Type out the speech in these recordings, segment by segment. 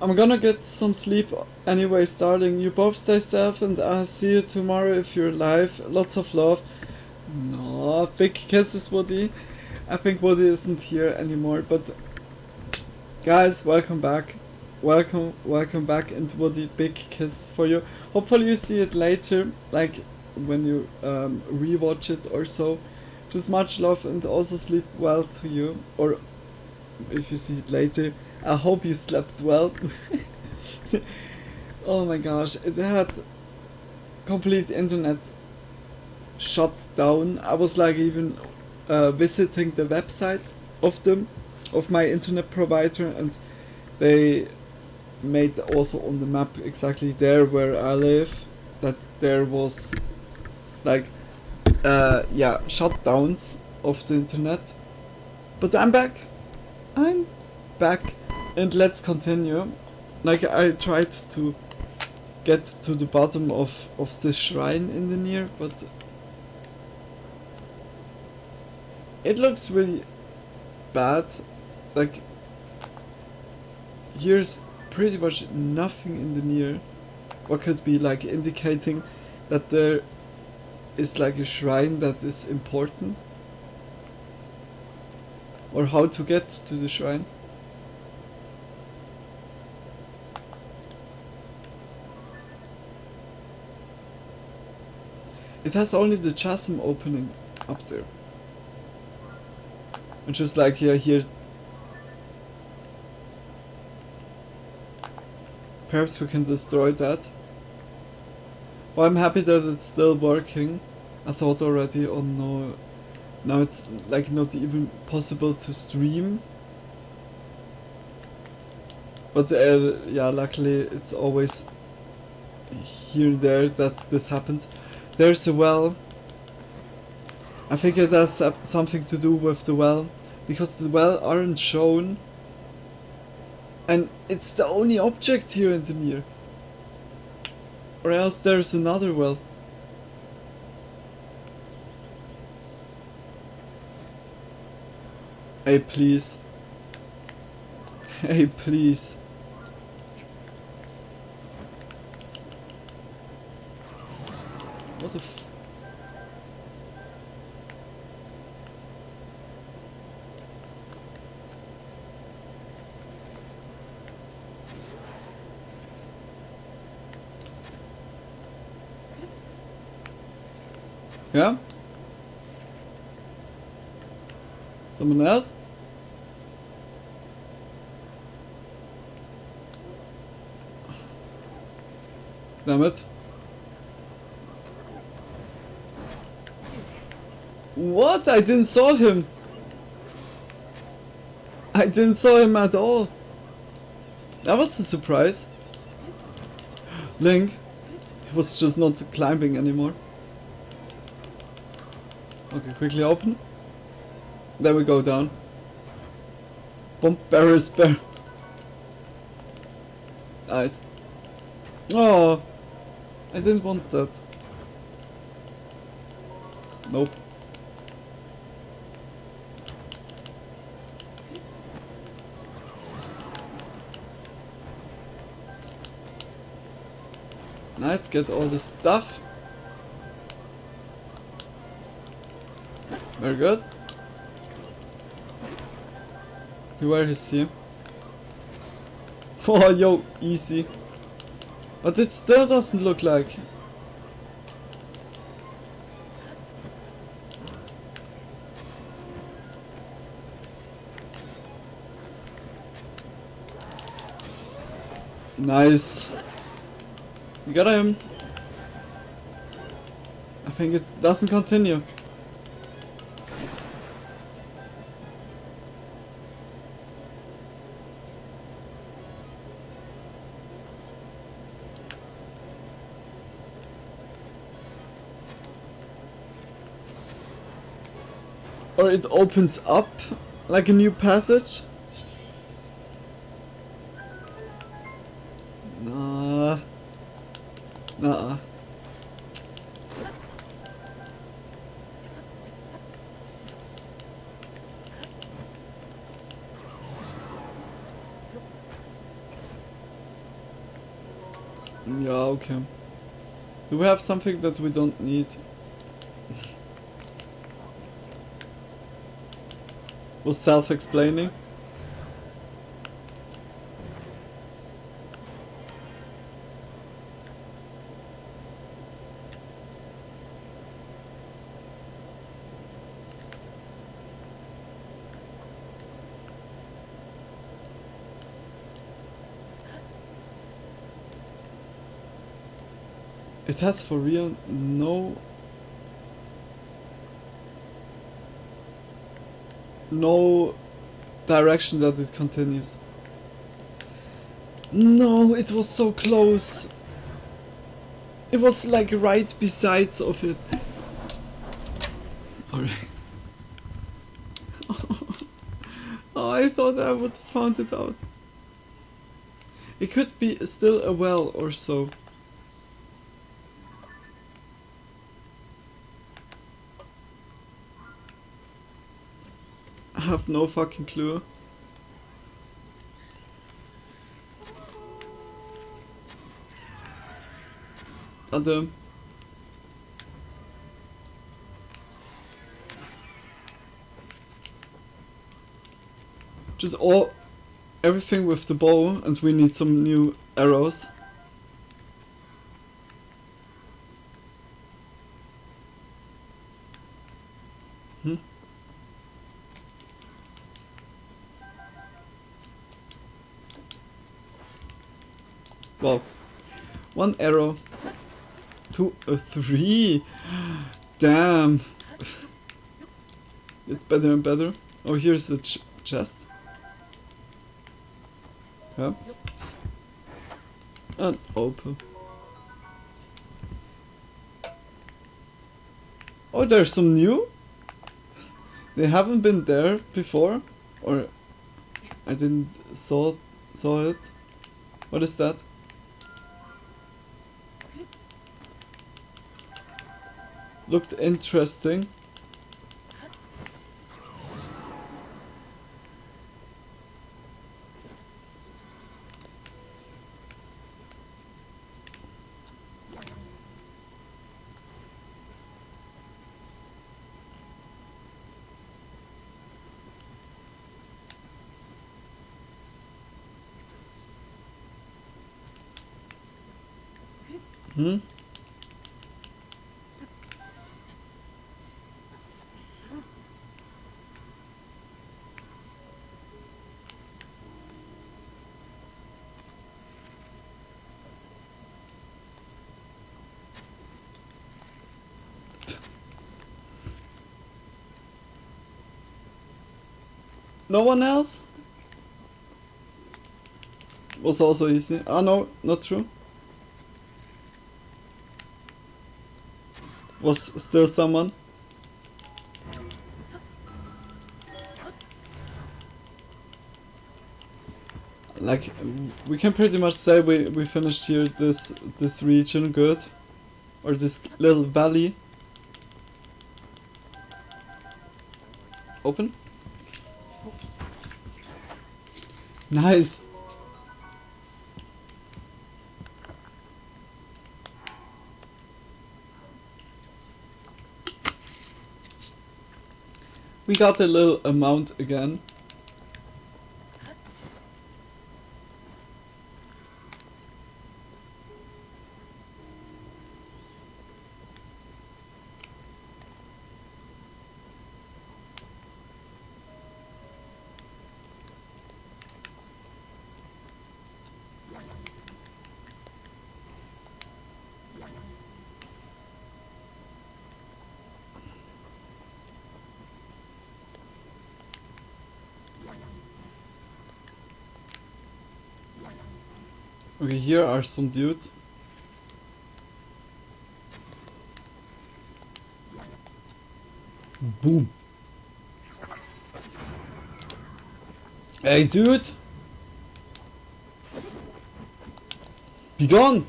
I'm gonna get some sleep anyways, darling. You both stay safe, and I'll see you tomorrow if you're alive. Lots of love. No, big kisses, Woody. I think Woody isn't here anymore, but guys, welcome back. Welcome back, and Woody, big kisses for you. Hopefully you see it later, like when you rewatch it or so. Just much love and also sleep well to you. Or if you see it later, I hope you slept well. Oh my gosh, it had complete internet shut down. I was like even visiting the website of my internet provider, and they made also on the map exactly there where I live that there was like shutdowns of the internet. But I'm back, and let's continue. Like, I tried to get to the bottom of the shrine in the near, but it looks really bad. Like, here's pretty much nothing in the near. What could be like indicating that there is like a shrine that is important? Or how to get to the shrine? It has only the chasm opening up there. Which is like, yeah, here. Perhaps we can destroy that. Well, I'm happy that it's still working. I thought already, oh no, now it's like not even possible to stream. But yeah, luckily it's always here and there that this happens. There's a well. I think it has something to do with the well, because the well aren't shown, and it's the only object here in the near. Or else there's another well. Hey, please. Hey, please. What the f... Yeah? Someone else? Damn it. What? I didn't saw him. I didn't saw him at all. That was a surprise. Link. He was just not climbing anymore. Okay, quickly open. There we go, down. Bump barrel spare. Nice. Oh, I didn't want that. Nope. Nice, get all the stuff. Very good. Okay, where is he? Oh, yo, easy. But it still doesn't look like. Nice. We got him. I think it doesn't continue. Or it opens up like a new passage. Nah. Nah. Yeah, okay. Do we have something that we don't need? Was self-explaining. It has for real no direction that it continues. No, it was so close. It was like right besides of it. Sorry. Oh, I thought I would found it out. It could be still a well or so. I have no fucking clue. Adam. Just everything with the bow, and we need some new arrows. Wow. 1 arrow. 2, 3. Damn. It's better and better. Oh, here's the chest. Yeah. And open. Oh, there's some new? They haven't been there before? Or I didn't saw it. What is that? Looked interesting. Hmm? No one else? Was also easy. Ah, no, not true. Was still someone. Like, we can pretty much say we finished here this region good. Or this little valley. Open. Nice. We got a little amount again. Okay, here are some dudes. Boom. Hey, dude! Be gone!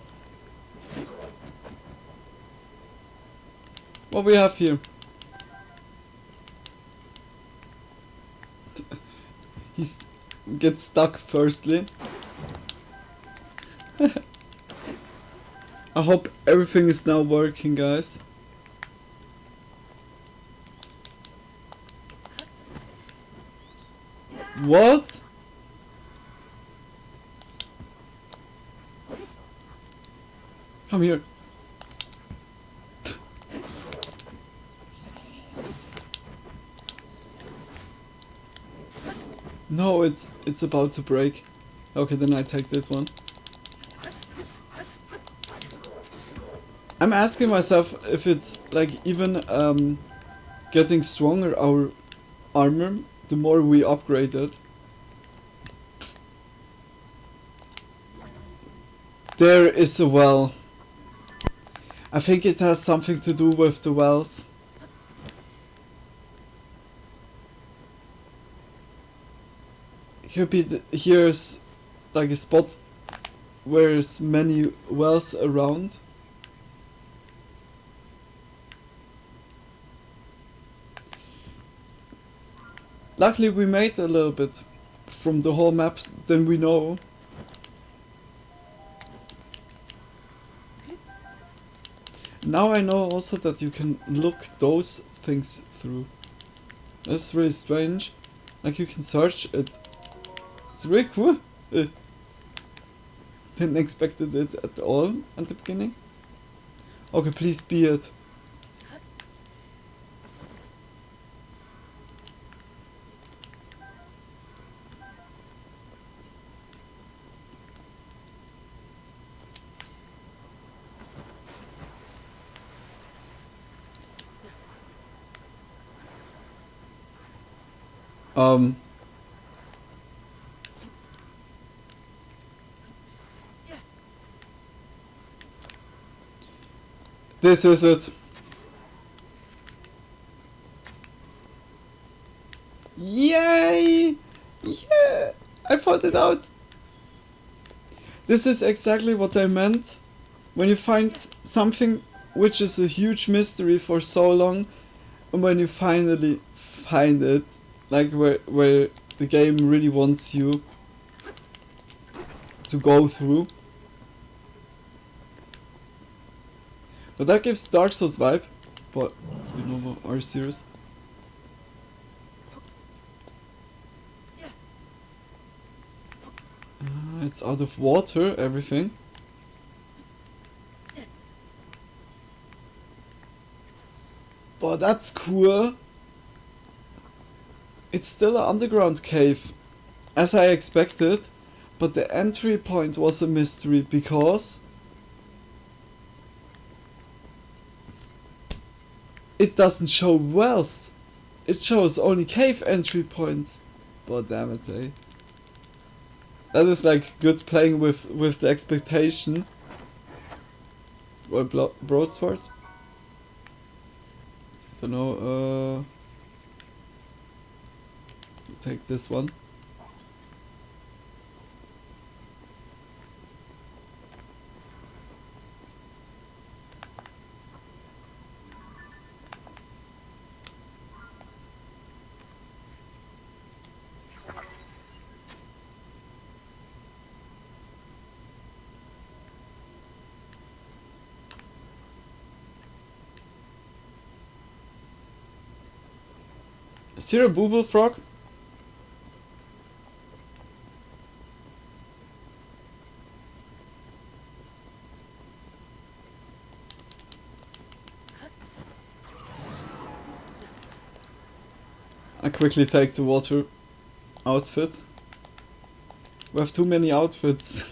What we have here? He's gets stuck firstly. I hope everything is now working, guys. What? Come here. No, it's about to break. Okay, then I take this one. I'm asking myself if it's like even getting stronger our armor the more we upgrade it. There is a well. I think it has something to do with the wells. Here's like a spot where there's many wells around. Luckily we made a little bit from the whole map than we know. Now I know also that you can look those things through. That's really strange. Like you can search it. It's really cool. Didn't expect it at all at the beginning. Okay, please be it. This is it. Yay! Yeah! I found it out! This is exactly what I meant when you find something which is a huge mystery for so long, and when you finally find it, like where the game really wants you to go through. But that gives Dark Souls vibe, but you know, are you serious? It's out of water, everything. But that's cool. It's still an underground cave, as I expected, but the entry point was a mystery because it doesn't show wells. It shows only cave entry points. But damn it, eh? That is like good playing with the expectation. Or broadsword? Don't know, take this one. Is here a booble frog? I quickly take the water outfit. We have too many outfits.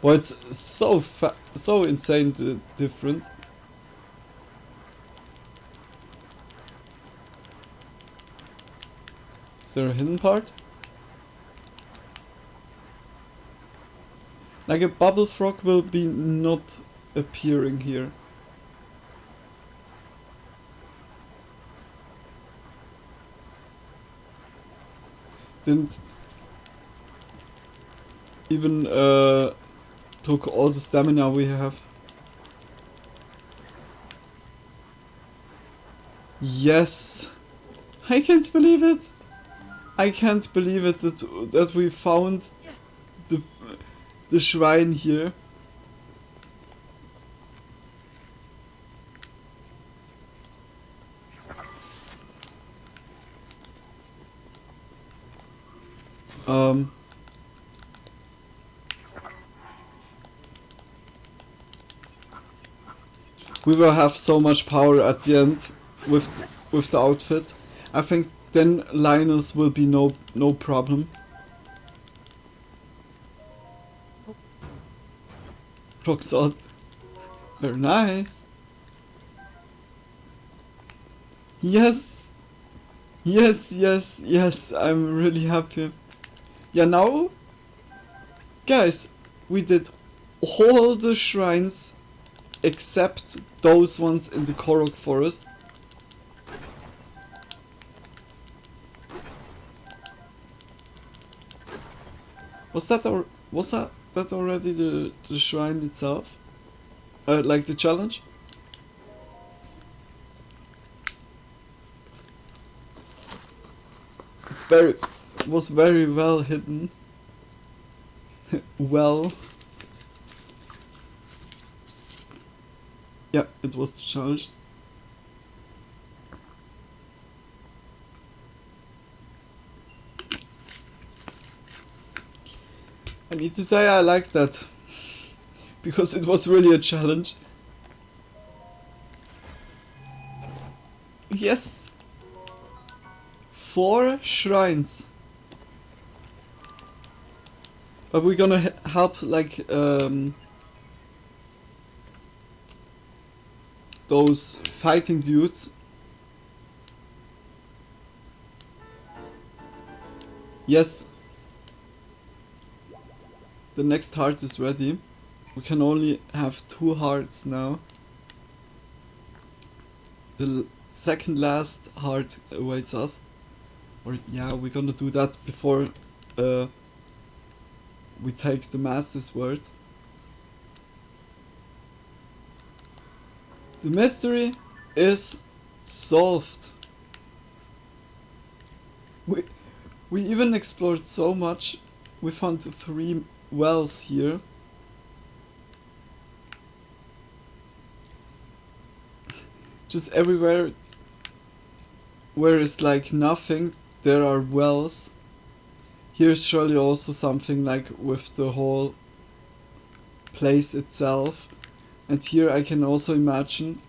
But it's so insane different. Is there a hidden part? Like a bubble frog will be not appearing here. Didn't even took all the stamina we have. Yes! I can't believe it! I can't believe it that we found the shrine here. Um, we will have so much power at the end with the outfit. I think then Linus will be no problem. Rock salt. Very nice. Yes. Yes, yes, yes. I'm really happy. Yeah, now, guys, we did all the shrines except those ones in the Korok forest. Was that already the shrine itself? Like the challenge? Was very well hidden. Well. Yeah, it was the challenge. I need to say I like that. Because it was really a challenge. Yes! 4 shrines. But we're gonna help like those fighting dudes. Yes. The next heart is ready. We can only have 2 hearts now. The second last heart awaits us. Or yeah, we're gonna do that before we take the Master's Word. The mystery is solved. We even explored so much. We found 3 wells here. Just everywhere where it's like nothing, there are wells. Here's surely also something like with the whole place itself. And here I can also imagine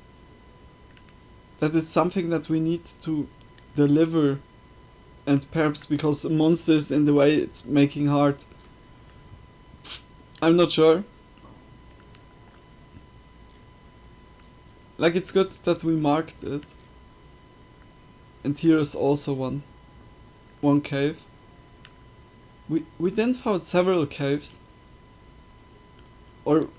that it's something that we need to deliver, and perhaps because the monster is in the way, it's making hard. I'm not sure. Like, it's good that we marked it. And here is also one cave. We then found several caves. Or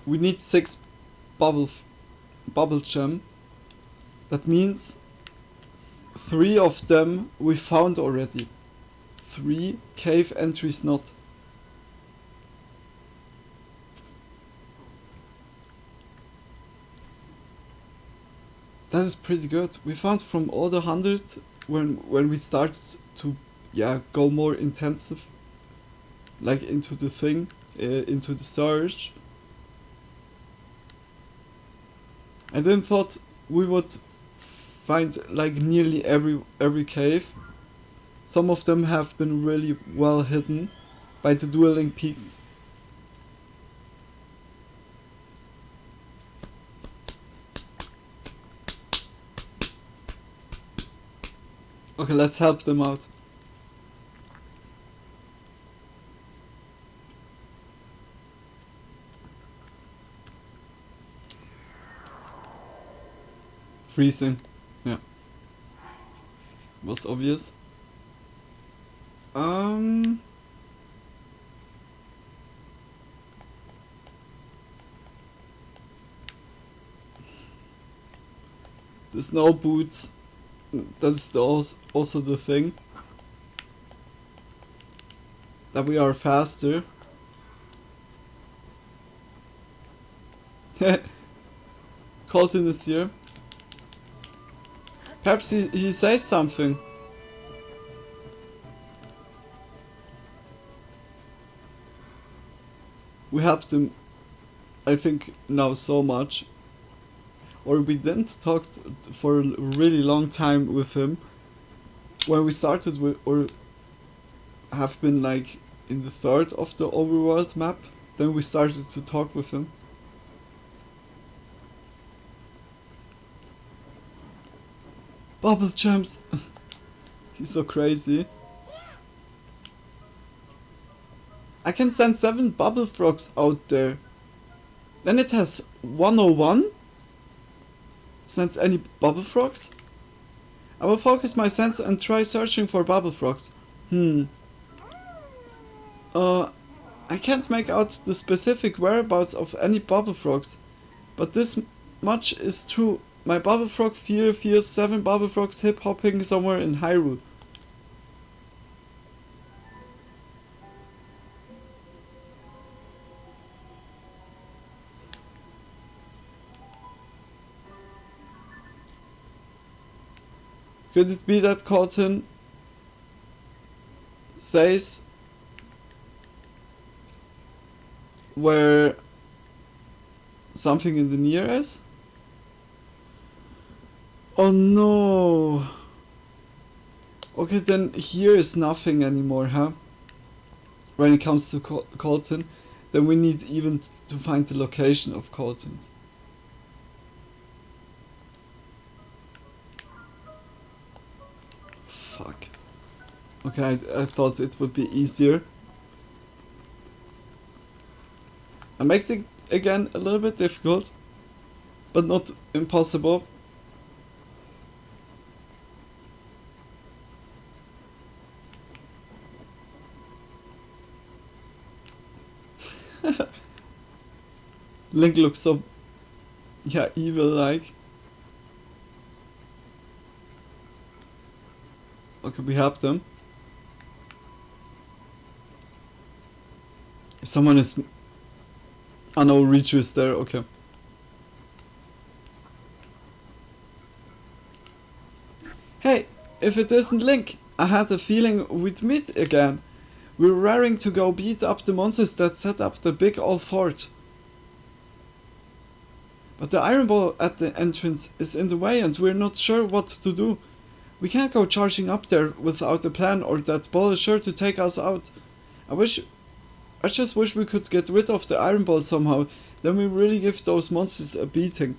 we need 6 bubble gem. That means 3 of them we found already. 3 cave entries not. That is pretty good. We found from all the 100 when we started to go more intensive, like into the thing, into the search. I then thought we would find like nearly every cave. Some of them have been really well hidden by the dueling peaks. Okay, let's help them out. Freezing. Yeah. Was obvious. The snow boots. That's also the thing. That we are faster. Colton is here. Perhaps he says something. We helped him, I think, now so much. Or we didn't talk for a really long time with him. when we started with, or have been like in the third of the overworld map, then we started to talk with him. Bubble jumps! He's so crazy. I can send 7 bubble frogs out there. Then it has 101. Sends any bubble frogs? I will focus my sense and try searching for bubble frogs. I can't make out the specific whereabouts of any bubble frogs, but this much is true. My bubble frog fears 7 bubble frogs hip hopping somewhere in Hyrule. Could it be that Cotton says where something in the near is? Oh no! Okay, then here is nothing anymore, huh? When it comes to Colton, then we need even to find the location of Colton. Fuck. Okay, I thought it would be easier. It makes it again a little bit difficult, but not impossible. Link looks so, yeah, evil-like. Okay, we help them. Someone is... Oh no, Richu is there, okay. Hey, if it isn't Link, I had a feeling we'd meet again. We're raring to go beat up the monsters that set up the big old fort. But the iron ball at the entrance is in the way and we're not sure what to do. We can't go charging up there without a plan, or that ball is sure to take us out. I just wish we could get rid of the iron ball somehow, then we really give those monsters a beating.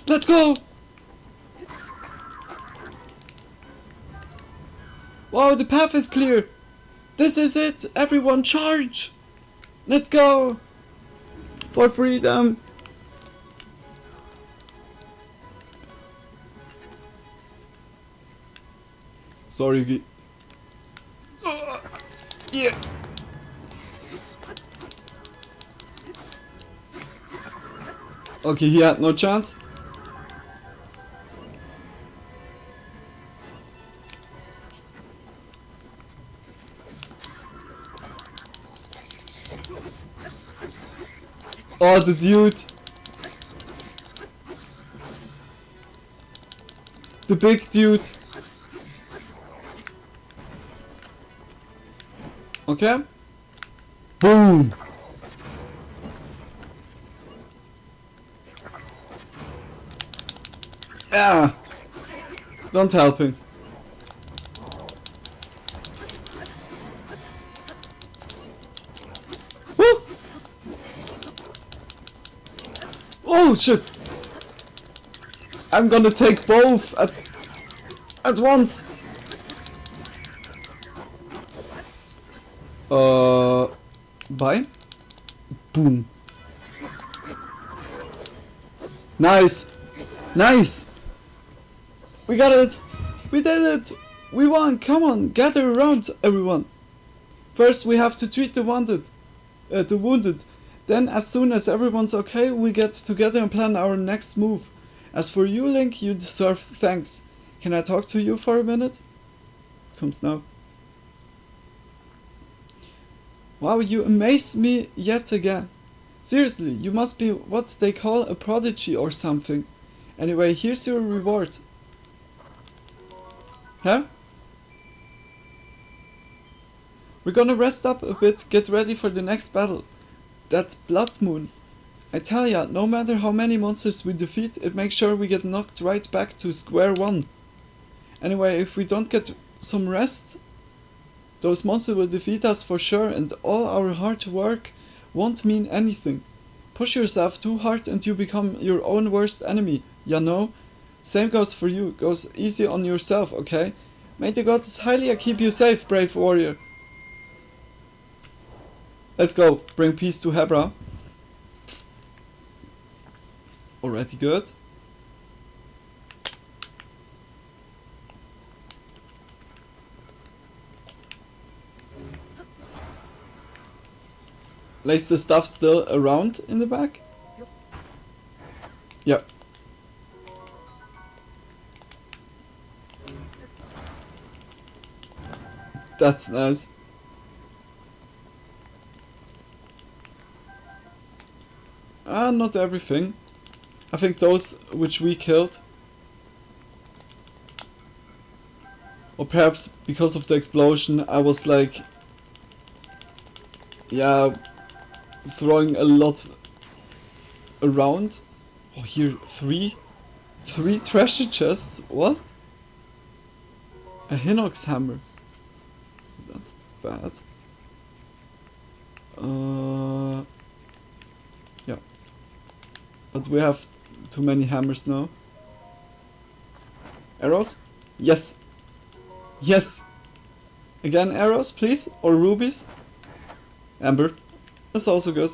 Let's go! Wow, the path is clear! This is it! Everyone charge! Let's go! For freedom! Sorry, yeah! Okay, he had no chance. Oh, the dude. The big dude. Okay. Boom. Ah. Don't help him. Woo. Oh shit! I'm gonna take both at once. Bye. Boom. Nice. Nice. We got it. We did it. We won. Come on, gather around, everyone. First, we have to treat the wounded. Then, as soon as everyone's okay, we get together and plan our next move. As for you, Link, you deserve thanks. Can I talk to you for a minute? Comes now. Wow, you amaze me yet again. Seriously, you must be what they call a prodigy or something. Anyway, here's your reward. Huh? We're gonna rest up a bit, get ready for the next battle. That blood moon. I tell ya, no matter how many monsters we defeat, it makes sure we get knocked right back to square one. Anyway, if we don't get some rest, those monsters will defeat us for sure, and all our hard work won't mean anything. Push yourself too hard and you become your own worst enemy, ya know? Same goes for you, goes easy on yourself, okay? May the gods Hylia keep you safe, brave warrior. Let's go, bring peace to Hebra. Already good. Lays the stuff still around in the back? Yep. That's nice. Not everything. I think those which we killed. Or perhaps because of the explosion I was like... yeah... throwing a lot around. Oh, here, three treasure chests. What? A Hinox hammer. That's bad. Yeah. But we have too many hammers now. Arrows? Yes. Yes. Again arrows, please, or rubies. Amber. That's also good.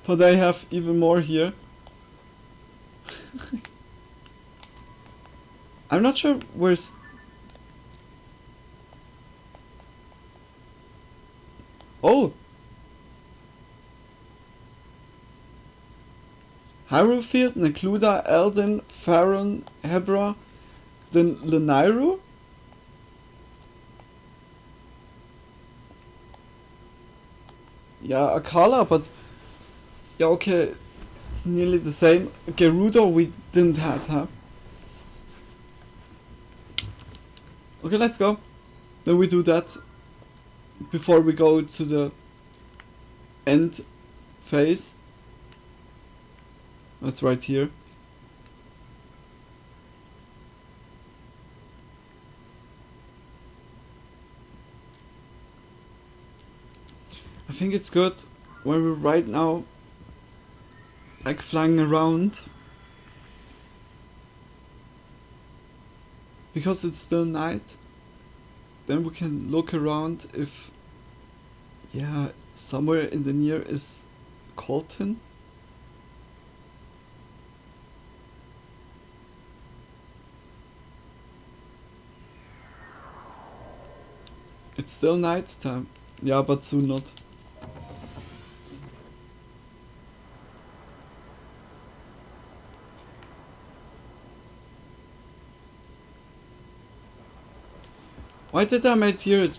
But I have even more here. I'm not sure where's... Oh! Hyrule, Necluda, Eldin, Faron, Hebra, then Lanairu? Yeah, Akala, but... yeah, okay, it's nearly the same. Gerudo we didn't have, huh? Okay, let's go. Then we do that before we go to the end phase. That's right here. I think it's good when we're right now like flying around, because it's still night. Then we can look around if, yeah, somewhere in the near is Colton. It's still night time. Yeah, but soon not. Why did I make here?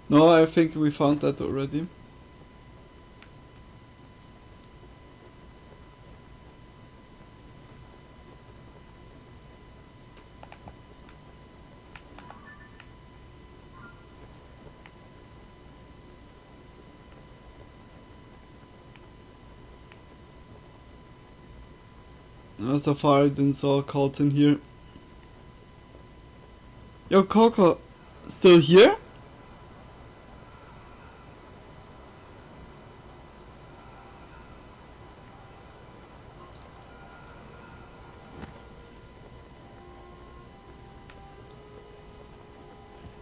No, I think we found that already. So far I didn't saw Colton here. Yo, Coco, still here?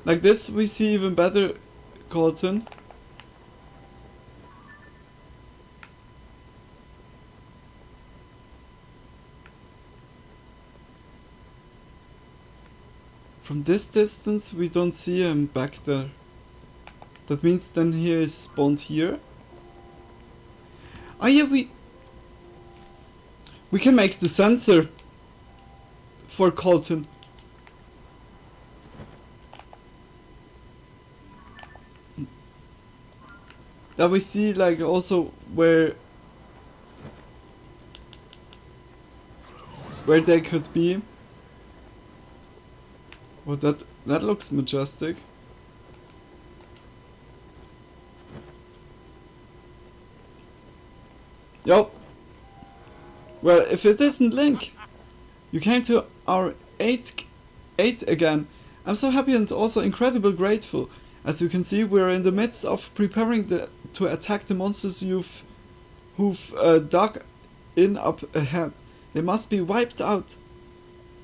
Like this we see even better Colton. From this distance we don't see him back there. That means then he is spawned here. Ah yeah, we can make the sensor. for Colton. That we see like also where they could be. Oh, that looks majestic. Yup. Well, if it isn't Link, you came to our 8 again. I'm so happy and also incredibly grateful. As you can see, we're in the midst of preparing to attack the monsters who've dug in up ahead. They must be wiped out.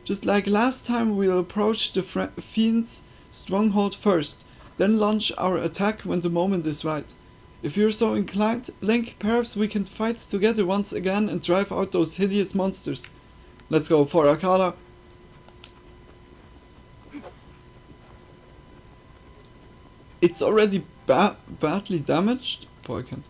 Just like last time, we'll approach the fiend's stronghold first, then launch our attack when the moment is right. If you're so inclined, Link, perhaps we can fight together once again and drive out those hideous monsters. Let's go for Akala. It's already badly damaged? Boy, I can't.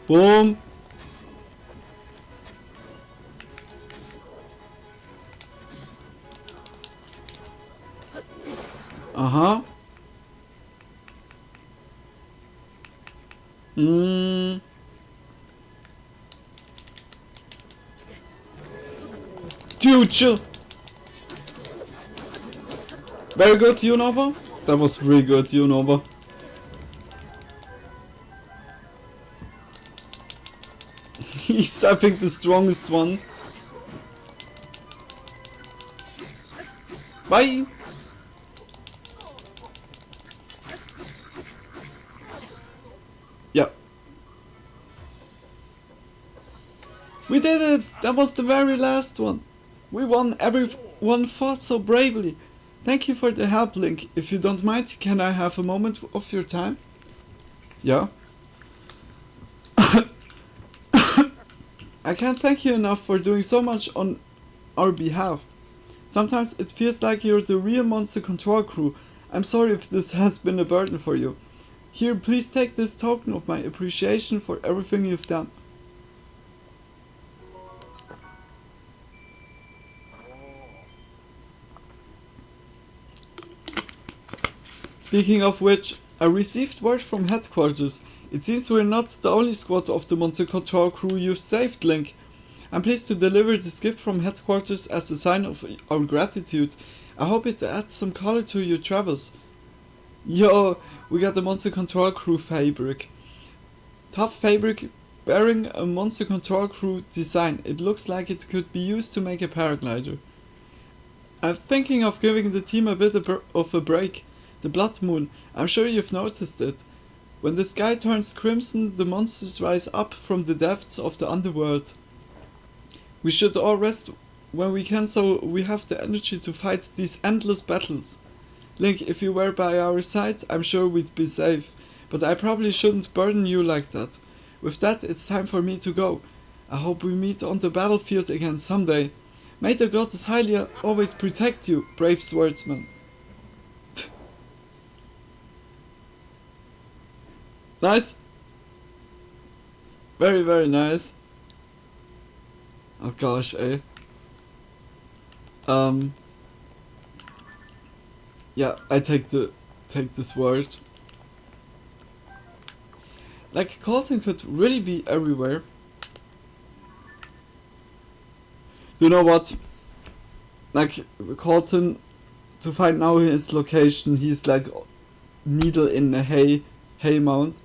Boom! Uh-huh. Dude, chill! Very good, Unova. That was really good, Unova. He's, I think, the strongest one. Bye! Yeah. We did it! That was the very last one. We won, everyone fought so bravely. Thank you for the help, Link. If you don't mind, can I have a moment of your time? Yeah. I can't thank you enough for doing so much on our behalf. Sometimes it feels like you're the real monster control crew. I'm sorry if this has been a burden for you. Here, please take this token of my appreciation for everything you've done. Speaking of which, I received word from headquarters. It seems we're not the only squad of the monster control crew you've saved, Link. I'm pleased to deliver this gift from headquarters as a sign of our gratitude. I hope it adds some color to your travels. Yo, we got the monster control crew fabric. Tough fabric bearing a monster control crew design. It looks like it could be used to make a paraglider. I'm thinking of giving the team a bit of a break. The blood moon, I'm sure you've noticed it. When the sky turns crimson, the monsters rise up from the depths of the underworld. We should all rest when we can so we have the energy to fight these endless battles. Link, if you were by our side, I'm sure we'd be safe, but I probably shouldn't burden you like that. With that, it's time for me to go. I hope we meet on the battlefield again someday. May the goddess Hylia always protect you, brave swordsman. Nice. Very, very nice. Oh gosh, eh. Yeah, I take the sword. Like, Colton could really be everywhere. You know what? Like, Colton, to find now his location, he's like needle in a hay mound.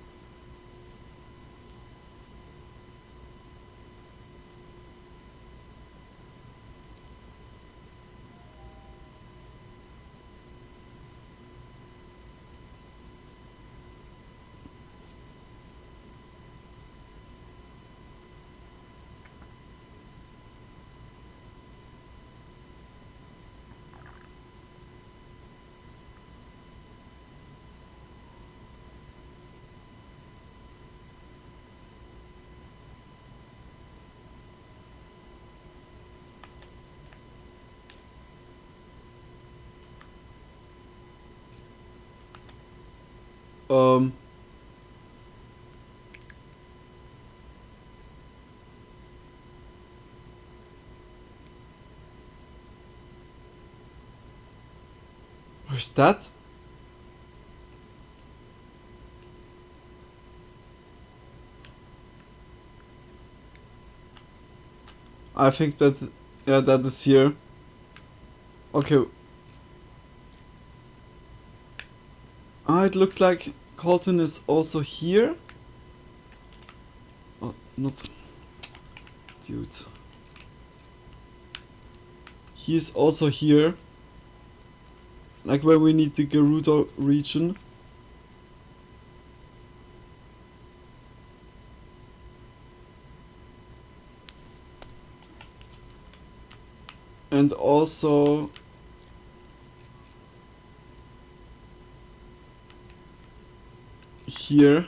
Where's that? I think that, yeah, that is here. Okay. Ah, it looks like Colton is also here. Oh, not... Dude. He's also here. Like where we need the Gerudo region. And also here.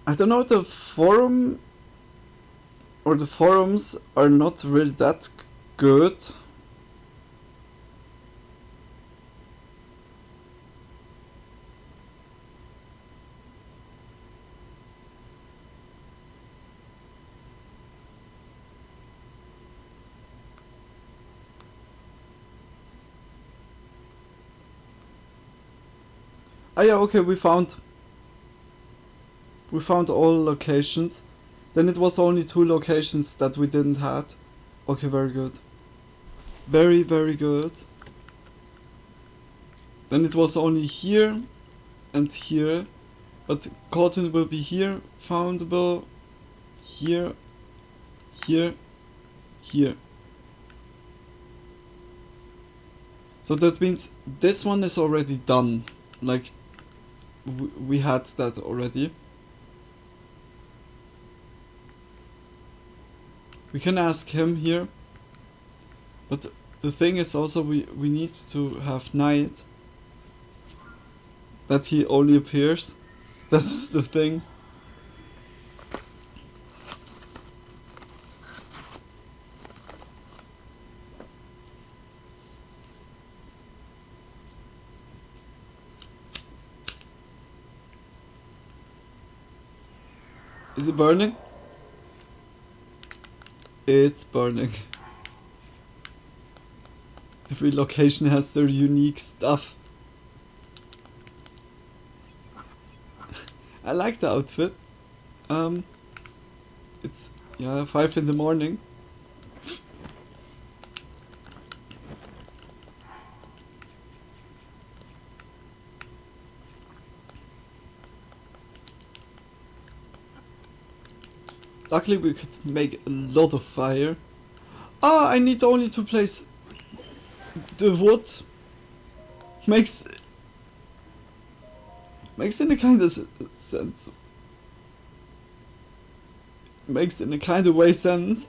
I don't know, the forum or the forums are not really that good. Ah yeah, okay, we found all locations. Then it was only 2 locations that we didn't had. Okay, very good. Very, very good. Then it was only here and here. But Cotton will be here, foundable, here, here, here. So that means this one is already done. Like, we had that already. We can ask him here. But the thing is also we need to have night. That he only appears. That's the thing. Is it burning? It's burning. Every location has their unique stuff. I like the outfit. It's, yeah, 5 in the morning. Luckily we could make a lot of fire. Ah, I need only to place the wood. Makes in a kind of sense. Makes in a kind of way sense.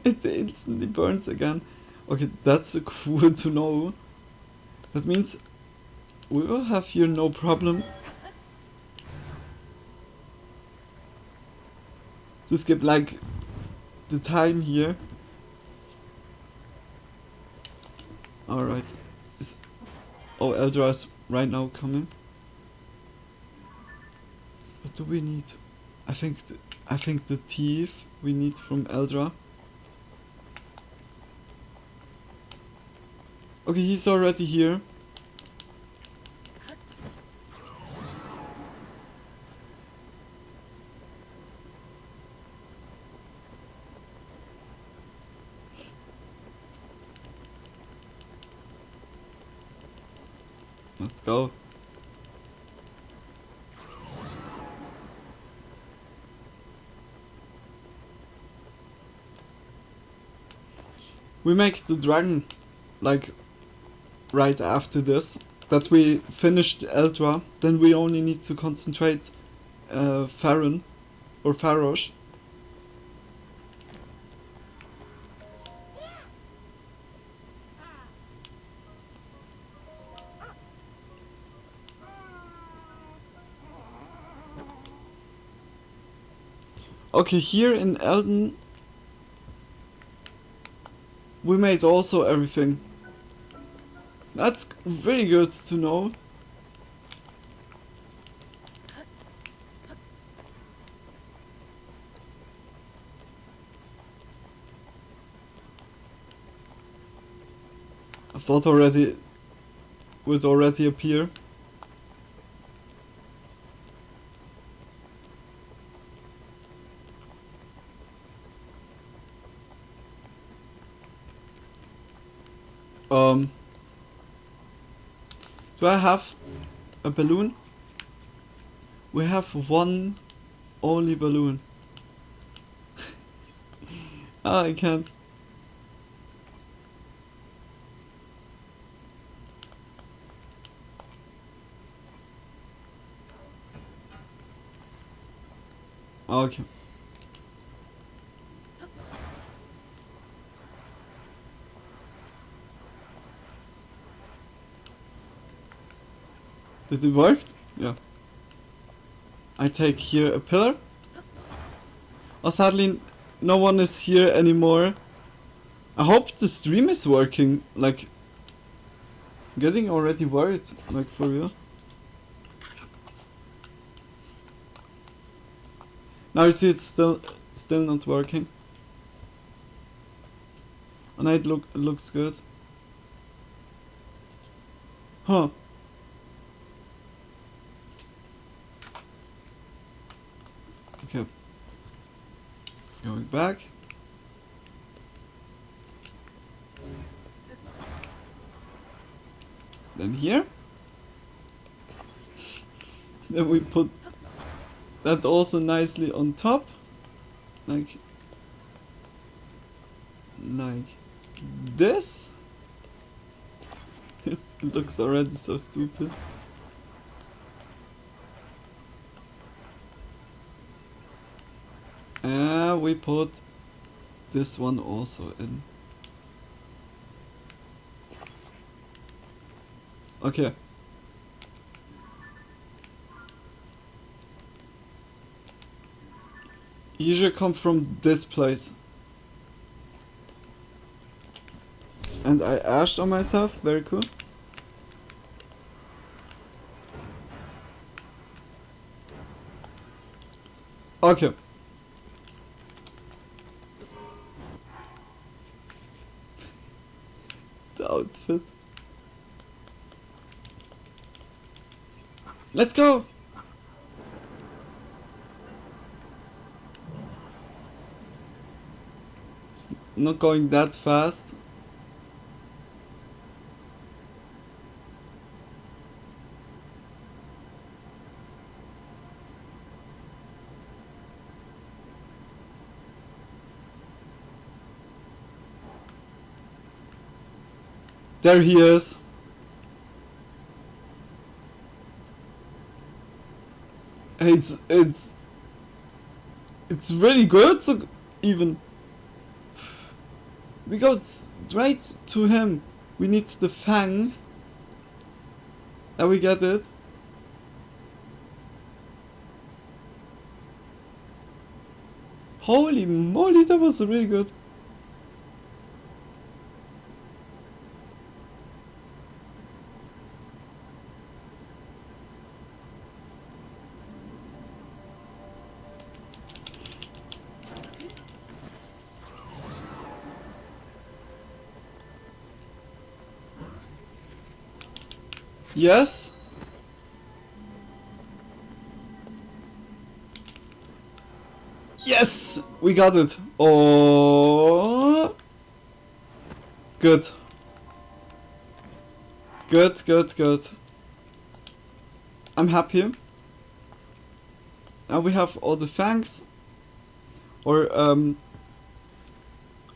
It instantly burns again. Okay, that's cool to know. That means we will have here no problem to skip like the time here. Alright. Oh, Eldra is right now coming. What do we need? I think the thief we need from Eldra. Okay, he's already here. Let's go. We make the dragon like right after this. That we finished Eldra, then we only need to concentrate Farron or Farosh. Okay, here in Elden we made also everything. That's really good to know. I thought already would already appear. Do I have a balloon? We have one only balloon. Ah, I can't. Okay. Did it work? Yeah. I take here a pillar. Oh, sadly, no one is here anymore. I hope the stream is working. Like, getting already worried. Like, for real. Now you see it's still not working. And it looks good. Huh. Okay. Going back. Then here. Then we put that also nicely on top. Like this. It looks already so stupid. And we put this one also in. Okay. Usually come from this place. And I ashed on myself, very cool. Okay. The outfit. Let's go! It's not going that fast. There he is. It's really good. So even we go straight to him. We need the fang. And we get it. Holy moly, that was really good. Yes. Yes! We got it. Oh. Good. Good. I'm happy. Now we have all the fangs. Or,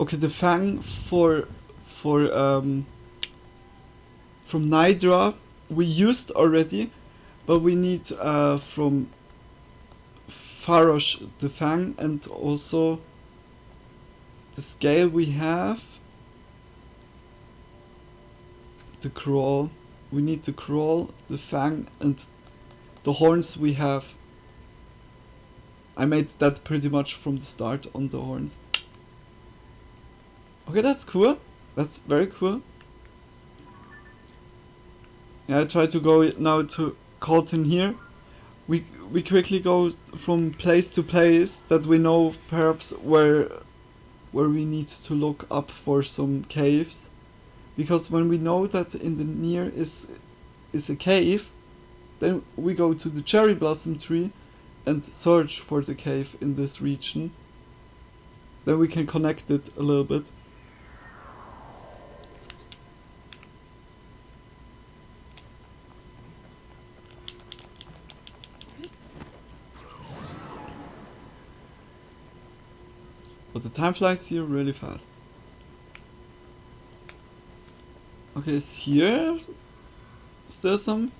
okay, the fang for from Nidra we used already, but we need from Farosh the fang, and also the scale we have. The crawl. We need to crawl, the fang, and the horns we have. I made that pretty much from the start on the horns. Okay, that's cool. That's very cool. Yeah, I try to go now to Colton here. We quickly go from place to place that we know perhaps where we need to look up for some caves. Because when we know that in the near is a cave, then we go to the cherry blossom tree and search for the cave in this region. Then we can connect it a little bit. But the time flies here really fast. Okay, is here still some?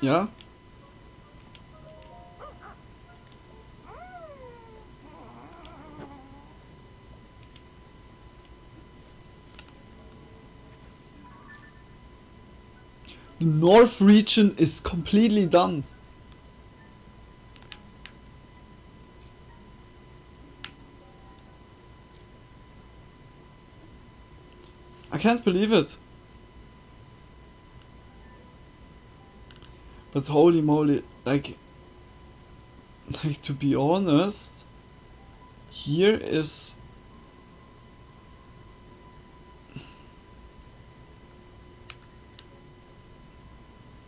Yeah? The north region is completely done. I can't believe it. But holy moly, like to be honest, here is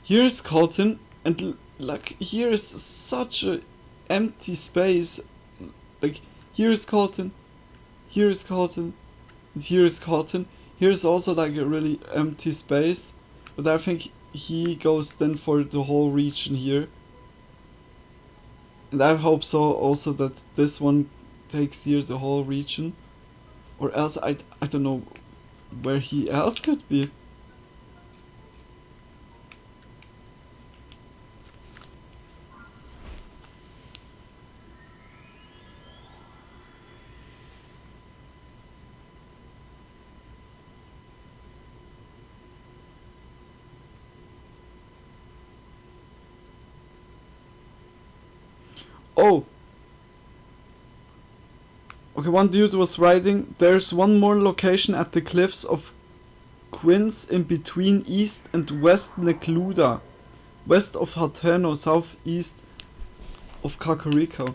here's Cotton, and like here is such a empty space. Like here is Cotton, here is Cotton, and here is Cotton. Here's also like a really empty space, but I think he goes then for the whole region here. And I hope so also that this one takes here the whole region. Or else I don't know where he else could be. Oh! Okay, one dude was writing, there's one more location at the cliffs of Quinns in between East and West Necluda, west of Hateno, southeast of Kakariko.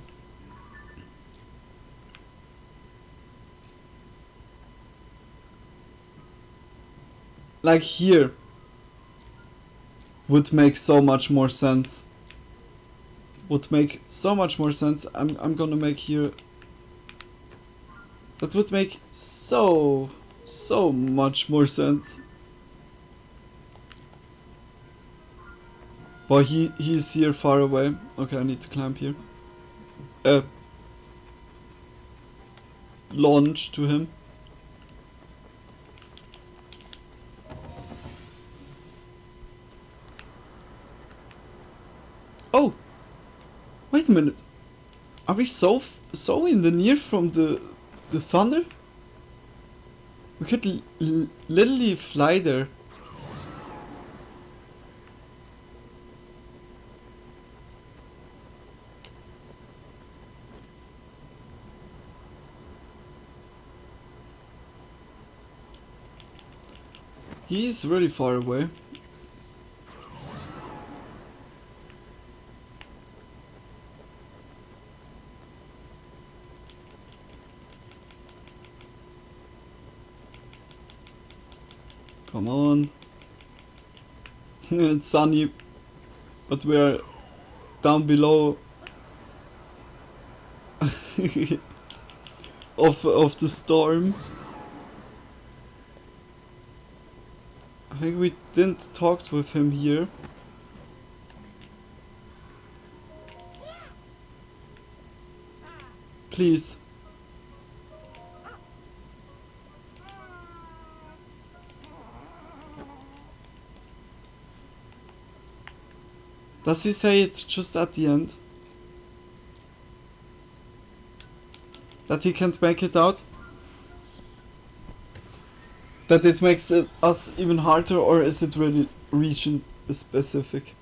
Like here would make so much more sense. Would make so much more sense. I'm gonna make here. That would make so much more sense. But he's here far away. Okay, I need to climb here. Launch to him. Oh! Wait a minute. Are we so in the near from the thunder? We could literally fly there. He's really far away. Come on. It's sunny, but we're down below of the storm. I think we didn't talk with him here. Please. Does he say it just at the end? That he can't make it out? That it makes us even harder, or is it really region specific.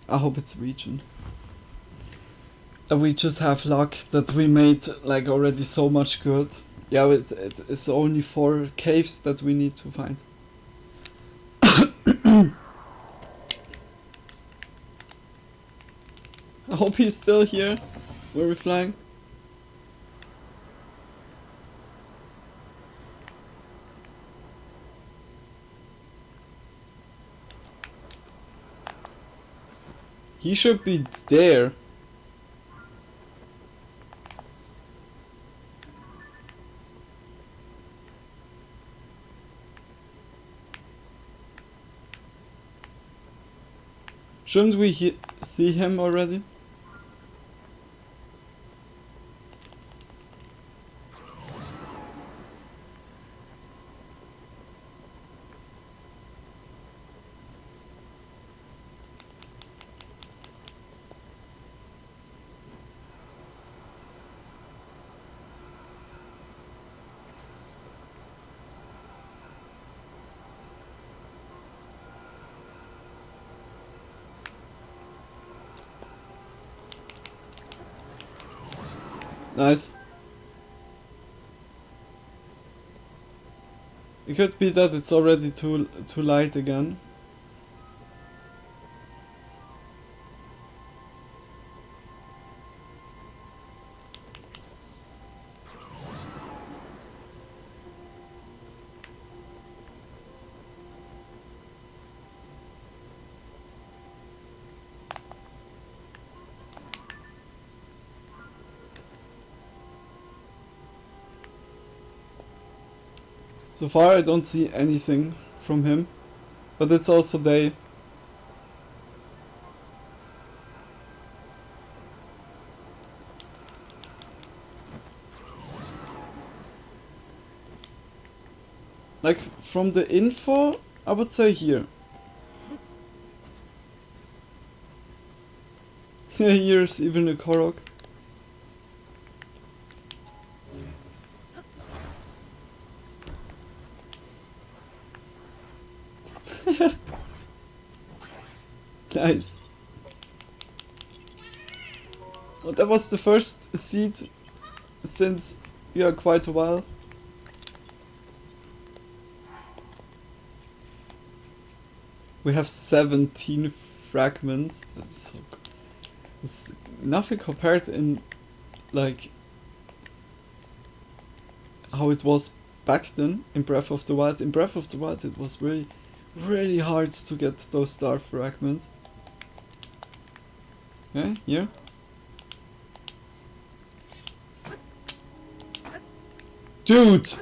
I hope it's region. And we just have luck that we made like already so much good. Yeah, it's only 4 caves that we need to find. I hope he's still here. Where we're flying. He should be there. Shouldn't we see him already? Nice. It could be that it's already too light again. So far I don't see anything from him, but it's also day. Like from the info, I would say here. Here's even a Korok. Nice. Well, that was the first seed since quite a while. We have 17 fragments. That's so good. It's nothing compared in like how it was back then in Breath of the Wild. In Breath of the Wild it was really hard to get those star fragments. Okay, here. Dude!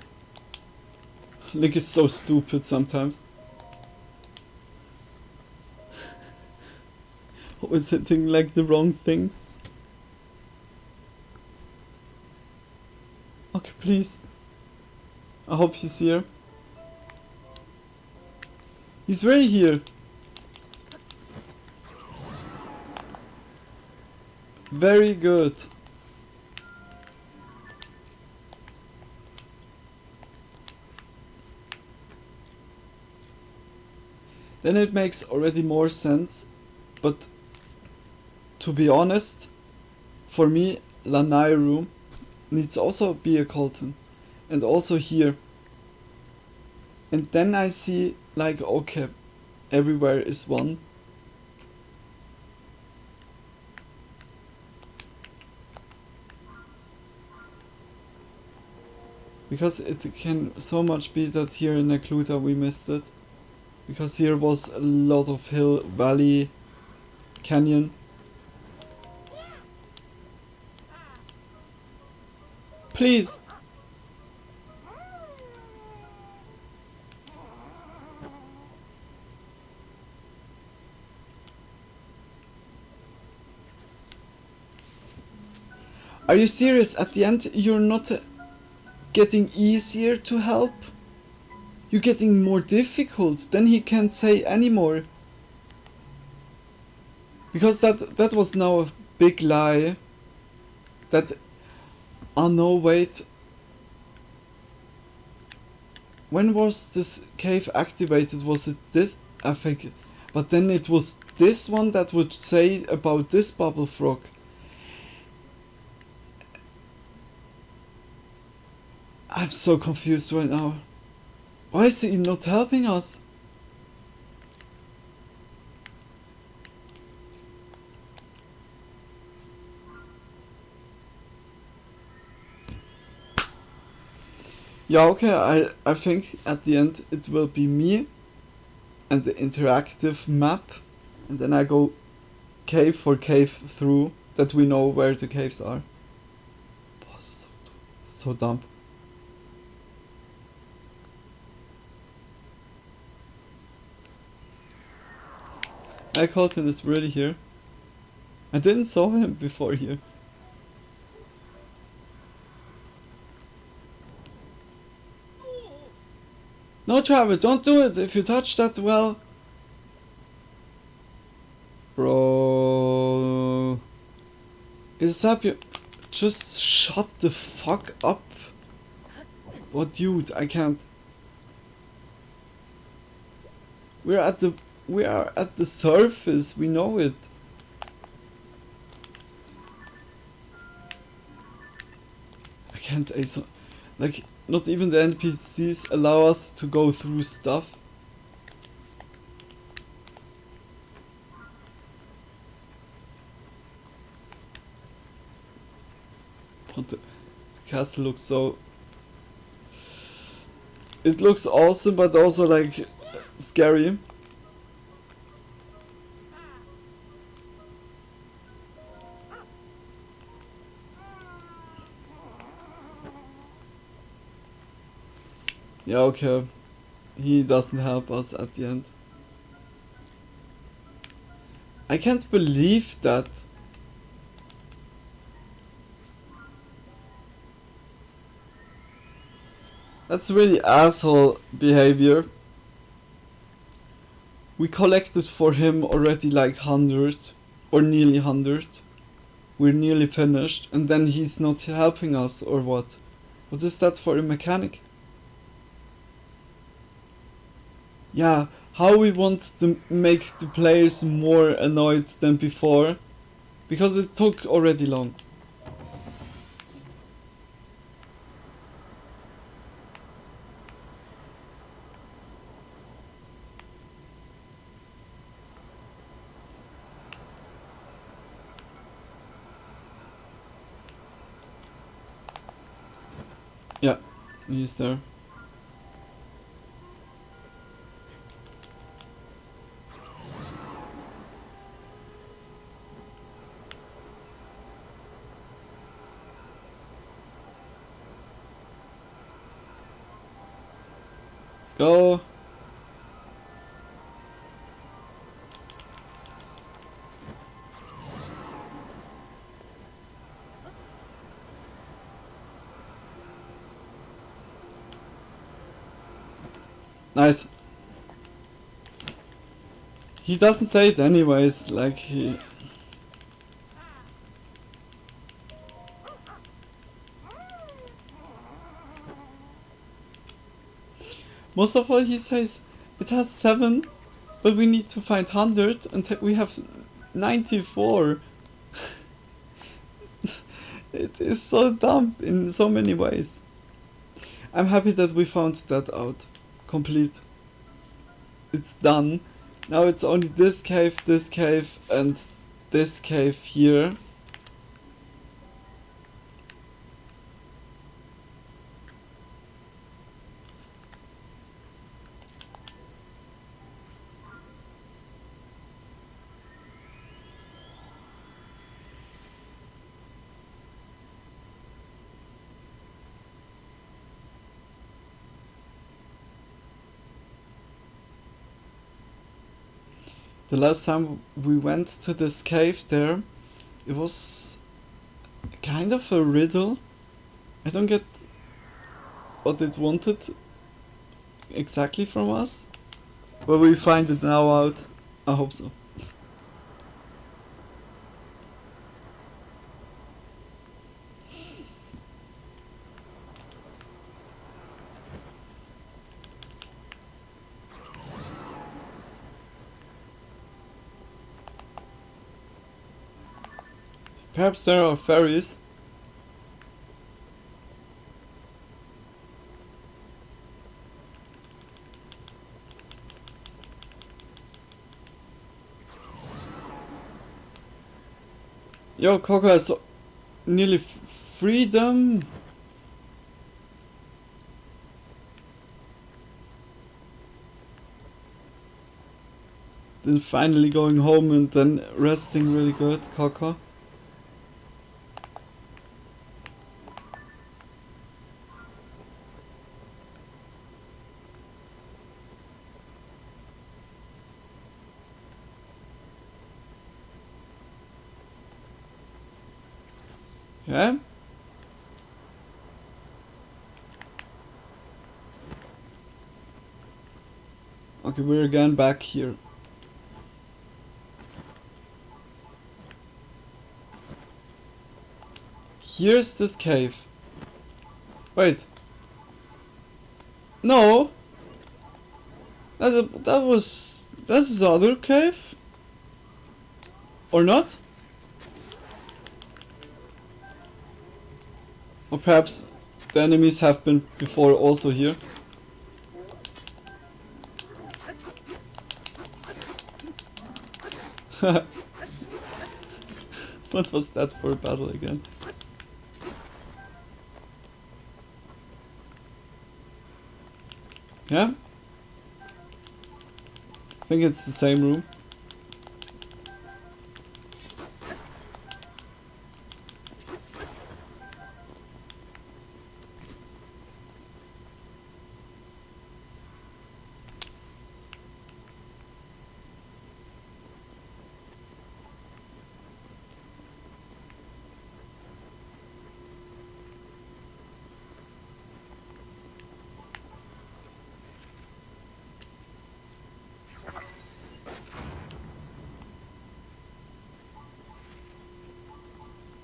Link is so stupid sometimes. Always hitting like the wrong thing. Okay, please. I hope he's here. He's very here. Very good. Then it makes already more sense, but to be honest, for me, Lanairu needs also be a Colton, and also here. And then I see like, okay, everywhere is one. Because it can so much be that here in Necluda we missed it. Because here was a lot of hill, valley, canyon. Please! Are you serious? At the end you're not getting easier to help? You're getting more difficult. Then he can't say anymore. Because that was now a big lie. That... Oh no, wait. When was this cave activated? Was it this? I think. But then it was this one that would say about this bubble frog. I'm so confused right now. Why is he not helping us? Yeah, okay, I think at the end it will be me and the interactive map, and then I go cave for cave through, that we know where the caves are. Oh, so dumb. My Colton is really here. I didn't saw him before here. No, Trevor, don't do it. If you touch that well... Bro... Is that you? Just shut the fuck up. What, dude? I can't. We are at the surface. We know it. I can't say so. Like, not even the NPCs allow us to go through stuff. But the castle looks so... It looks awesome, but also like scary. Yeah, okay. He doesn't help us at the end. I can't believe that. That's really asshole behavior. We collected for him already like 100 or nearly 100. We're nearly finished, and then he's not helping us, or what? What is that for a mechanic? Yeah, how we want to make the players more annoyed than before, because it took already long. Yeah, he's there. Let's go. Nice. He doesn't say it anyways, like he... Most of all he says, it has 7, but we need to find 100 and we have 94. It is so dumb in so many ways. I'm happy that we found that out. Complete. It's done. Now it's only this cave, and this cave here. The last time we went to this cave there, it was kind of a riddle. I don't get what it wanted exactly from us, but we find it now out. I hope so. Perhaps there are fairies. Yo, Coco has nearly freedom. Then finally going home and then resting really good, Coco. Yeah? Okay, we're again back here. Here's this cave. Wait. No! That's the other cave? Or not? Or perhaps the enemies have been before also here. What was that for a battle again? Yeah? I think it's the same room.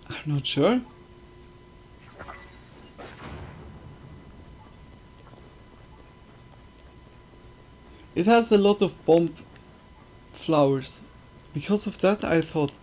I'm not sure. It has a lot of bomb flowers. Because of that, I thought.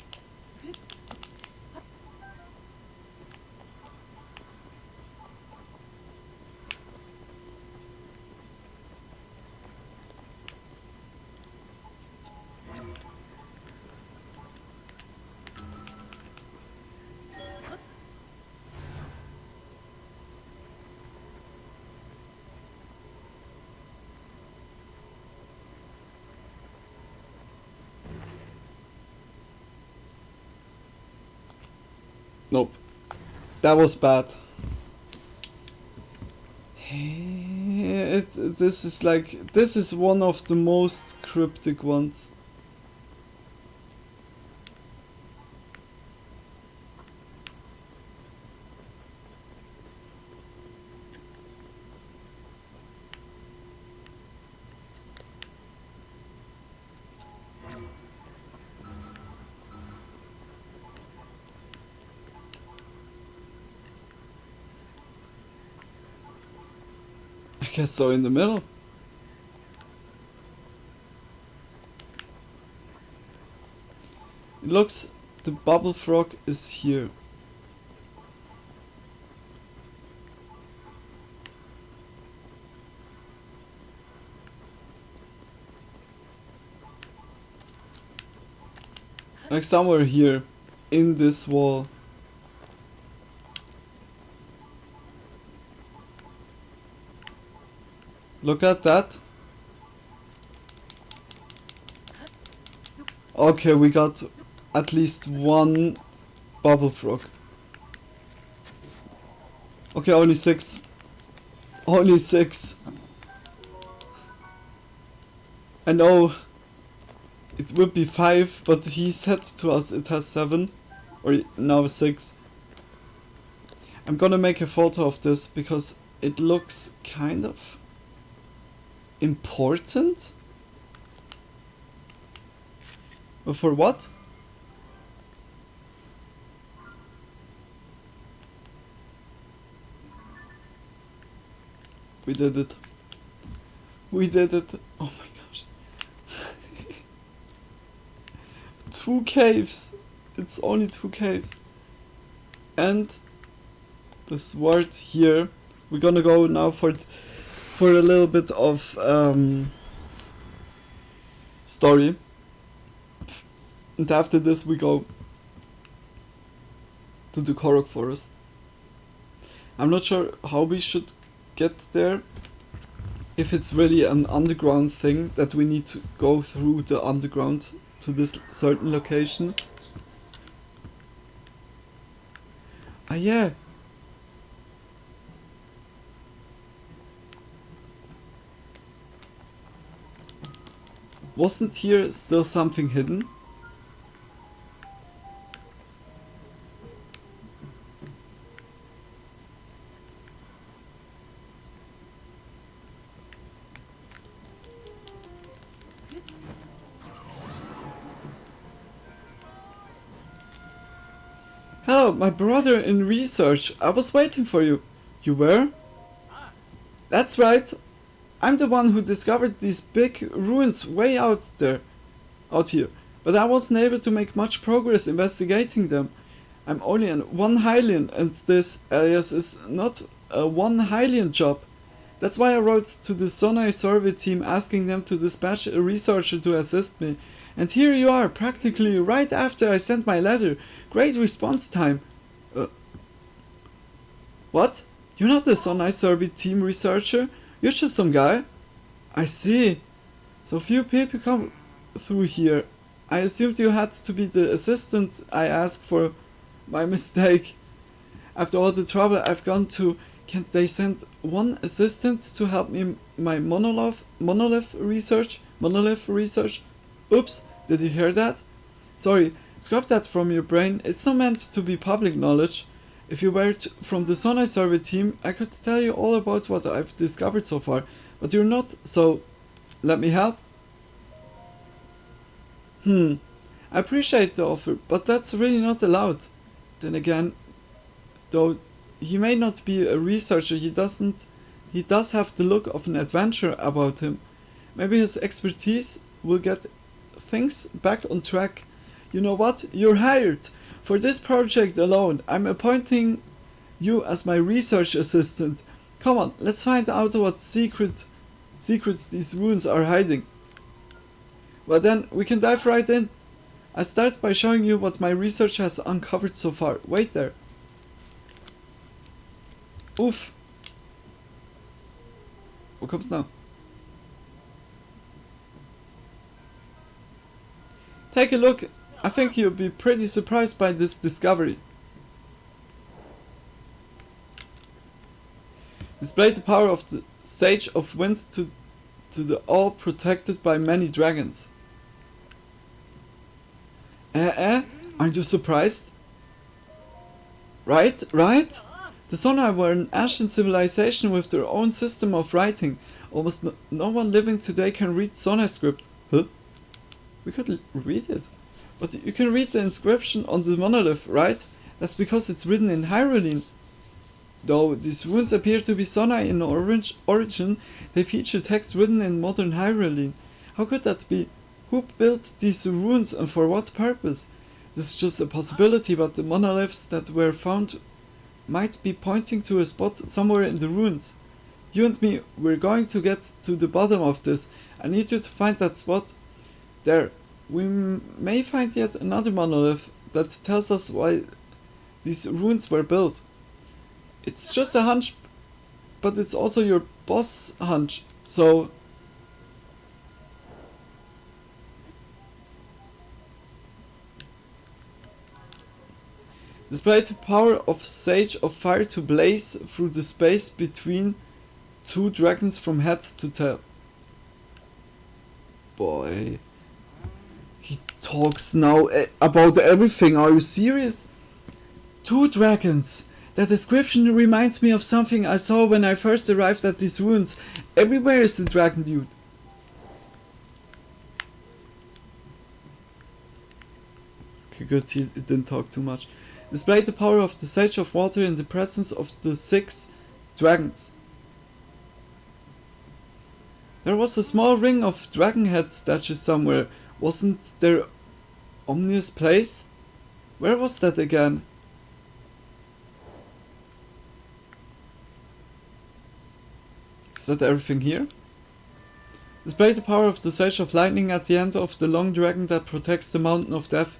Nope. That was bad. This is one of the most cryptic ones. I guess so, in the middle. It looks, the bubble frog is here. Like somewhere here, in this wall. Look at that. Okay, we got at least one bubble frog. Okay, only 6. Only 6. I know it would be 5, but he said to us it has 7. Or now 6. I'm gonna make a photo of this because it looks kind of important. But for what? We did it. We did it. Oh my gosh. 2 caves. It's only 2 caves. and the sword here. We're gonna go now for a little bit of story, and after this we go to the Korok forest. I'm not sure how we should get there, if it's really an underground thing that we need to go through the underground to this certain location. Ah yeah. Wasn't here still something hidden? Hello, my brother in research. I was waiting for you. You were? That's right. I'm the one who discovered these big ruins way out here. But I wasn't able to make much progress investigating them. I'm only an 1 Hylian, and this alias is not a 1 Hylian job. That's why I wrote to the Sonai survey team asking them to dispatch a researcher to assist me. And here you are, practically right after I sent my letter. Great response time. What? You're not the Sonai survey team researcher? You're just some guy? I see. So few people come through here. I assumed you had to be the assistant I asked for. My mistake. After all the trouble I've gone to, can't they send one assistant to help me my monolith research? Oops, did you hear that? Sorry, scrap that from your brain. It's not meant to be public knowledge. If you were from the Sonai survey team, I could tell you all about what I've discovered so far, but you're not, so let me help? I appreciate the offer, but that's really not allowed. Then again, though he may not be a researcher, he does have the look of an adventurer about him. Maybe his expertise will get things back on track. You know what? You're hired! For this project alone, I'm appointing you as my research assistant. Come on, let's find out what secrets these ruins are hiding. Well then, we can dive right in. I start by showing you what my research has uncovered so far. Wait there. Oof. Wo kommt's now? Take a look. I think you'll be pretty surprised by this discovery. Display the power of the Sage of Wind to the all protected by many dragons. Aren't you surprised? Right? The Sonai were an ancient civilization with their own system of writing. Almost no one living today can read Sonai script. Huh? We could read it. But you can read the inscription on the monolith, right? That's because it's written in Hyrule. Though these runes appear to be Sonai in origin, they feature text written in modern Hyrule. How could that be? Who built these runes and for what purpose? This is just a possibility, but the monoliths that were found might be pointing to a spot somewhere in the ruins. You and me, we're going to get to the bottom of this. I need you to find that spot. There. We may find yet another monolith that tells us why these ruins were built. It's just a hunch, but it's also your boss' hunch, so... Display the power of Sage of Fire to blaze through the space between two dragons from head to tail. Boy... He talks now about everything. Are you serious? 2 dragons. That description reminds me of something I saw when I first arrived at these ruins. Everywhere is the dragon dude. Okay, good, he didn't talk too much. Display the power of the Sage of Water in the presence of the 6 dragons. There was a small ring of dragon head statues somewhere. Wasn't there ominous place? Where was that again? Is that everything here? Display the power of the Sage of Lightning at the end of the long dragon that protects the Mountain of Death.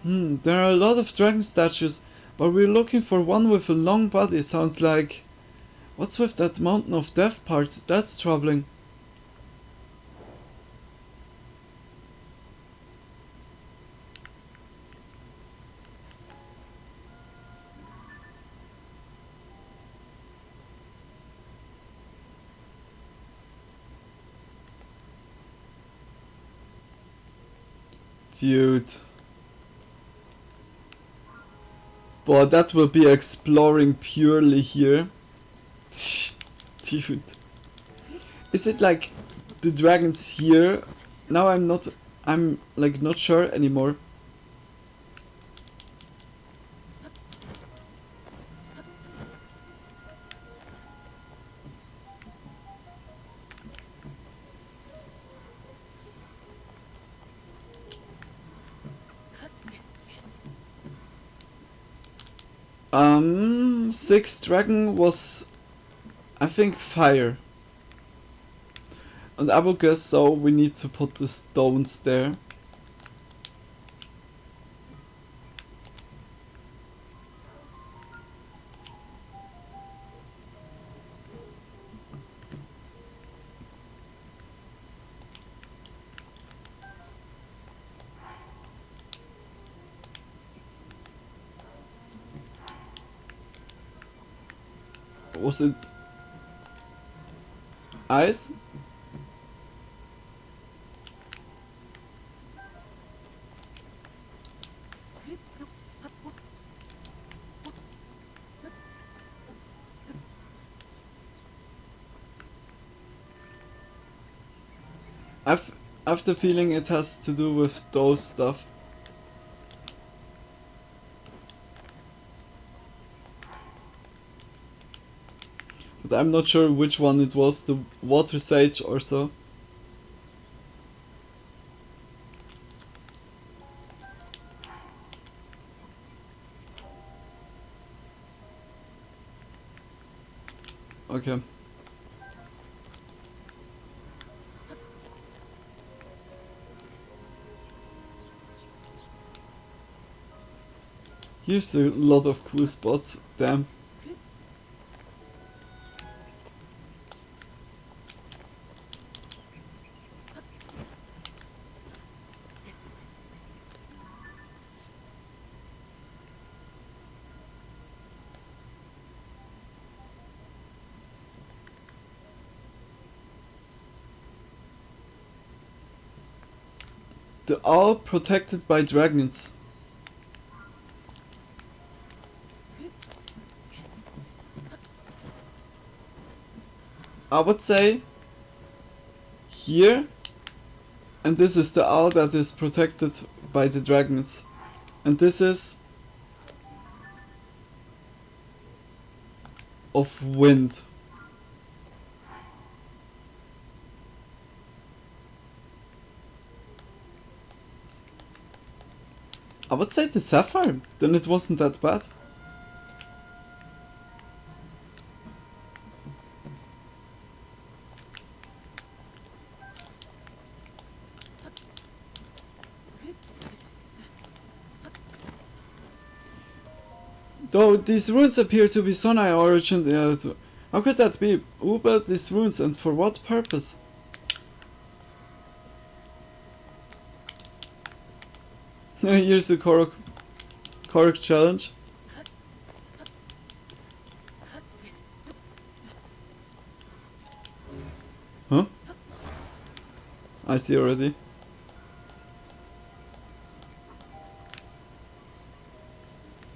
There are a lot of dragon statues, but we're looking for one with a long body, sounds like. What's with that Mountain of Death part? That's troubling. Dude. Boah, that will be exploring purely here. Dude. Is it like the dragons here? Now I'm like not sure anymore. Sixth dragon was, I think, fire. And I would guess so we need to put the stones there. Was it ice? I've the feeling it has to do with those stuff. But I'm not sure which one it was, the water sage or so. Okay. Here's a lot of cool spots, damn. The owl protected by dragons. I would say here, and this is the owl that is protected by the dragons, and this is of wind. I would say the sapphire, then it wasn't that bad. Though these runes appear to be Sonai origin, how could that be? Who built these runes and for what purpose? Here's a Korok challenge. Huh? I see already.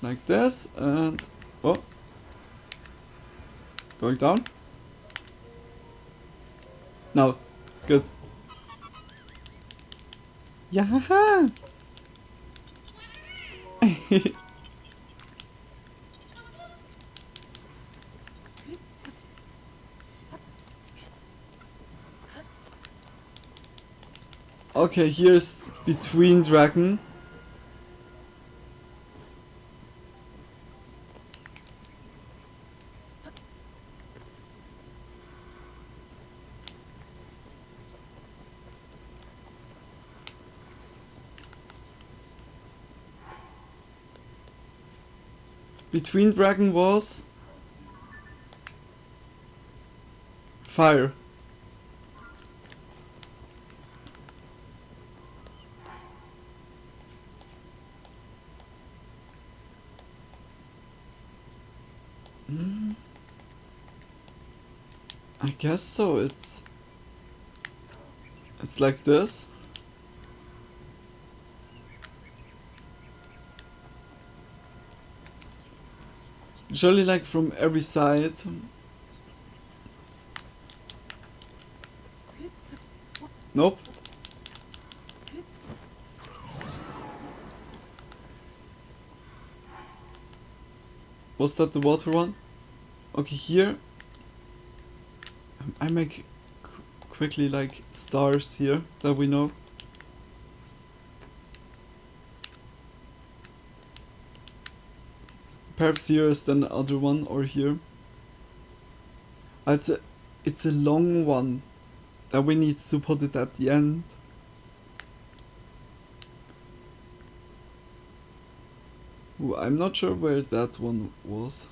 Like this, and oh, going down. No, good. Yeah. Okay, here's between dragon. between dragon was fire. I guess so. It's like this. Usually like from every side. Nope. Was that the water one? Okay, here I make quickly like stars here that we know. Perhaps here is then the other one, or here. It's a long one that we need to put it at the end. Ooh, I'm not sure where that one was.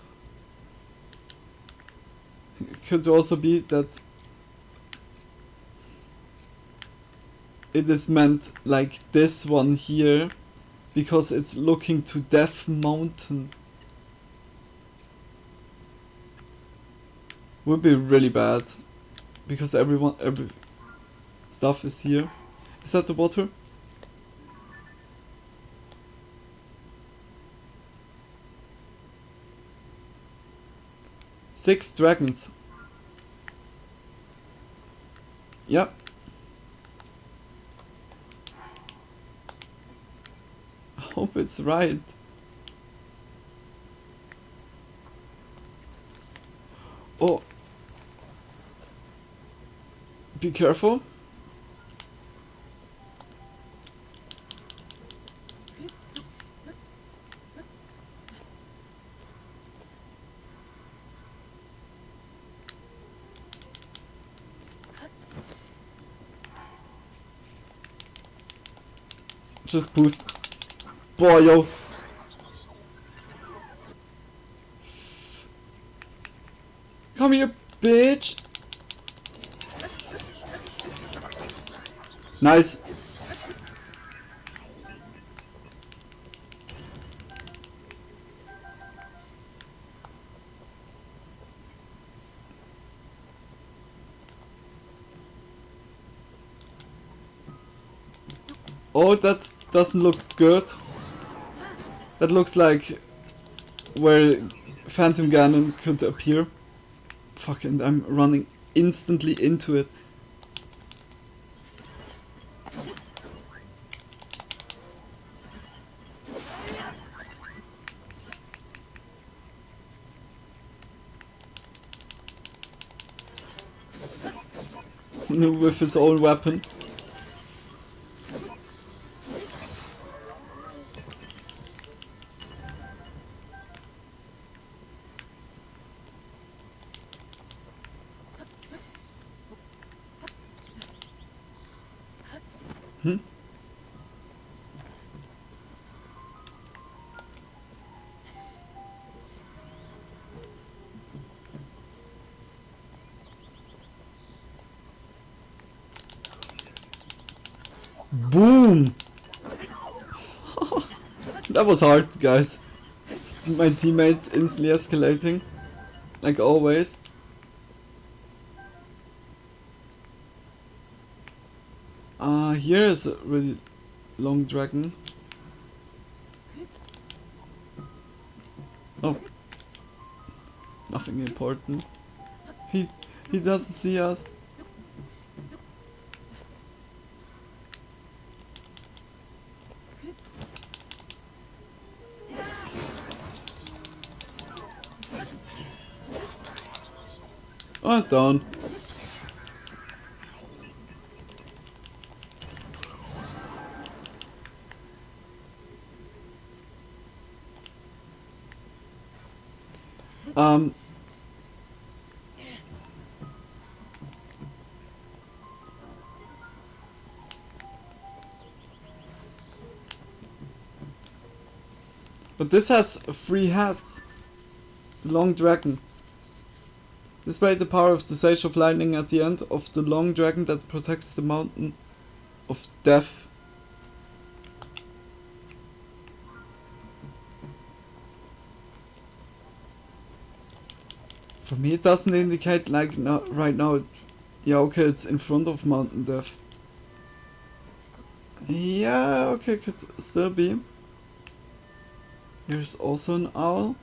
It could also be that it is meant like this one here, because it's looking to Death Mountain. Would be really bad, because every stuff is here. Is that the water? Six dragons. Yep. I hope it's right. Oh. Be careful. Just boost. Boy, yo. Come here, bitch. Nice. Oh, that doesn't look good. That looks like where Phantom Ganon could appear. Fuck, and I'm running instantly into it. With his own weapon. Boom! That was hard, guys. My teammates instantly escalating, like always. Here is a really long dragon. Oh, nothing important. He doesn't see us. Oh, down. But this has 3 hats. The Long Dragon. Display the power of the Sage of Lightning at the end of the Long Dragon that protects the Mountain of Death. For me it doesn't indicate like right now. Yeah, okay, it's in front of Mountain Death. Yeah, okay, could still be. Here's also an owl.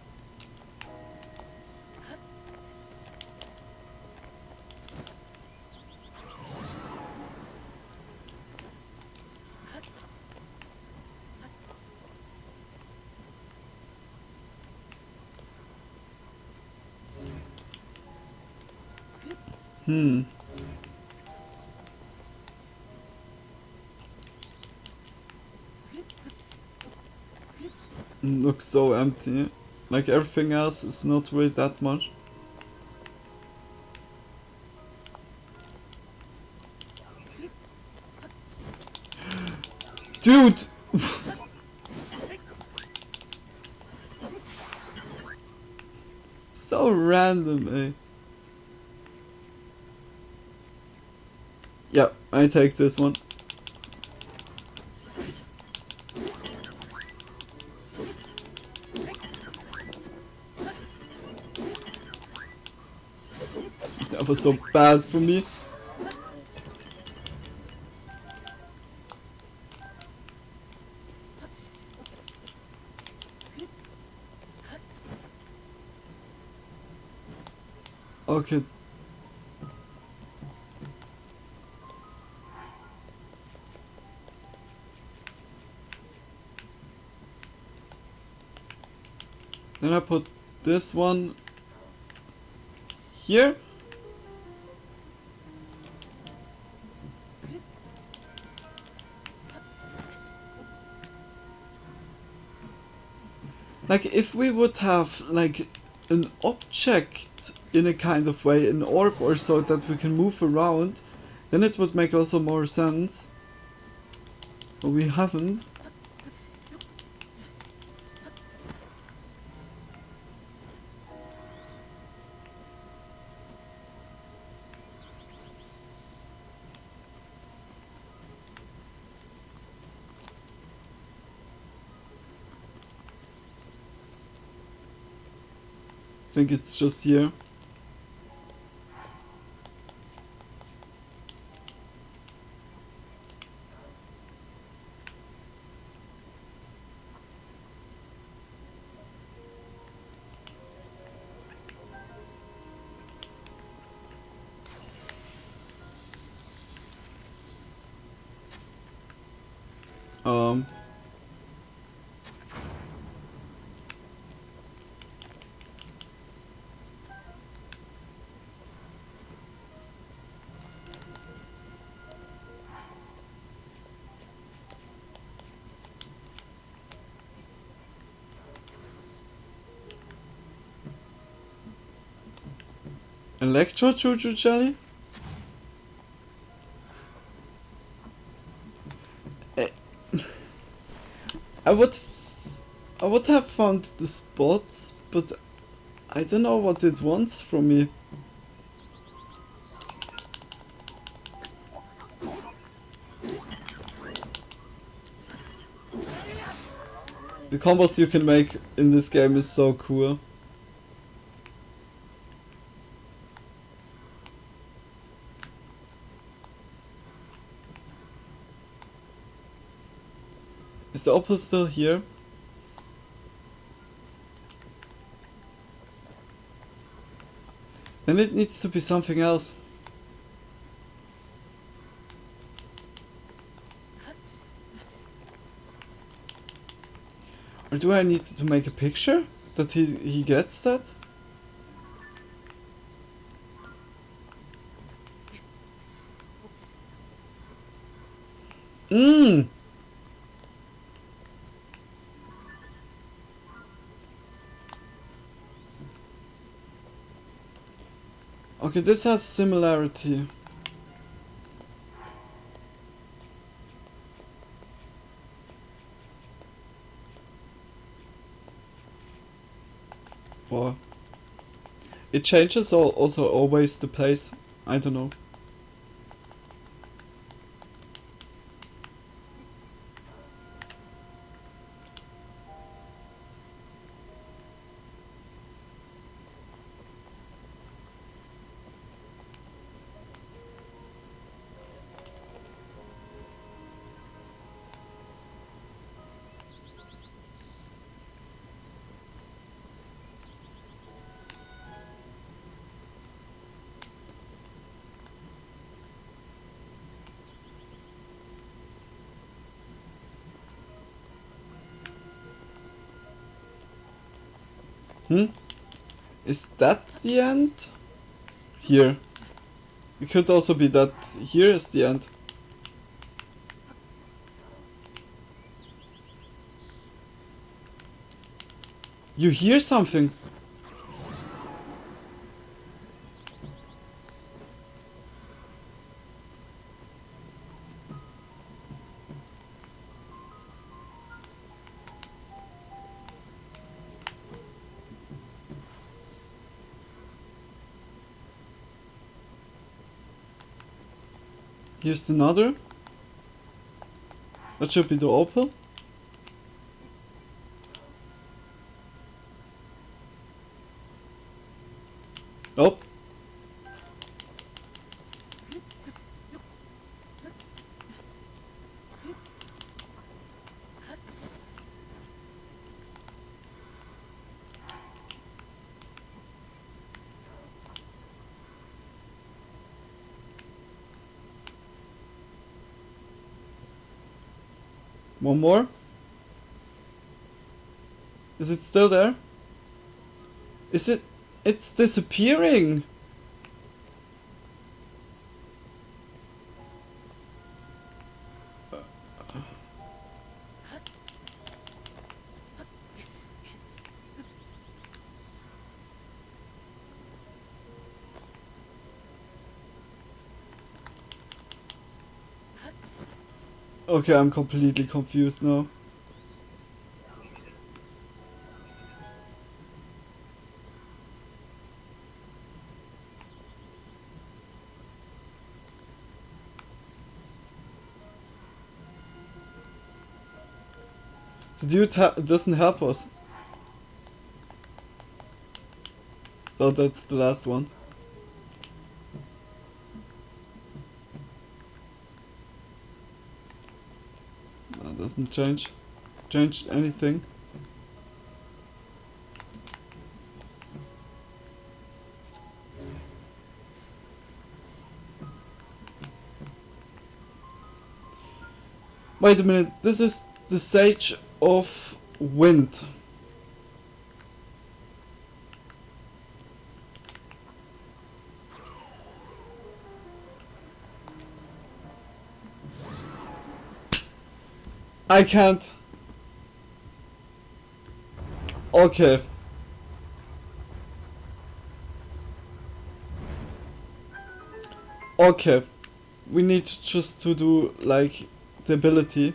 Looks so empty. Like everything else is not really that much. Dude! So random, eh? Yeah, I take this one. That was so bad for me. Okay. Then I put this one here. Like if we would have like an object in a kind of way, an orb or so that we can move around, then it would make also more sense. But we haven't. I think it's just here. Um. Electro Choo-Choo Jelly? I would have found the spots, but I don't know what it wants from me. The combos you can make in this game is so cool. Is the opal still here? Then it needs to be something else. Or do I need to make a picture that he gets that? Okay, this has similarity. Wow. It changes also always the place. I don't know. Is that the end? Here. It could also be that here is the end. You hear something? Here's another. That should be the opal. Nope. One more. Is it still there? Is it? It's disappearing. Okay, I'm completely confused now. The dude doesn't help us. So that's the last one. That doesn't change anything. Wait a minute, this is the Sage of Wind. I can't. Okay. Okay. We need just to do like the ability.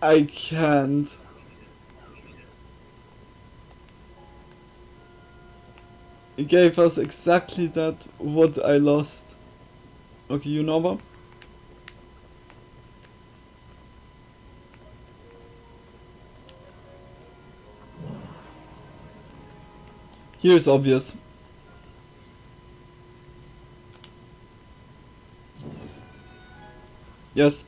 I can't. It gave us exactly that what I lost. Okay, you know what? Here's obvious. Yes.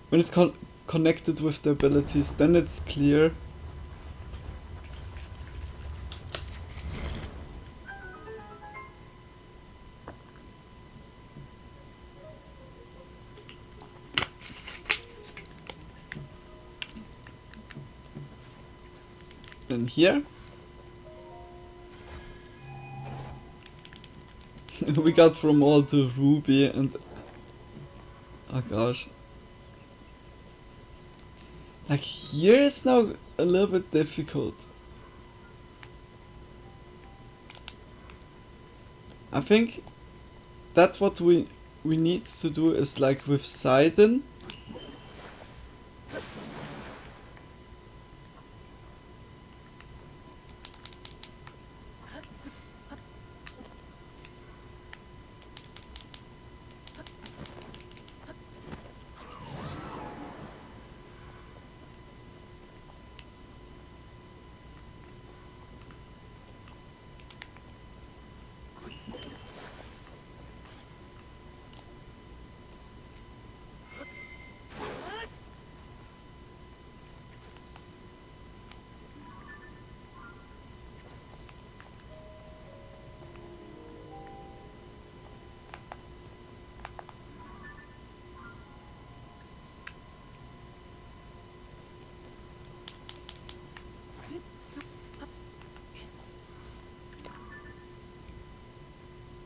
When it's connected with the abilities, then it's clear. Then here. We got from all to ruby and... Oh gosh. Like here is now a little bit difficult. I think that's what we need to do is like with Sidon.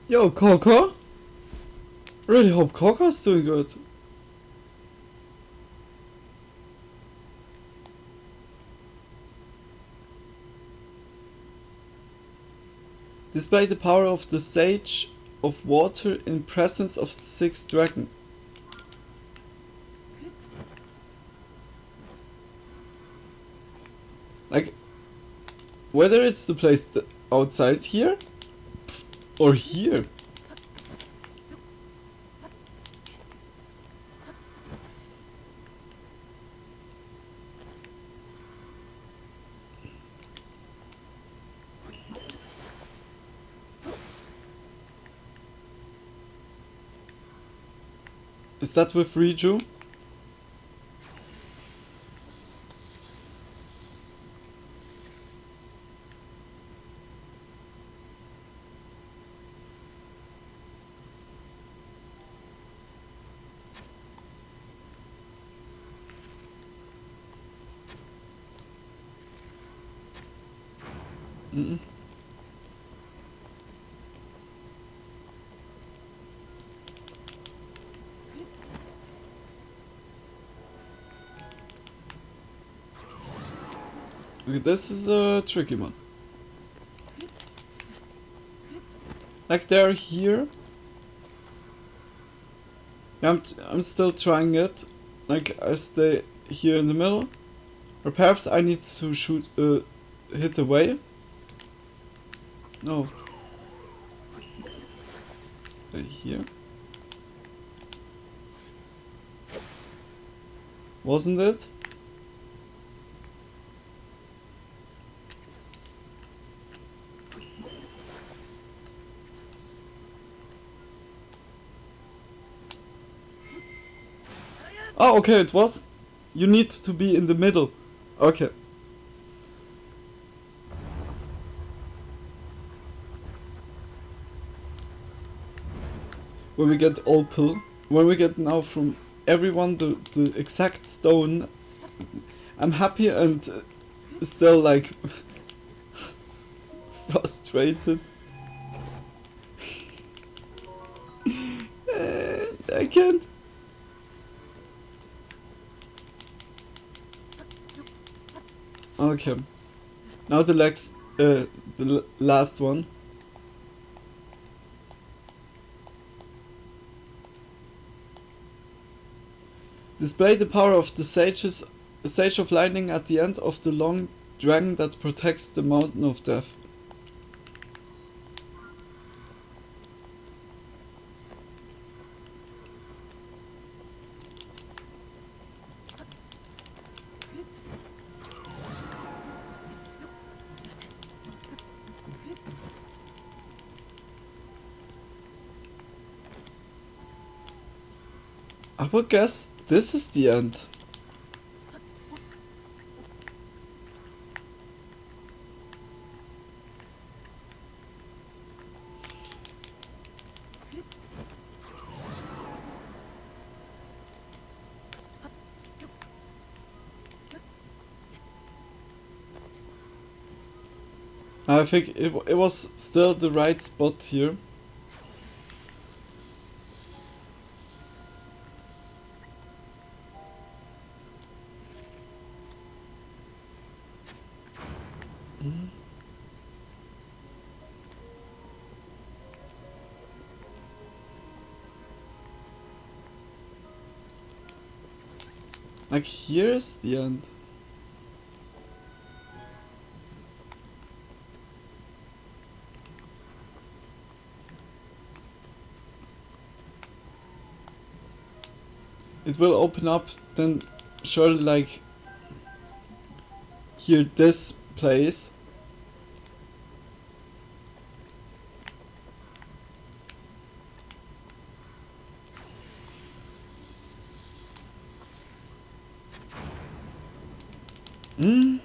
Yo, Coco? Really hope Coco's doing good. Display the power of the Sage of Water in presence of 6 dragon. Like, whether it's the place outside here or here. Is that with Reju? Mm-mm. Okay, this is a tricky one. Like they're here. Yeah, I'm still trying it. Like I stay here in the middle. Or perhaps I need to shoot hit away. No. Stay here. Wasn't it? Oh, okay, it was. You need to be in the middle. Okay. When we get opal, when we get now from everyone the exact stone, I'm happy and still like frustrated. I can't. Okay. Now the last one. Display the power of the Sage of Lightning at the end of the long dragon that protects the Mountain of Death. I would guess this is the end. I think it was still the right spot here. Like, here's the end. It will open up then surely like here this place. Hmm?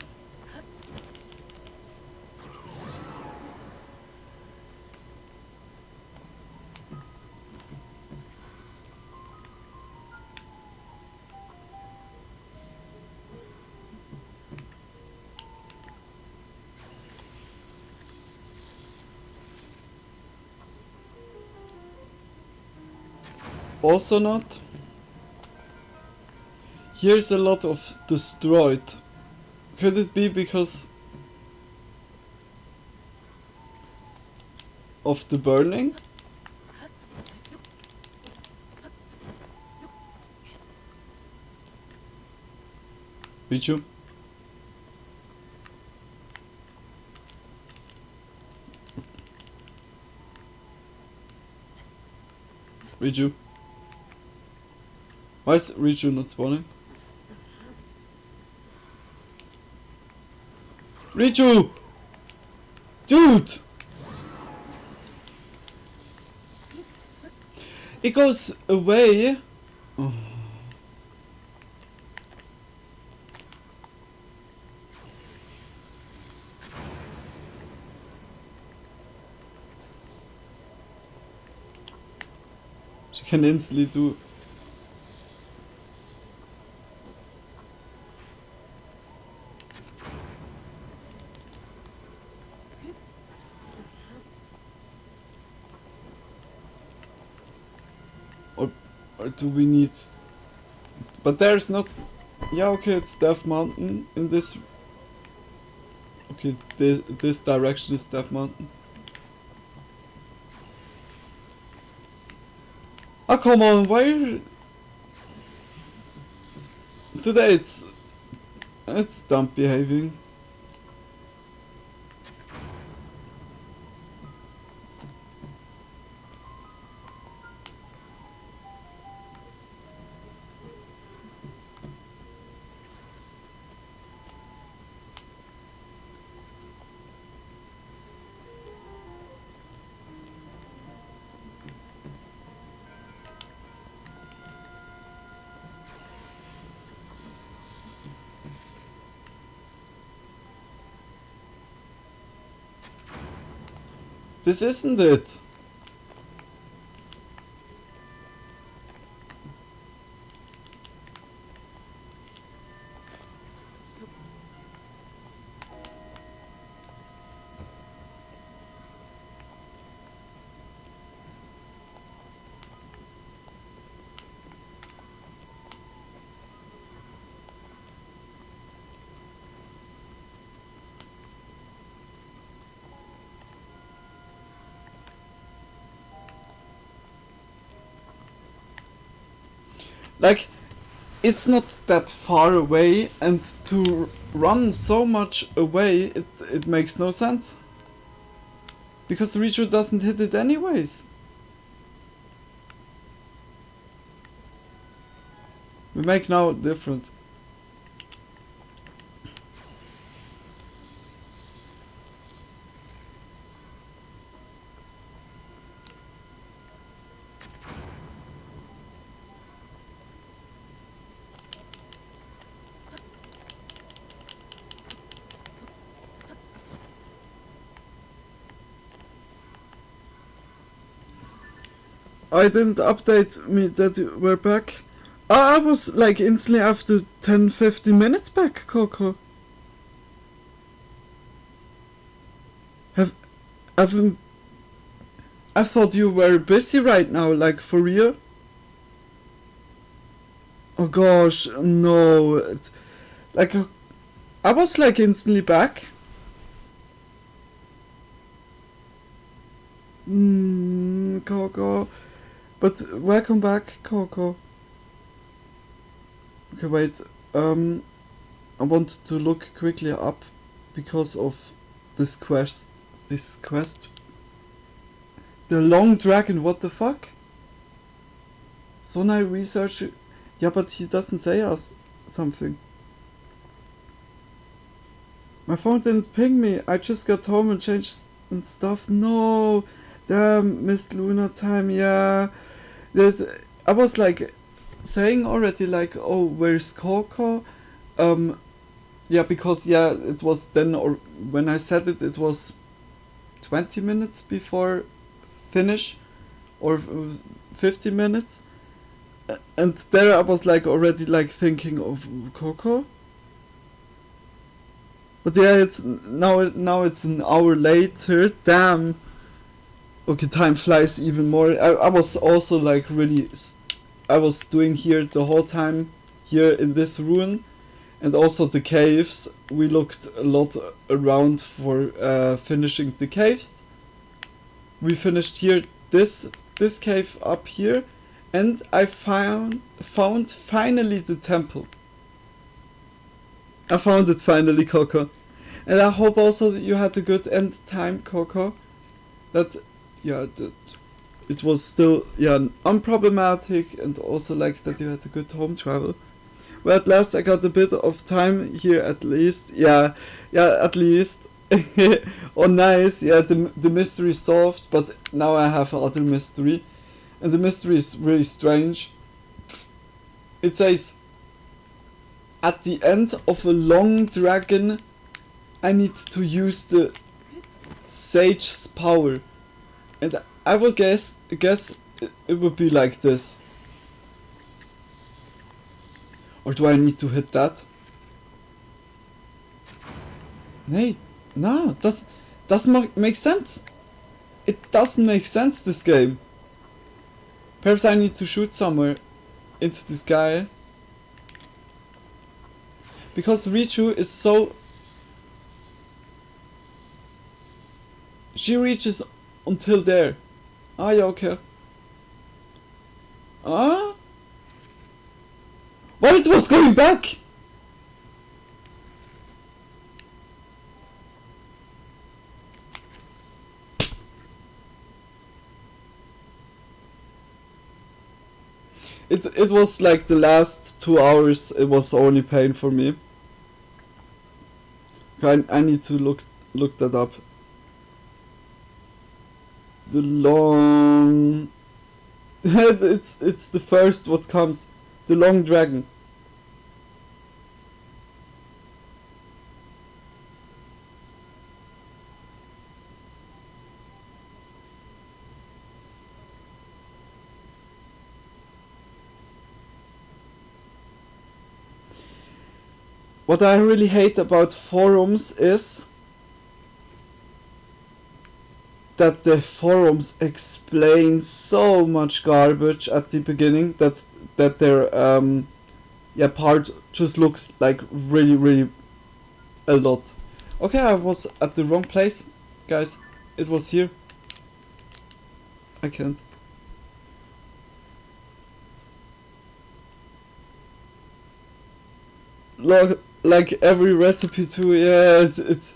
Also not. Here's a lot of destroyed. Could it be because of the burning? Pichu? Riju? Why is Riju not spawning? Riju! Dude! It goes away. Oh. She can instantly do. Or do we need... But there's not... Yeah, okay, it's Death Mountain in this... Okay, this direction is Death Mountain. Oh, come on, why are you... Today it's dumb behaving. This isn't it. Like, it's not that far away, and to run so much away, it makes no sense. Because Riju doesn't hit it anyways. We make now different. I didn't update me that you were back. I was like instantly after 10-15 minutes back, Coco. Haven't... I thought you were busy right now, like for real? Oh gosh, no. Like, I was like instantly back. Coco. But welcome back, Coco. Okay, wait. I want to look quickly up because of this quest. This quest. The Long Dragon, what the fuck? Sonai research. Yeah, but he doesn't say us something. My phone didn't ping me. I just got home and changed and stuff. No. Damn, missed Luna time, yeah. That I was like saying already like, oh, where's Coco? Yeah, because yeah, it was then, or when I said it, it was 20 minutes before finish, or 50 minutes, and there I was like already like thinking of Coco. But yeah, it's now it's an hour later. Damn. Okay, time flies even more. I was also like really, I was doing here the whole time here in this ruin. And also the caves, we looked a lot around for finishing the caves. We finished here this cave up here, and I found finally the temple. I found it finally, Coco. And I hope also that you had a good end time, Coco. That yeah, that it was still unproblematic, and also like that you had a good home travel. Well, at last I got a bit of time here at least. Yeah, at least. Oh, nice. Yeah, the mystery solved, but now I have another mystery. And the mystery is really strange. It says, at the end of a long dragon, I need to use the sage's power. And I will guess it would be like this. Or do I need to hit that? Nee, no, that doesn't make sense. It doesn't make sense, this game. Perhaps I need to shoot somewhere into this guy. Because Richu is so... She reaches until there. Ah, yeah, okay. Ah? Well, it was going back! It was like the last 2 hours, it was only pain for me. I need to look that up. The long... it's the first what comes. The long dragon. What I really hate about forums is that the forums explain so much garbage at the beginning that their part just looks like really a lot. Okay, I was at the wrong place, guys. It was here. I can't. Like every recipe too, yeah, it's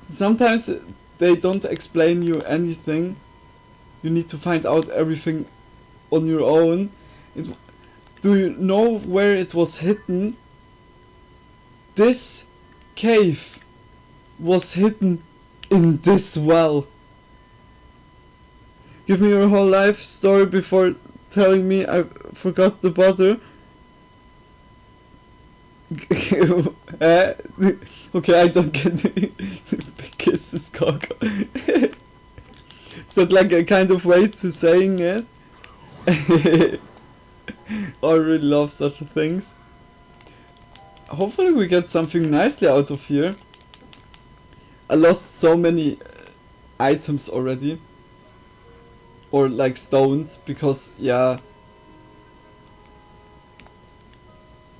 sometimes they don't explain you anything. You need to find out everything on your own. Do you know where it was hidden? This cave was hidden in this well. Give me your whole life story before telling me I forgot the butter. Okay, I don't get it. Kiss is Coco. Is that like a kind of way to saying it? I really love such things. Hopefully we get something nicely out of here. I lost so many items already. Or like stones, because yeah.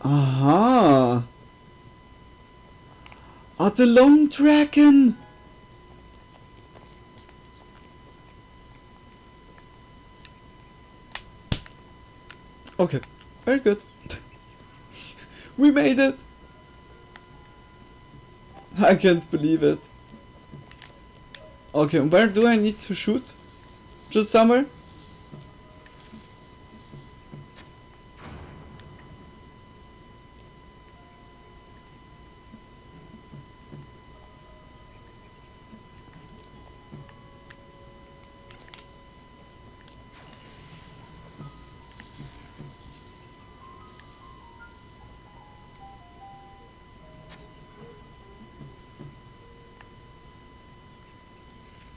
Aha! Ah, the long dragon! Okay, very good. We made it! I can't believe it. Okay, where do I need to shoot? Just somewhere?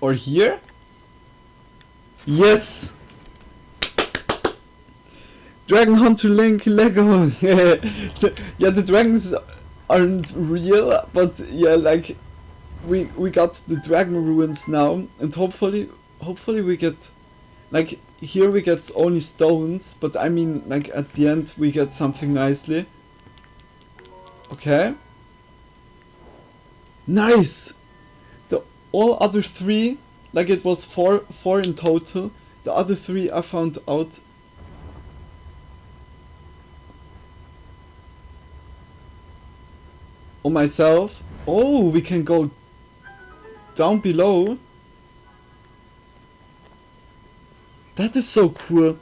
Or here? Yes! Dragon Hunter Link Lego! Yeah, the dragons aren't real, but yeah, like we got the dragon ruins now, and hopefully we get, like, here we get only stones, but I mean, like, at the end we get something nicely. Okay. Nice! All other 3, like it was four in total. The other 3 I found out. On myself. Oh, we can go down below. That is so cool.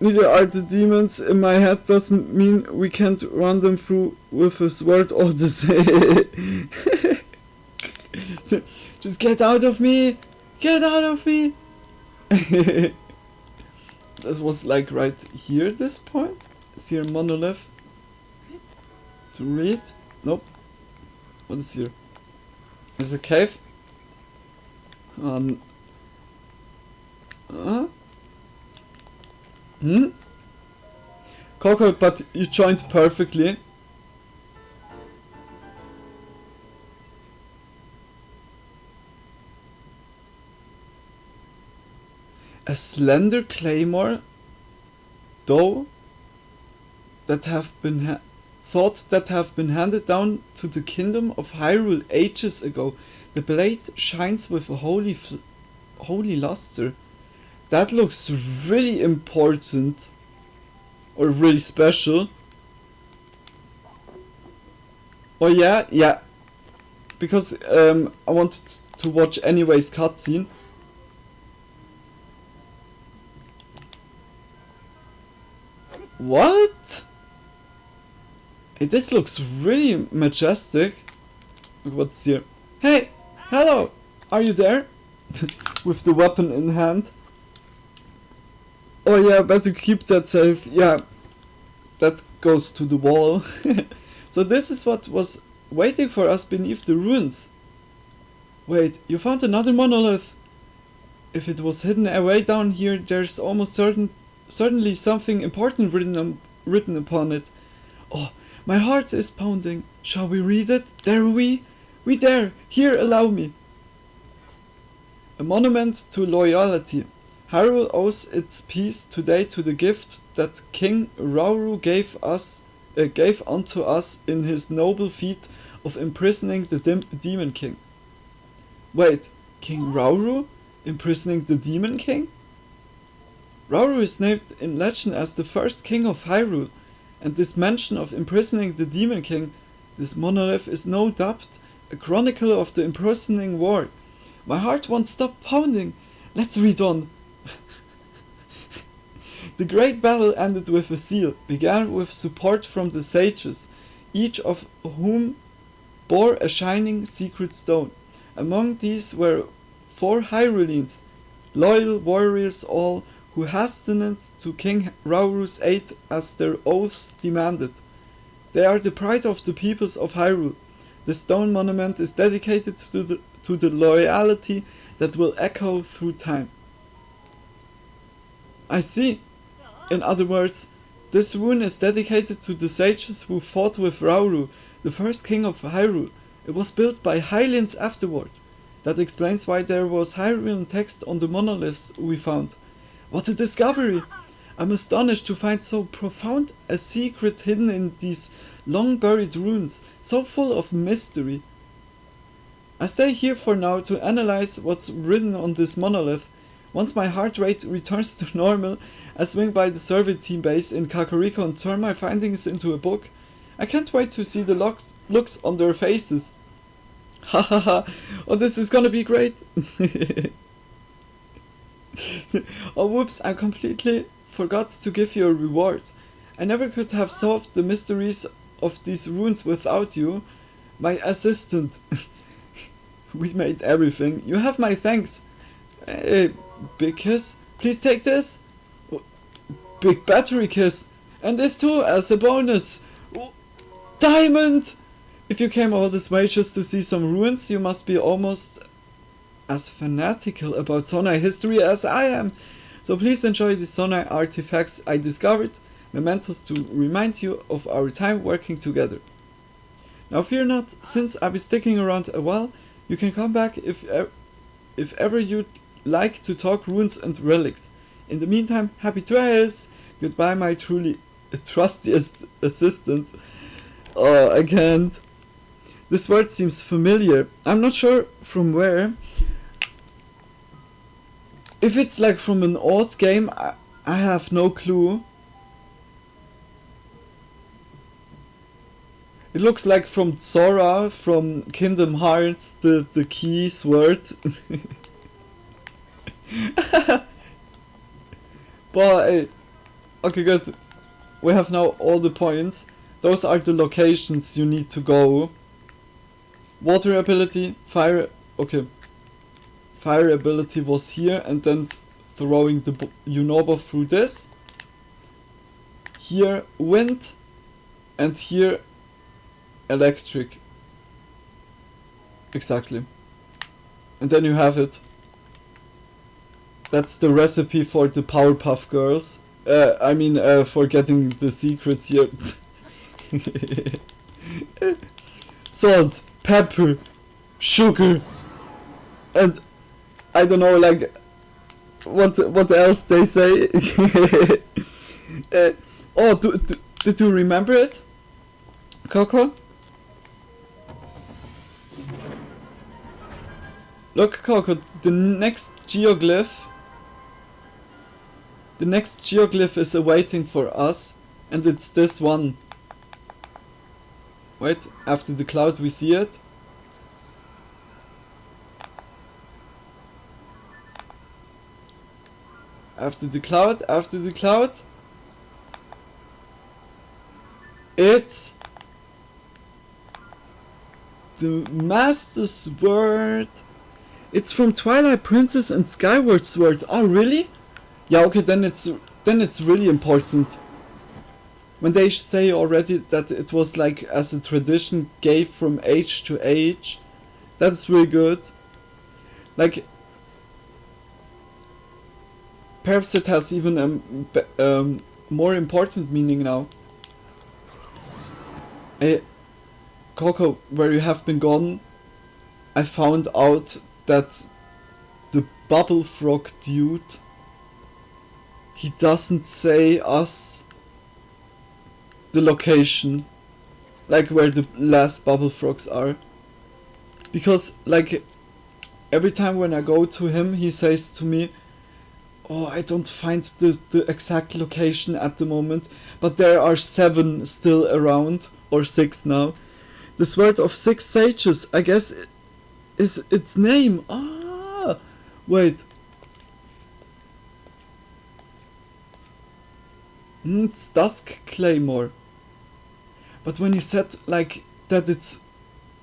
Neither are the demons in my head doesn't mean we can't run them through with a sword or the same. So, just get out of me! Get out of me! This was like right here, this point. Is here a monolith? To read? Nope. What is here? Is a cave? Coco, but you joined perfectly. A slender claymore, though, that have been thought that have been handed down to the kingdom of Hyrule ages ago. The blade shines with a holy luster. That looks really important, or really special. Oh yeah, because I wanted to watch anyways cutscene. What? Hey, this looks really majestic. Look what's here. Hey! Hello! Are you there? With the weapon in hand. Oh yeah, better keep that safe. Yeah. That goes to the wall. So this is what was waiting for us beneath the ruins. Wait, you found another monolith. If it was hidden away down here, there's almost certainly something important written upon it. Oh, my heart is pounding. Shall we read it? Dare we? We dare. Here, allow me. A monument to loyalty. Hyrule owes its peace today to the gift that King Rauru gave unto us in his noble feat of imprisoning the Demon King. Wait, King Rauru imprisoning the Demon King? Rauru is named in legend as the first king of Hyrule, and this mention of imprisoning the Demon King, this monolith, is no doubt a chronicle of the imprisoning war. My heart won't stop pounding. Let's read on. The great battle ended with a seal, began with support from the sages, each of whom bore a shining secret stone. Among these were 4 Hyruleans, loyal warriors all, who hastened to King Rauru's aid as their oaths demanded. They are the pride of the peoples of Hyrule. The stone monument is dedicated to the loyalty that will echo through time. I see. In other words, this rune is dedicated to the sages who fought with Rauru, the first king of Hyrule. It was built by Hylians afterward. That explains why there was Hyrulean text on the monoliths we found. What a discovery! I'm astonished to find so profound a secret hidden in these long-buried ruins, so full of mystery. I stay here for now to analyze what's written on this monolith. Once my heart rate returns to normal, I swing by the survey team base in Kakariko and turn my findings into a book. I can't wait to see the looks on their faces. Ha ha ha, oh this is gonna be great. Oh whoops, I completely forgot to give you a reward. I never could have solved the mysteries of these runes without you. My assistant. We made everything. You have my thanks. Hey, big kiss. Please take this. Big battery kiss. And this too as a bonus. Diamond! If you came all this way just to see some ruins, you must be almost as fanatical about Sonai history as I am. So please enjoy the Sonai artifacts I discovered, mementos to remind you of our time working together. Now fear not, since I'll be sticking around a while, you can come back if ever you'd like to talk runes and relics. In the meantime, happy trails! Goodbye my truly trustiest assistant. Oh, I can't. This word seems familiar. I'm not sure from where. If it's like from an old game, I have no clue. It looks like from Zora from Kingdom Hearts, the key sword. But okay, good. We have now all the points. Those are the locations you need to go. Water ability, fire. Okay. Fire ability was here, and then throwing the Unobo through this. Here wind, and here electric. Exactly. And then you have it. That's the recipe for the Powerpuff Girls. I mean, for getting the secrets here. Salt, pepper, sugar, and I don't know, like, what else they say. Oh, did you remember it, Coco? Look, Coco, the next geoglyph is awaiting for us, and it's this one. Wait, after the cloud we see it. After the cloud. It's the Master Sword. It's from Twilight Princess and Skyward Sword. Oh, really? Yeah, okay, then it's really important. When they say already that it was like as a tradition gave from age to age, that's really good. Like, perhaps it has even a more important meaning now. Coco, where you have been gone, I found out that the Bubble Frog dude, he doesn't say us the location, like where the last Bubble Frogs are. Because, like, every time when I go to him, he says to me, oh, I don't find the exact location at the moment, but there are 7 still around, or 6 now. The Sword of 6 Sages, I guess, is its name. Ah, wait. It's Dusk Claymore. But when you said like that it's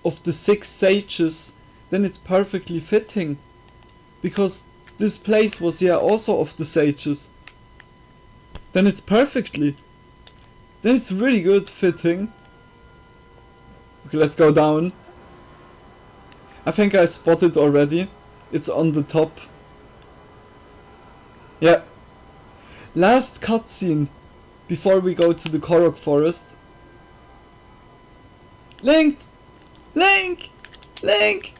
of the 6 sages, then it's perfectly fitting. Because this place was also of the sages. Then it's perfectly. Then it's really good fitting. Okay, let's go down. I think I spotted already. It's on the top. Yeah. Last cutscene before we go to the Korok Forest. Link! Link! Link!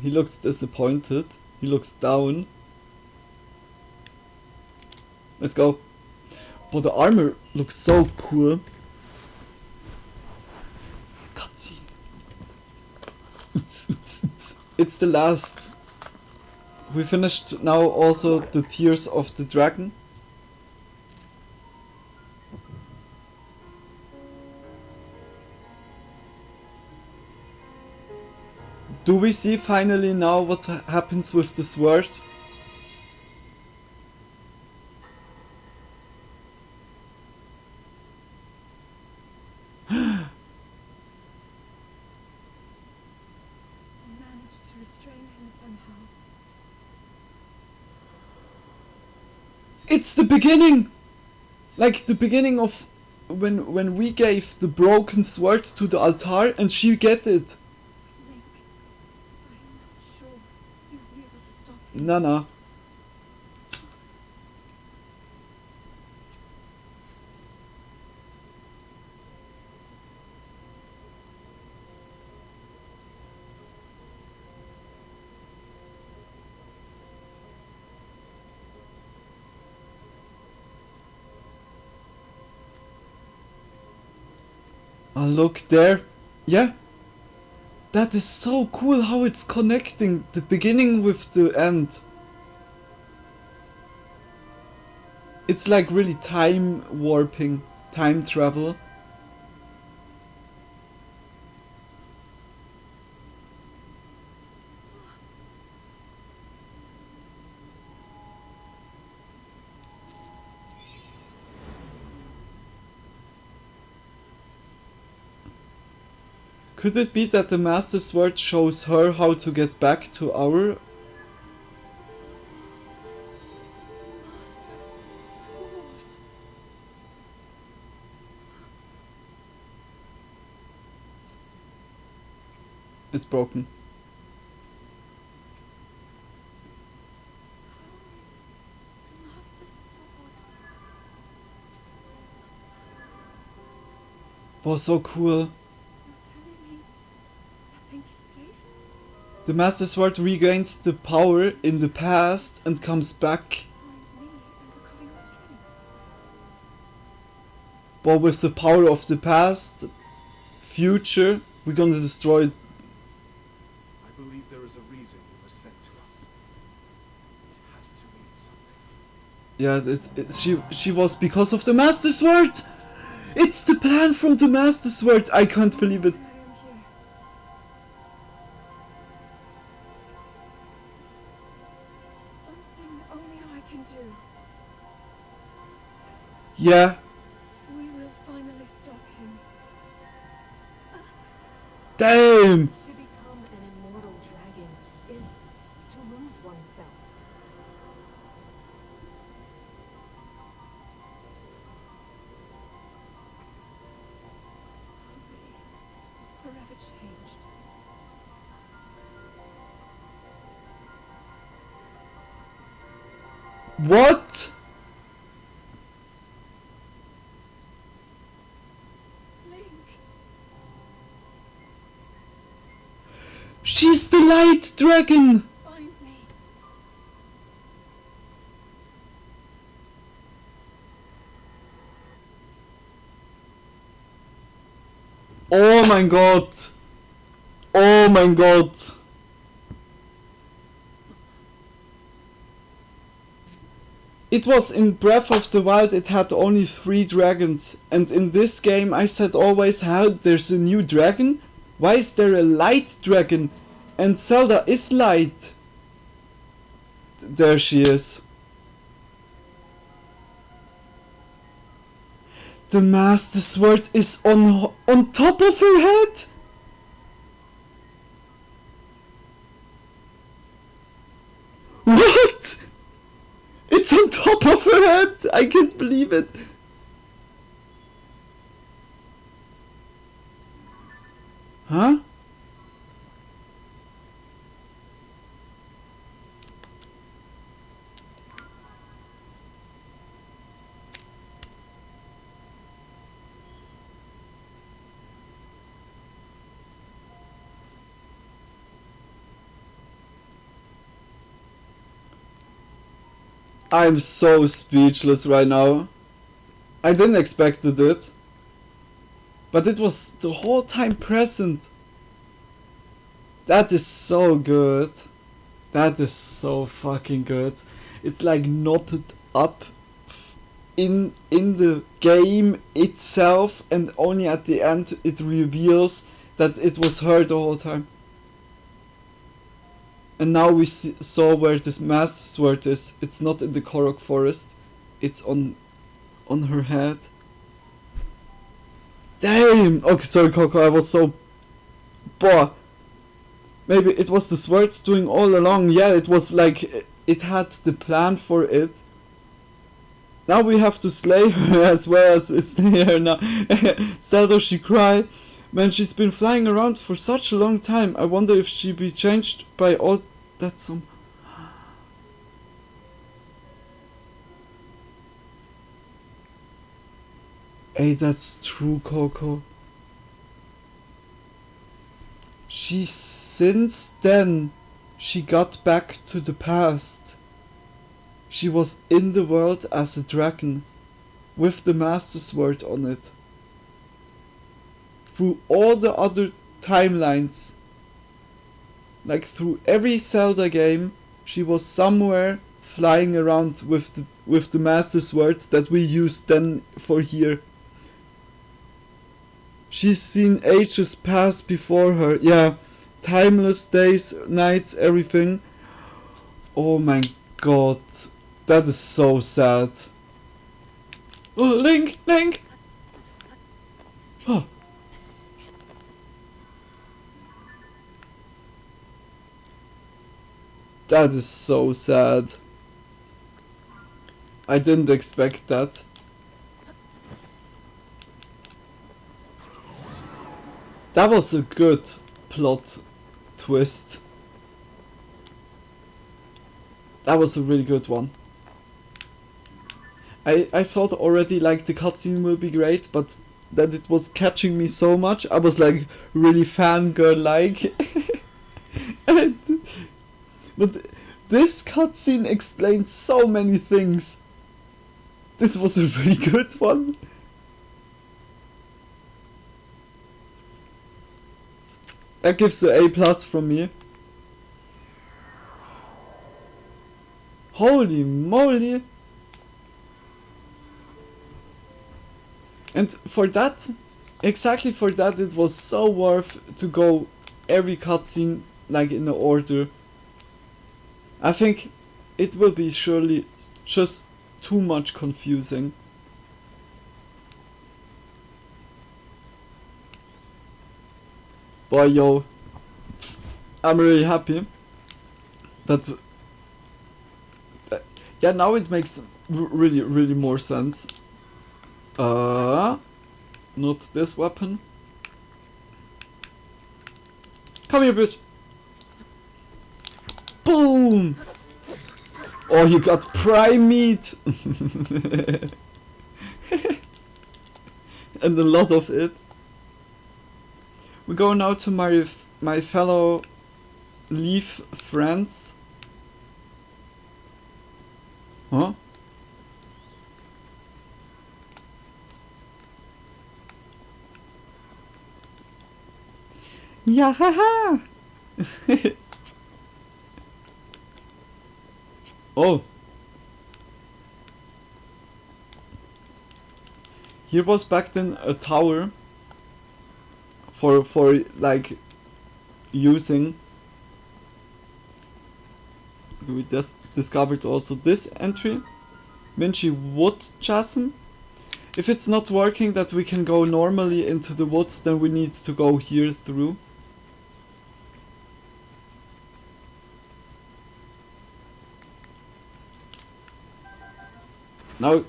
He looks disappointed. He looks down. Let's go. But the armor looks so cool. Cutscene. It's the last. We finished now also the Tears of the Dragon. Do we see finally now what happens with the sword? It's the beginning! Like the beginning of when we gave the broken sword to the altar and she get it. Link, I'm not sure you'll be able to stop him. No. Oh, look there. Yeah. That is so cool how it's connecting the beginning with the end. It's like really time warping, time travel. Could it be that the Master Sword shows her how to get back to our... Master Sword. It's broken. How is the Master Sword? Was so cool. The Master Sword regains the power in the past and comes back. But with the power of the past, future, we're gonna destroy. I believe there is a reason you were sent to us. It has to mean something. Yeah, she was because of the Master Sword! It's the plan from the Master Sword! I can't believe it. Yeah. We will finally stop him. Damn! To become an immortal dragon is to lose oneself. Forever changed. What? She's the light dragon! Find me. Oh mein Gott! Oh mein Gott! It was in Breath of the Wild, it had only 3 dragons, and in this game I said always how there's a new dragon. Why is there a light dragon? And Zelda is light. There she is. The Master Sword is on top of her head? What? It's on top of her head! I can't believe it. Huh? I'm so speechless right now. I didn't expect it. But it was the whole time present. That is so good. That is so fucking good. It's like knotted up in the game itself, and only at the end it reveals that it was her the whole time. And now we saw where this master sword is. It's not in the Korok forest. It's on her head. Damn! Okay, sorry Coco, I was so... Boah. Maybe it was the swords doing all along. Yeah, it was like... It had the plan for it. Now we have to slay her as well as it's here now. Zelda, she cried. Man, she's been flying around for such a long time. I wonder if she be changed by all that some... Hey, that's true, Coco. Since then, she got back to the past. She was in the world as a dragon, with the Master Sword on it. Through all the other timelines, like through every Zelda game, she was somewhere flying around with the Master Sword that we used then for here. She's seen ages pass before her. Yeah, timeless days, nights, everything. Oh my god. That is so sad. Oh, Link! Link! Oh. That is so sad. I didn't expect that. That was a good plot twist. That was a really good one. I thought already like the cutscene will be great, but that it was catching me so much, I was like really fangirl like. But this cutscene explained so many things. This was a really good one. That gives an A+ from me. Holy moly! And for that, exactly for that, it was so worth to go every cutscene like in the order. I think it will be surely just too much confusing. Boy, yo, I'm really happy that yeah, now it makes really more sense. Not this weapon. Come here, bitch. Boom! Oh, you got prime meat! And a lot of it. We go now to my fellow leaf friends. Huh? Yeah, haha! Oh. Here was back then a tower for like using. We just discovered also this entry, Minchi Wood Chasm. If it's not working that we can go normally into the woods, then we need to go here through. Now,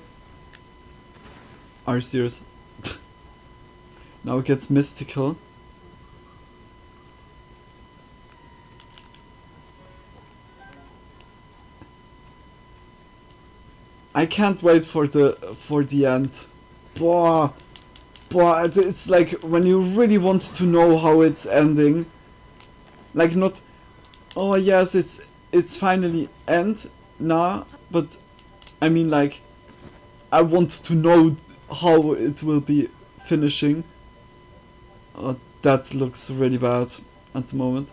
are you serious? Now it gets mystical. I can't wait for the end. Boah, it's like when you really want to know how it's ending. Like not, oh yes, it's finally end, nah, but I mean like, I want to know how it will be finishing. Oh, that looks really bad at the moment.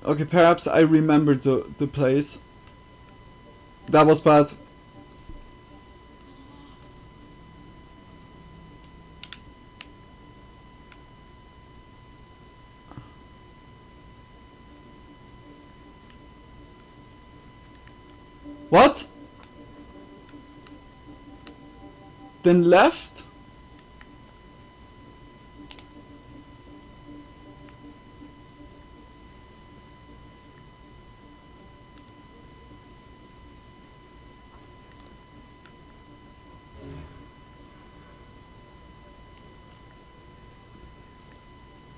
Okay, perhaps I remember the place. That was bad. What? Then left?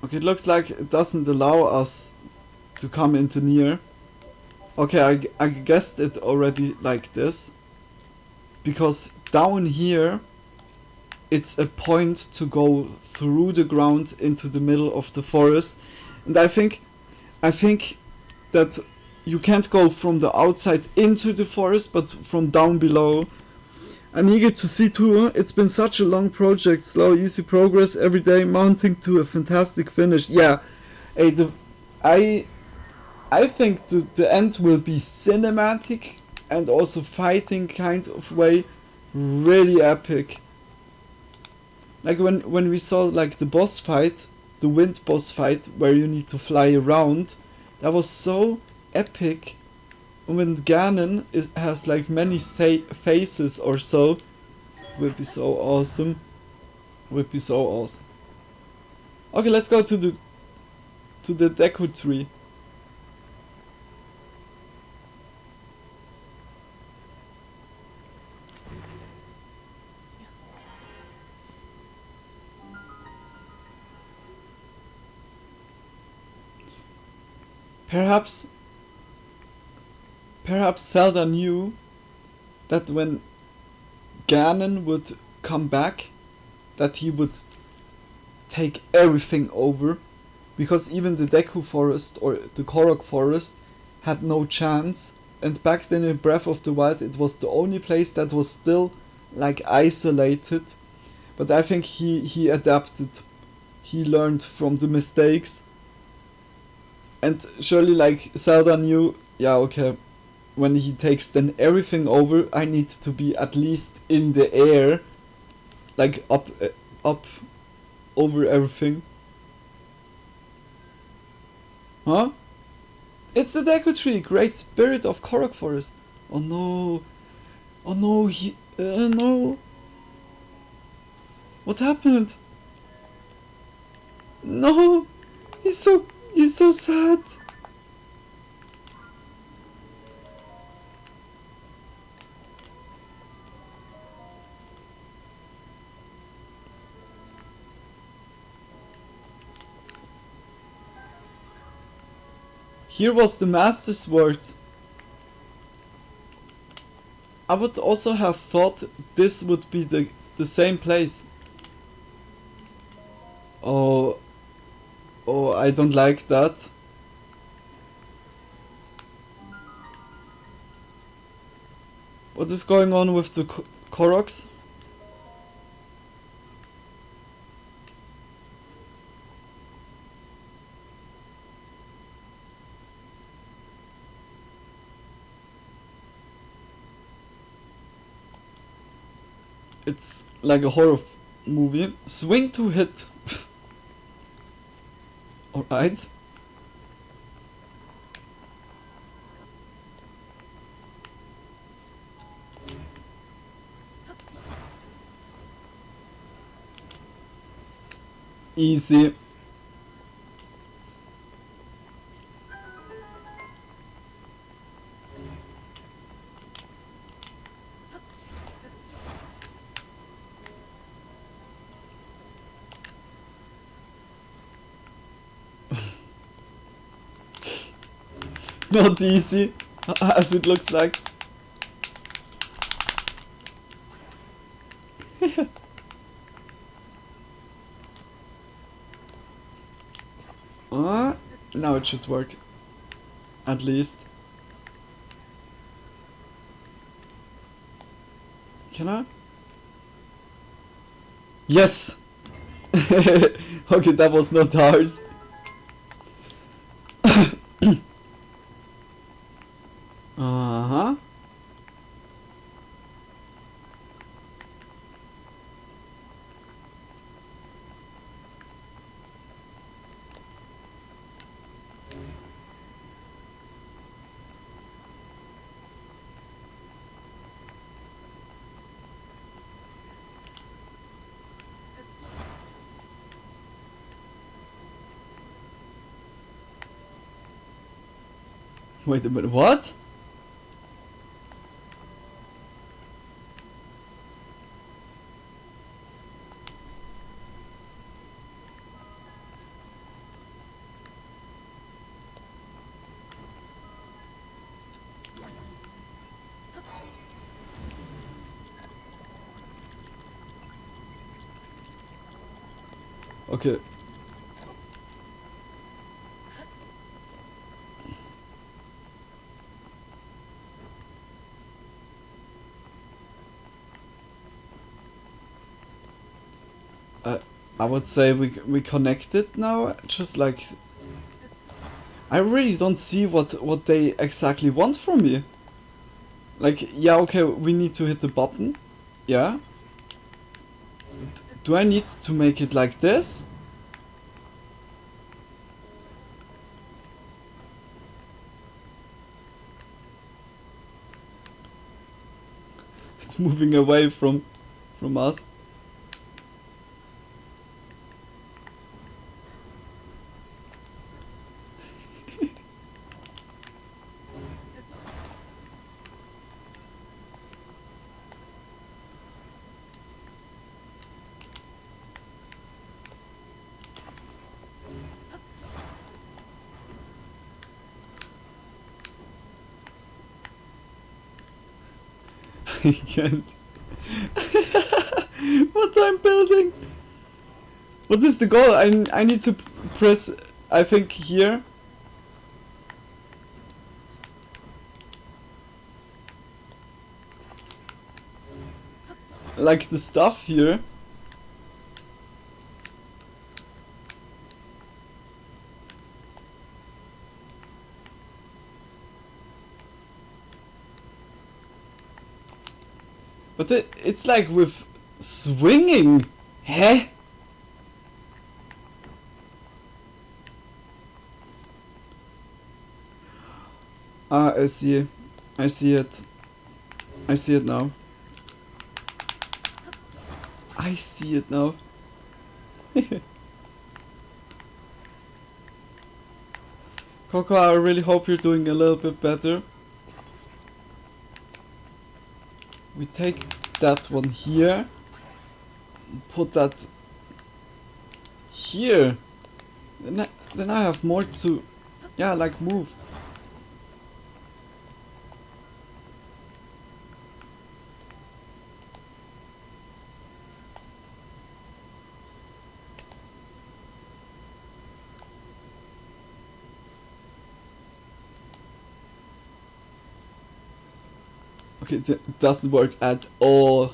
Okay, it looks like it doesn't allow us to come into near. Okay, I guessed it already like this. Because down here, it's a point to go through the ground into the middle of the forest. And I think that you can't go from the outside into the forest, but from down below. I'm eager to see too. It's been such a long project, slow, easy progress every day, mounting to a fantastic finish. Yeah, I think the end will be cinematic and also fighting kind of way, really epic. Like when we saw like the boss fight, the wind boss fight where you need to fly around, that was so epic. When Ganon has like many faces or so, would be so awesome. Would be so awesome. Okay, let's go to the Deku tree. Perhaps Zelda knew that when Ganon would come back, that he would take everything over, because even the Deku Forest or the Korok Forest had no chance, and back then in Breath of the Wild it was the only place that was still like isolated. But I think he adapted, he learned from the mistakes, and surely like Zelda knew, yeah, okay, when he takes then everything over, I need to be at least in the air, like up over everything. Huh? It's the Deku Tree, great spirit of Korok Forest. Oh no. Oh no, no. What happened? No. He's so sad. Here was the Master Sword. I would also have thought this would be the same place. Oh, I don't like that. What is going on with the Koroks? It's like a horror movie. Swing to hit. Alright. Easy. Not easy, as it looks like. Now it should work. At least. Can I? Yes! Okay, that was not hard. Wait a minute, what? Okay. I would say we connected now. Just like I really don't see what they exactly want from me. Like, yeah, okay, we need to hit the button. Yeah. Do I need to make it like this? It's moving away from us. I can't. What I'm building? What is the goal? I need to press, I think, here. Like the stuff here. But it's like with swinging. Heh? Ah, I see. I see it. I see it now. I see it now. Coco, I really hope you're doing a little bit better. We take that one here. Put that here. Then I have more to, yeah, like move. Okay, that doesn't work at all.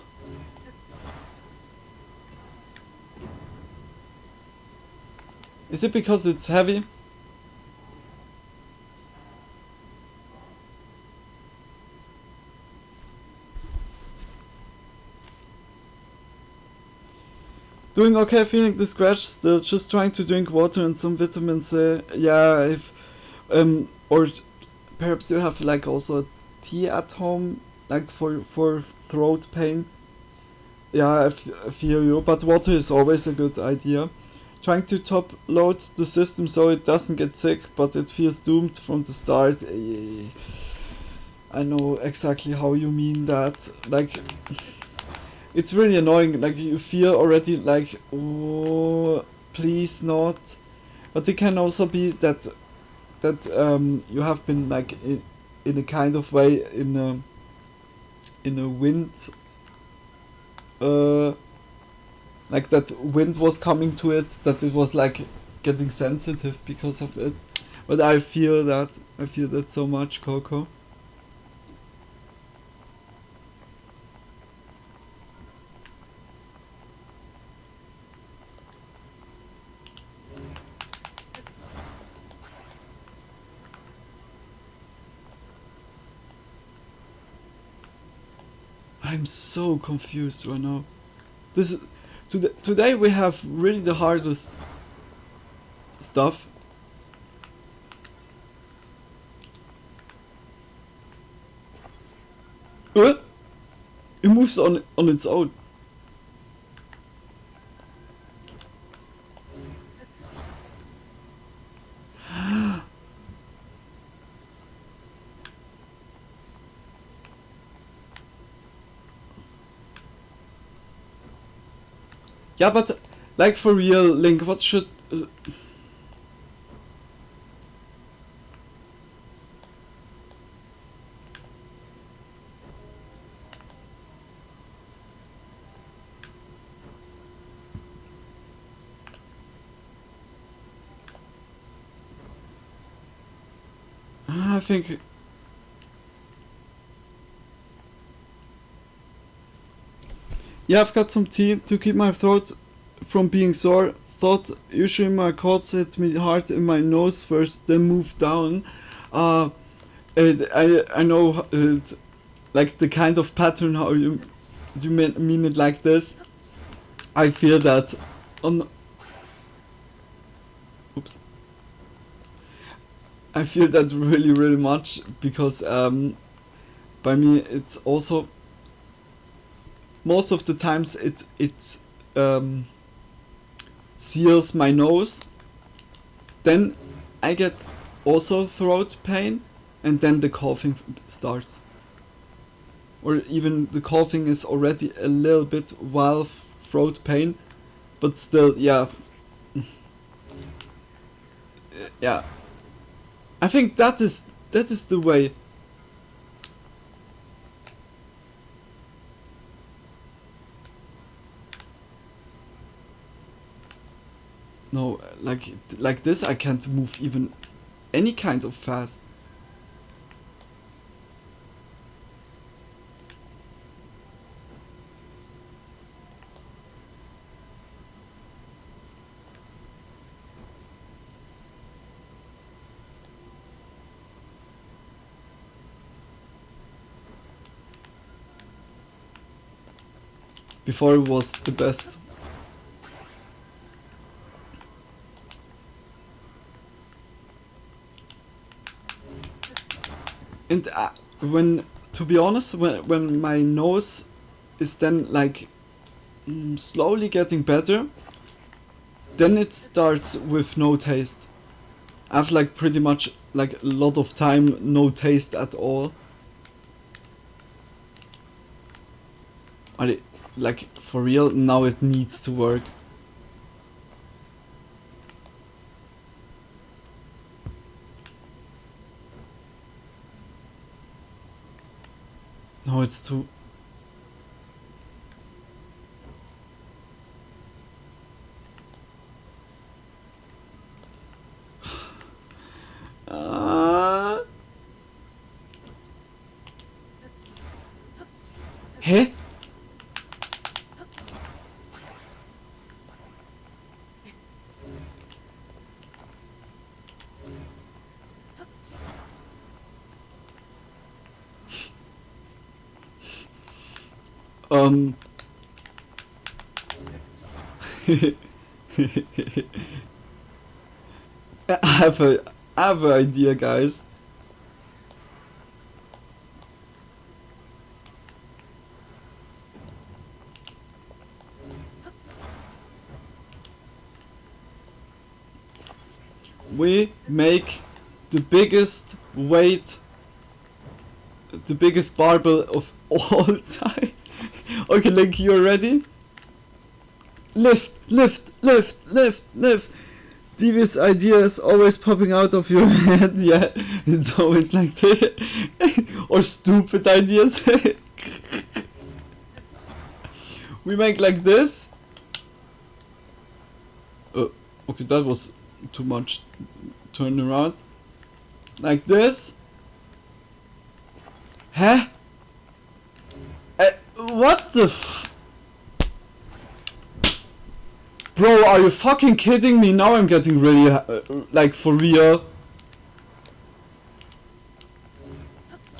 Is it because it's heavy? Doing okay, feeling the scratch still, just trying to drink water and some vitamin C. Yeah, if or perhaps you have like also tea at home, like for throat pain. Yeah, I feel you, but water is always a good idea. Trying to top load the system so it doesn't get sick, but it feels doomed from the start. I know exactly how you mean that. Like, it's really annoying. Like, you feel already like, oh, please not. But it can also be that you have been like in a kind of way in a wind. Like that wind was coming to it, that it was like getting sensitive because of it. But I feel that so much, Coco. I'm so confused right now. Today we have really the hardest stuff. It moves on its own. Yeah, but like for real, Link, what should... I think... Yeah, I've got some tea to keep my throat from being sore. Thought usually my chords hit me hard in my nose first, then move down. I know like the kind of pattern how you mean it like this. I feel that on... Oops. I feel that really much because by me it's also most of the times it seals my nose, then I get also throat pain, and then the coughing starts, or even the coughing is already a little bit while throat pain, but still, yeah. Yeah, I think that is the way. No, like this I can't move even any kind of fast. Before it was the best. And when, to be honest, when my nose is then like slowly getting better, then it starts with no taste. I have like pretty much like a lot of time no taste at all. Like for real, now it needs to work. No, it's too... Hä? I have an idea, guys. We make the biggest weight, the biggest barbell of all time. Okay, Link, you're ready? Lift, lift, lift, lift, lift. Devious ideas always popping out of your head. Yeah, it's always like that. Or stupid ideas. We make like this. Okay, that was too much. Turn around. Like this. Huh? What the Bro, are you fucking kidding me? Now I'm getting really, like, for real.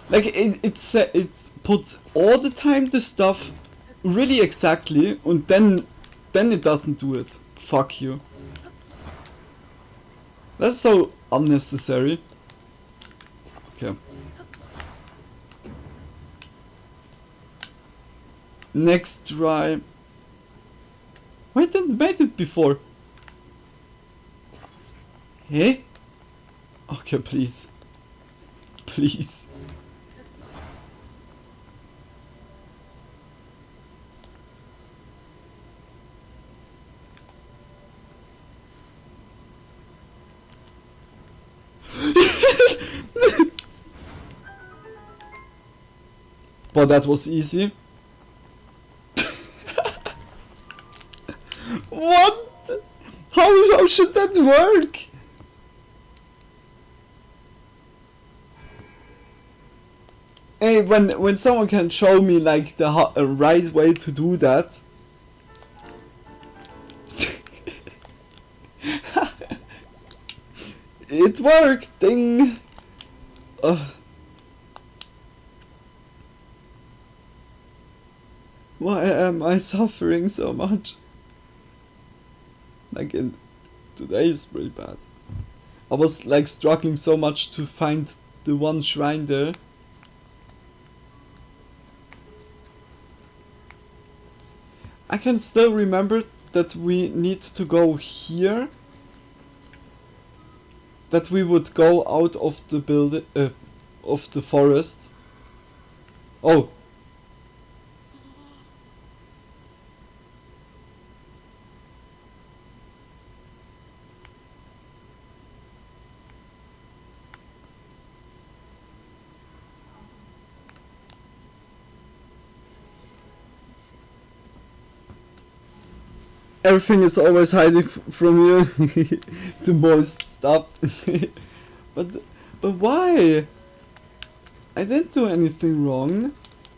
Like, it puts all the time the stuff really exactly, and then it doesn't do it. Fuck you. That's so unnecessary. Okay. Next try. Why didn't made it before? Hey? Okay, please. Please. But that was easy. What? How should that work? Hey, when someone can show me like the right way to do that. It worked, ding. Why am I suffering so much? Like today is pretty bad. I was like struggling so much to find the one shrine there. I can still remember that we need to go here. That we would go out of the building, of the forest. Oh. Everything is always hiding from you. The most stuff. but why? I didn't do anything wrong.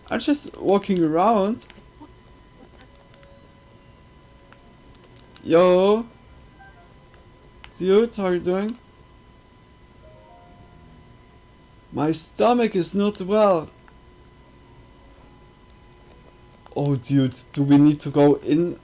I'm just walking around. Yo. Dude, how are you doing? My stomach is not well. Oh dude, do we need to go in?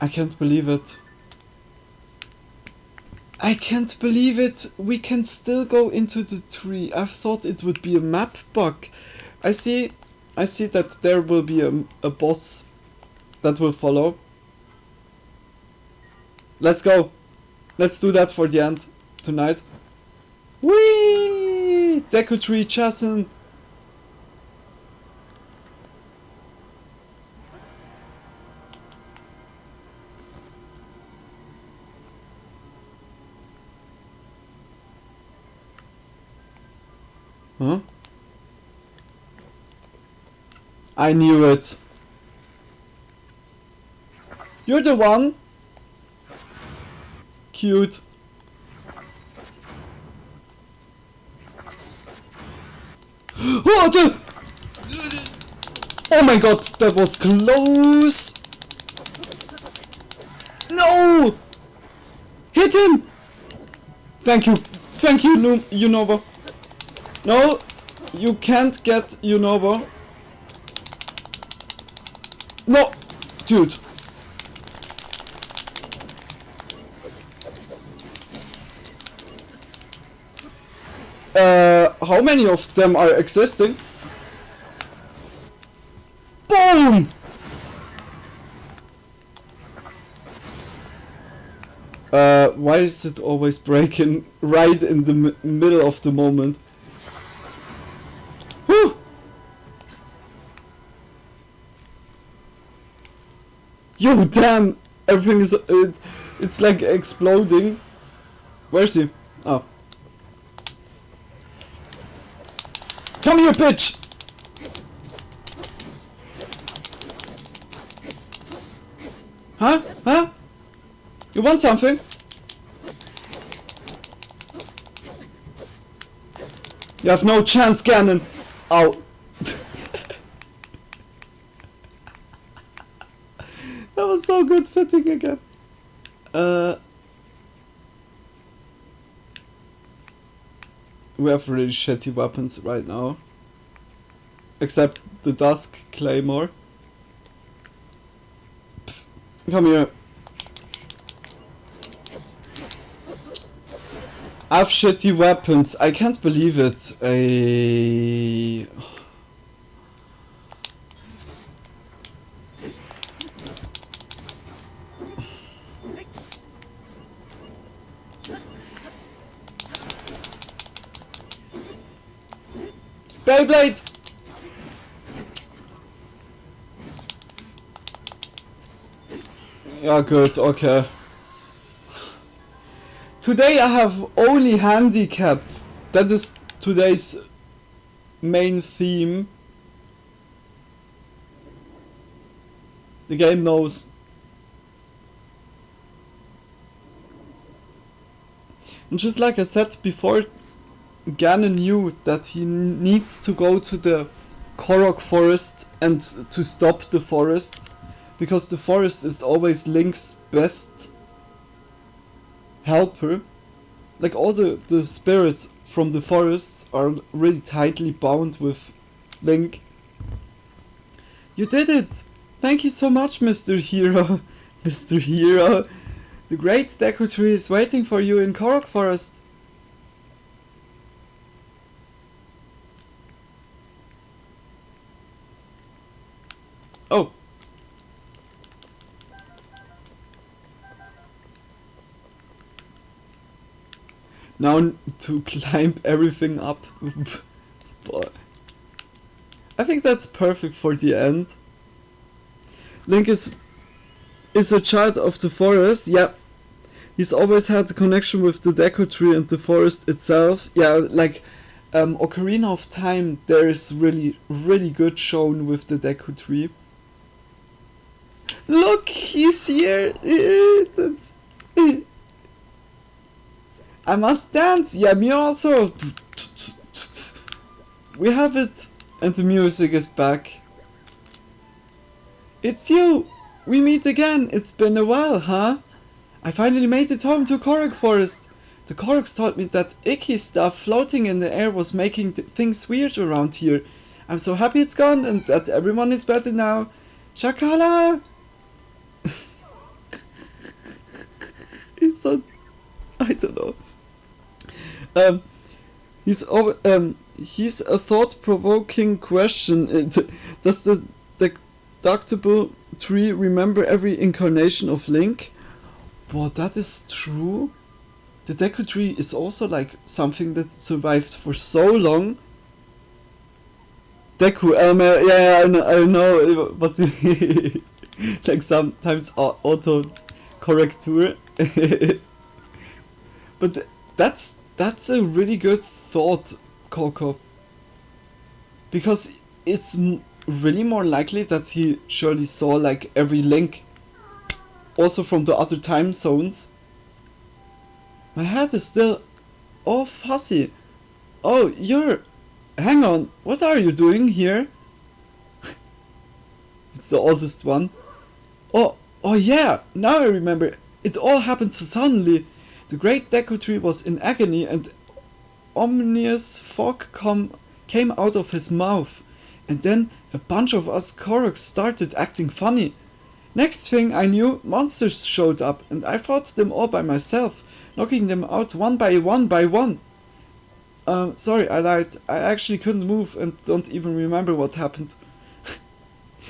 I can't believe it. I can't believe it. We can still go into the tree. I thought it would be a map bug. I see that there will be a boss that will follow. Let's go. Let's do that for the end tonight. Whee! Deku Tree Chasm. Huh? I knew it. You're the one. Cute. Oh, oh my god, that was close. No! Hit him! Thank you, Unova. No, you can't get Unova. No, dude. How many of them are existing? Boom! Why is it always breaking right in the middle of the moment? Whew! Yo, damn! Everything is... it's like exploding. Where's he? Oh. Come here, bitch! Huh? Huh? You want something? You have no chance, Cannon! Ow. That was so good fitting again. We have really shitty weapons right now. Except the Dusk Claymore. Come here. I have shitty weapons. I can't believe it. Beyblade! Yeah, good, okay. Today I have only handicap. That is today's main theme. The game knows. And just like I said before, Ganon knew that he needs to go to the Korok forest and to stop the forest, because the forest is always Link's best helper. Like all the spirits from the forests are really tightly bound with Link. You did it! Thank you so much, Mr. Hero. Mr. Hero. The great Deku Tree is waiting for you in Korok Forest. Oh. Now to climb everything up. But I think that's perfect for the end. Link is a child of the forest. Yeah. He's always had a connection with the Deku Tree and the forest itself. Yeah, like Ocarina of Time, there is really good shown with the Deku Tree. Look, he's here. I must dance. Yeah, me also. We have it. And the music is back. It's you. We meet again. It's been a while, huh? I finally made it home to Korok Forest. The Koroks told me that icky stuff floating in the air was making things weird around here. I'm so happy it's gone and that everyone is better now. Shakala! He's so... I don't know. He's a thought-provoking question. Does the deductible tree remember every incarnation of Link? Well, that is true. The Deku Tree is also like something that survived for so long. Deku, yeah, I know, but like sometimes auto corrector. But that's a really good thought, Coco. Because it's really more likely that he surely saw like every Link. Also from the other time zones. My head is still all fuzzy. Oh, hang on, what are you doing here? It's the oldest one. Oh yeah, now I remember. It all happened so suddenly. The great Deku Tree was in agony and ominous fog came out of his mouth. And then a bunch of us Koroks started acting funny. Next thing I knew, monsters showed up and I fought them all by myself, knocking them out one by one. Sorry, I lied. I actually couldn't move and don't even remember what happened.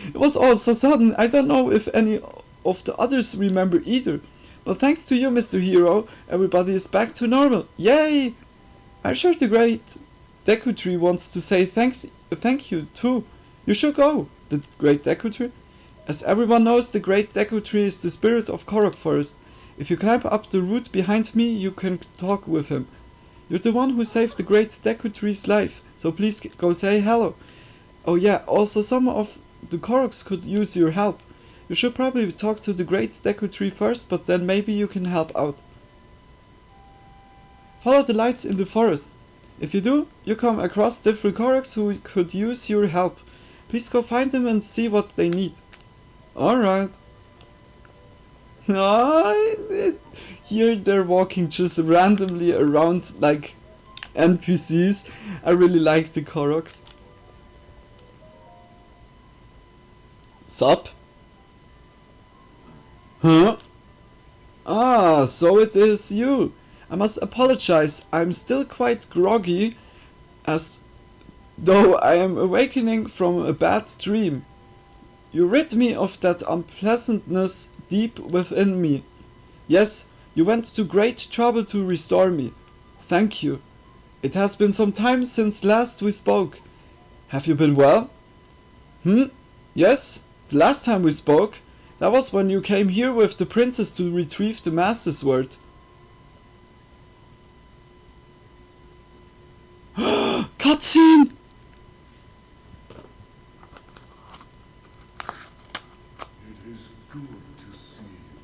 It was all so sudden, I don't know if any of the others remember either. But thanks to you, Mr. Hero, everybody is back to normal. Yay! I'm sure the great Deku Tree wants to say thank you too. You should go, the great Deku Tree. As everyone knows, the great Deku Tree is the spirit of Korok Forest. If you climb up the root behind me, you can talk with him. You're the one who saved the great Deku Tree's life, so please go say hello. Oh yeah, also some of the Koroks could use your help. You should probably talk to the great Deku Tree first, but then maybe you can help out. Follow the lights in the forest. If you do, you come across different Koroks who could use your help. Please go find them and see what they need. Alright. Here they're walking just randomly around like NPCs. I really like the Koroks. Sup? Huh? Ah, so it is you. I must apologize. I'm still quite groggy, as though I am awakening from a bad dream. You rid me of that unpleasantness deep within me. Yes, you went to great trouble to restore me. Thank you. It has been some time since last we spoke. Have you been well? Yes? The last time we spoke, that was when you came here with the princess to retrieve the Master Sword. Cutscene! It is good to see you,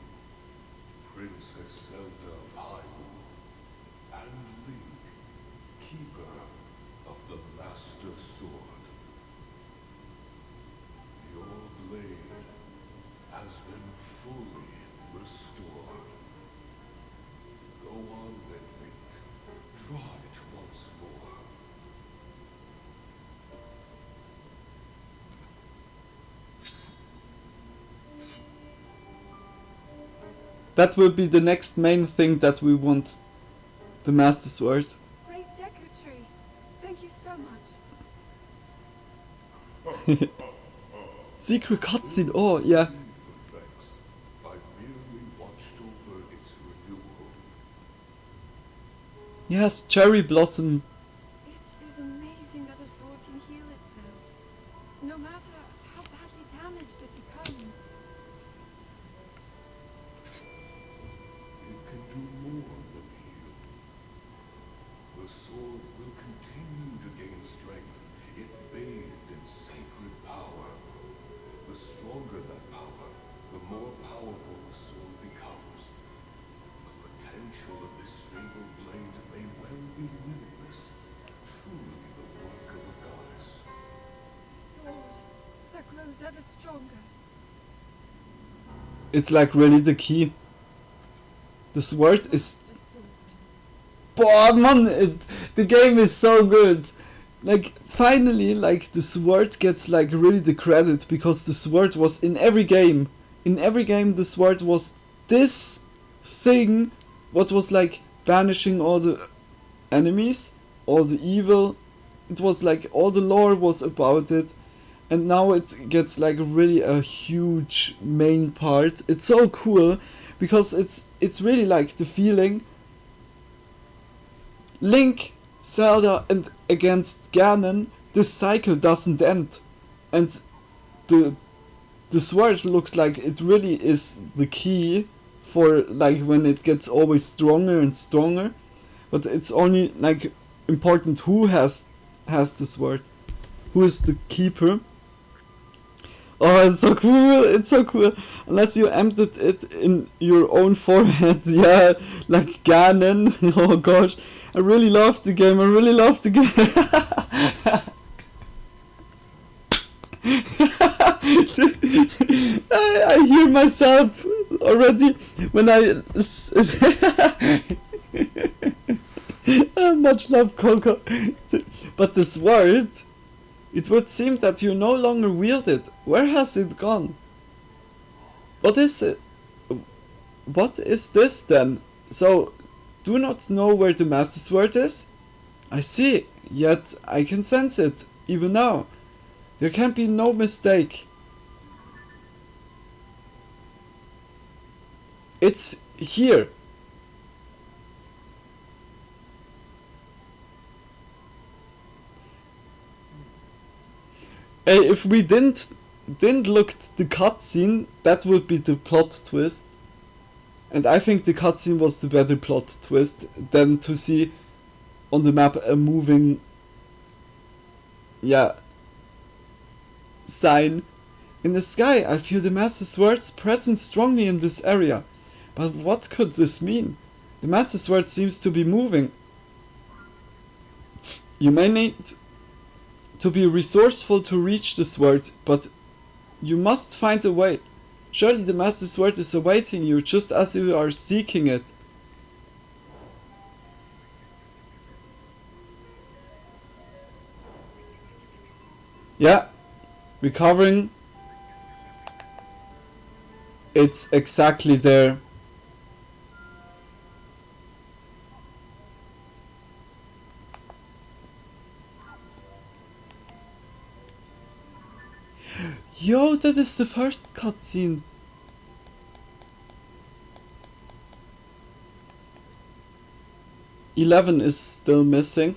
Princess Zelda of Hyrule, and Link, keeper of the Master Sword. Your blade has been fully restored. Go on then, Link. Try it once more. That will be the next main thing that we want. The Master Sword. Great Deku Tree. Thank you so much. Secret cutscene, oh yeah. For thanks, I merely watched over its renewal. Yes, Cherry Blossom. It is amazing that a sword can heal itself, no matter how badly damaged it becomes. It can do more than heal. The sword will continue to gain strength if bathed in sacred power. The stronger that power, the more powerful the sword becomes. The potential of this fabled blade may well be limitless, truly the work of a goddess. A sword that grows ever stronger. It's like really the key. The sword is... Master Sword. Boah, man, the game is so good. Like, finally, like, the sword gets, like, really the credit, because the sword was in every game. In every game, the sword was this thing, what was, like, banishing all the enemies, all the evil. It was, like, all the lore was about it. And now it gets, like, really a huge main part. It's so cool, because it's really, like, the feeling... Link, Zelda, and against Ganon, this cycle doesn't end. And the sword looks like it really is the key for, like, when it gets always stronger and stronger. But it's only, like, important who has the sword. Who is the keeper. Oh, it's so cool, it's so cool. Unless you emptied it in your own forehead, yeah, like Ganon. Oh gosh, I really love the game, I really love the game. I hear myself already when I... Much love, Coco. But the sword... It would seem that you no longer wield it. Where has it gone? What is it? What is this then? So, do not know where the Master Sword is? I see, yet I can sense it, even now. There can be no mistake. It's here. Hey, if we didn't look at the cutscene, that would be the plot twist. And I think the cutscene was the better plot twist than to see on the map a moving, yeah, sign. In the sky, I feel the Master Sword's presence strongly in this area. But what could this mean? The Master Sword seems to be moving. You may need to be resourceful to reach the sword, but you must find a way. Surely the Master Sword is awaiting you just as you are seeking it. Yeah, recovering. It's exactly there. Yo, that is the first cutscene. "11 is still missing.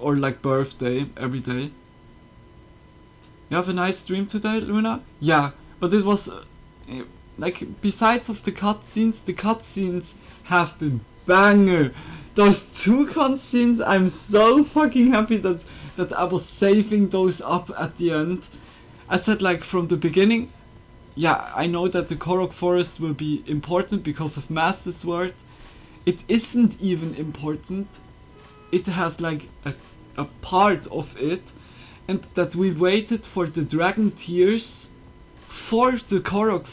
or like birthday every day. You have a nice stream today, Luna? Yeah, but it was like besides of the cutscenes have been banger. Those 2 cutscenes, I'm so fucking happy that I was saving those up at the end. I said like from the beginning, yeah, I know that the Korok Forest will be important because of Master Sword. It isn't even important. It has like a part of it, and that we waited for the Dragon Tears for the Korok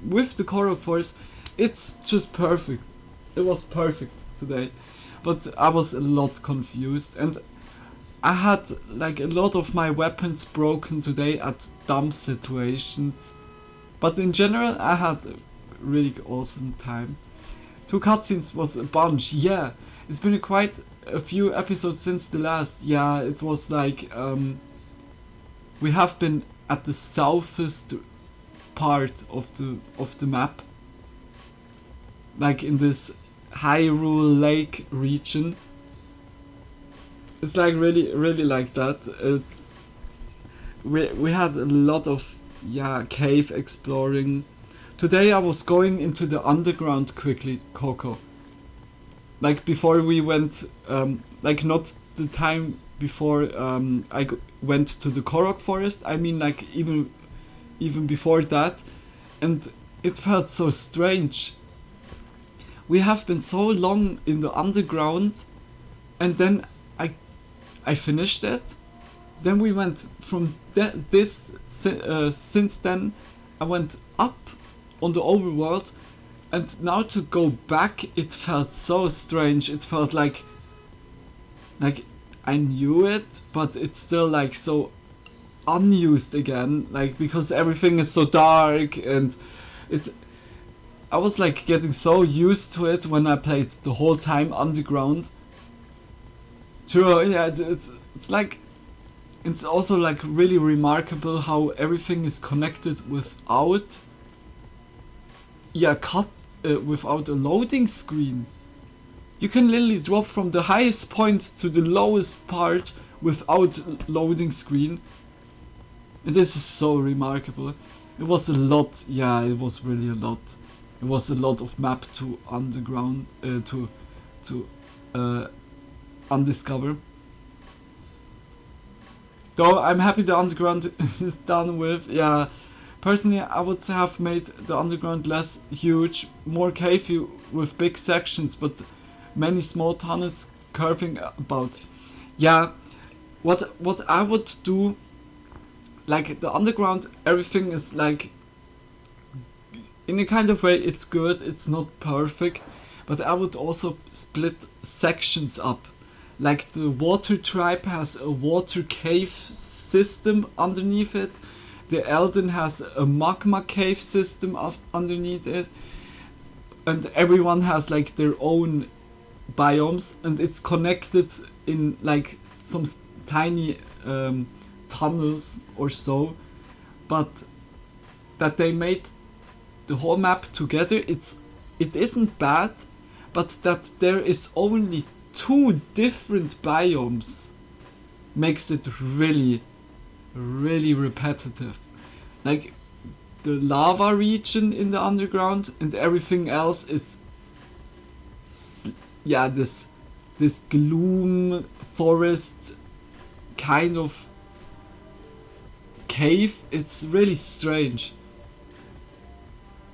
with the Korok Forest. It's just perfect. It was perfect today, but I was a lot confused, and I had like a lot of my weapons broken today at dumb situations. But in general, I had a really awesome time. 2 cutscenes was a bunch, yeah. It's been quite a few episodes since the last. Yeah, it was like we have been at the southest part of the map, like in this Hyrule Lake region. It's like really like that. We had a lot of cave exploring. Today I was going into the underground quickly, Coco. Like before we went, like not the time before went to the Korok Forest. I mean like even before that, and it felt so strange. We have been so long in the underground, and then I finished it. Then we went from since then I went up on the overworld, and now to go back, it felt so strange. It felt like I knew it, but it's still like so unused again, like because everything is so dark, and I was like getting so used to it when I played the whole time underground. True, yeah, it's like, it's also like really remarkable how everything is connected without without a loading screen. You can literally drop from the highest point to the lowest part without loading screen. And this is so remarkable. It was a lot, yeah, it was really a lot. It was a lot of map to underground, to undiscover. Though I'm happy the underground is done with. Yeah, personally I would have made the underground less huge, more cavey with big sections, but many small tunnels curving about. Yeah, what I would do, like the underground, everything is like, in a kind of way it's good, it's not perfect, but I would also split sections up. Like the water tribe has a water cave system underneath it. The Elden has a magma cave system underneath it. And everyone has like their own biomes, and it's connected in like some tiny tunnels or so. But that they made the whole map together, it isn't bad, but that there is only 2 different biomes makes it really repetitive. Like the lava region in the underground, and everything else is this gloom forest kind of cave. It's really strange.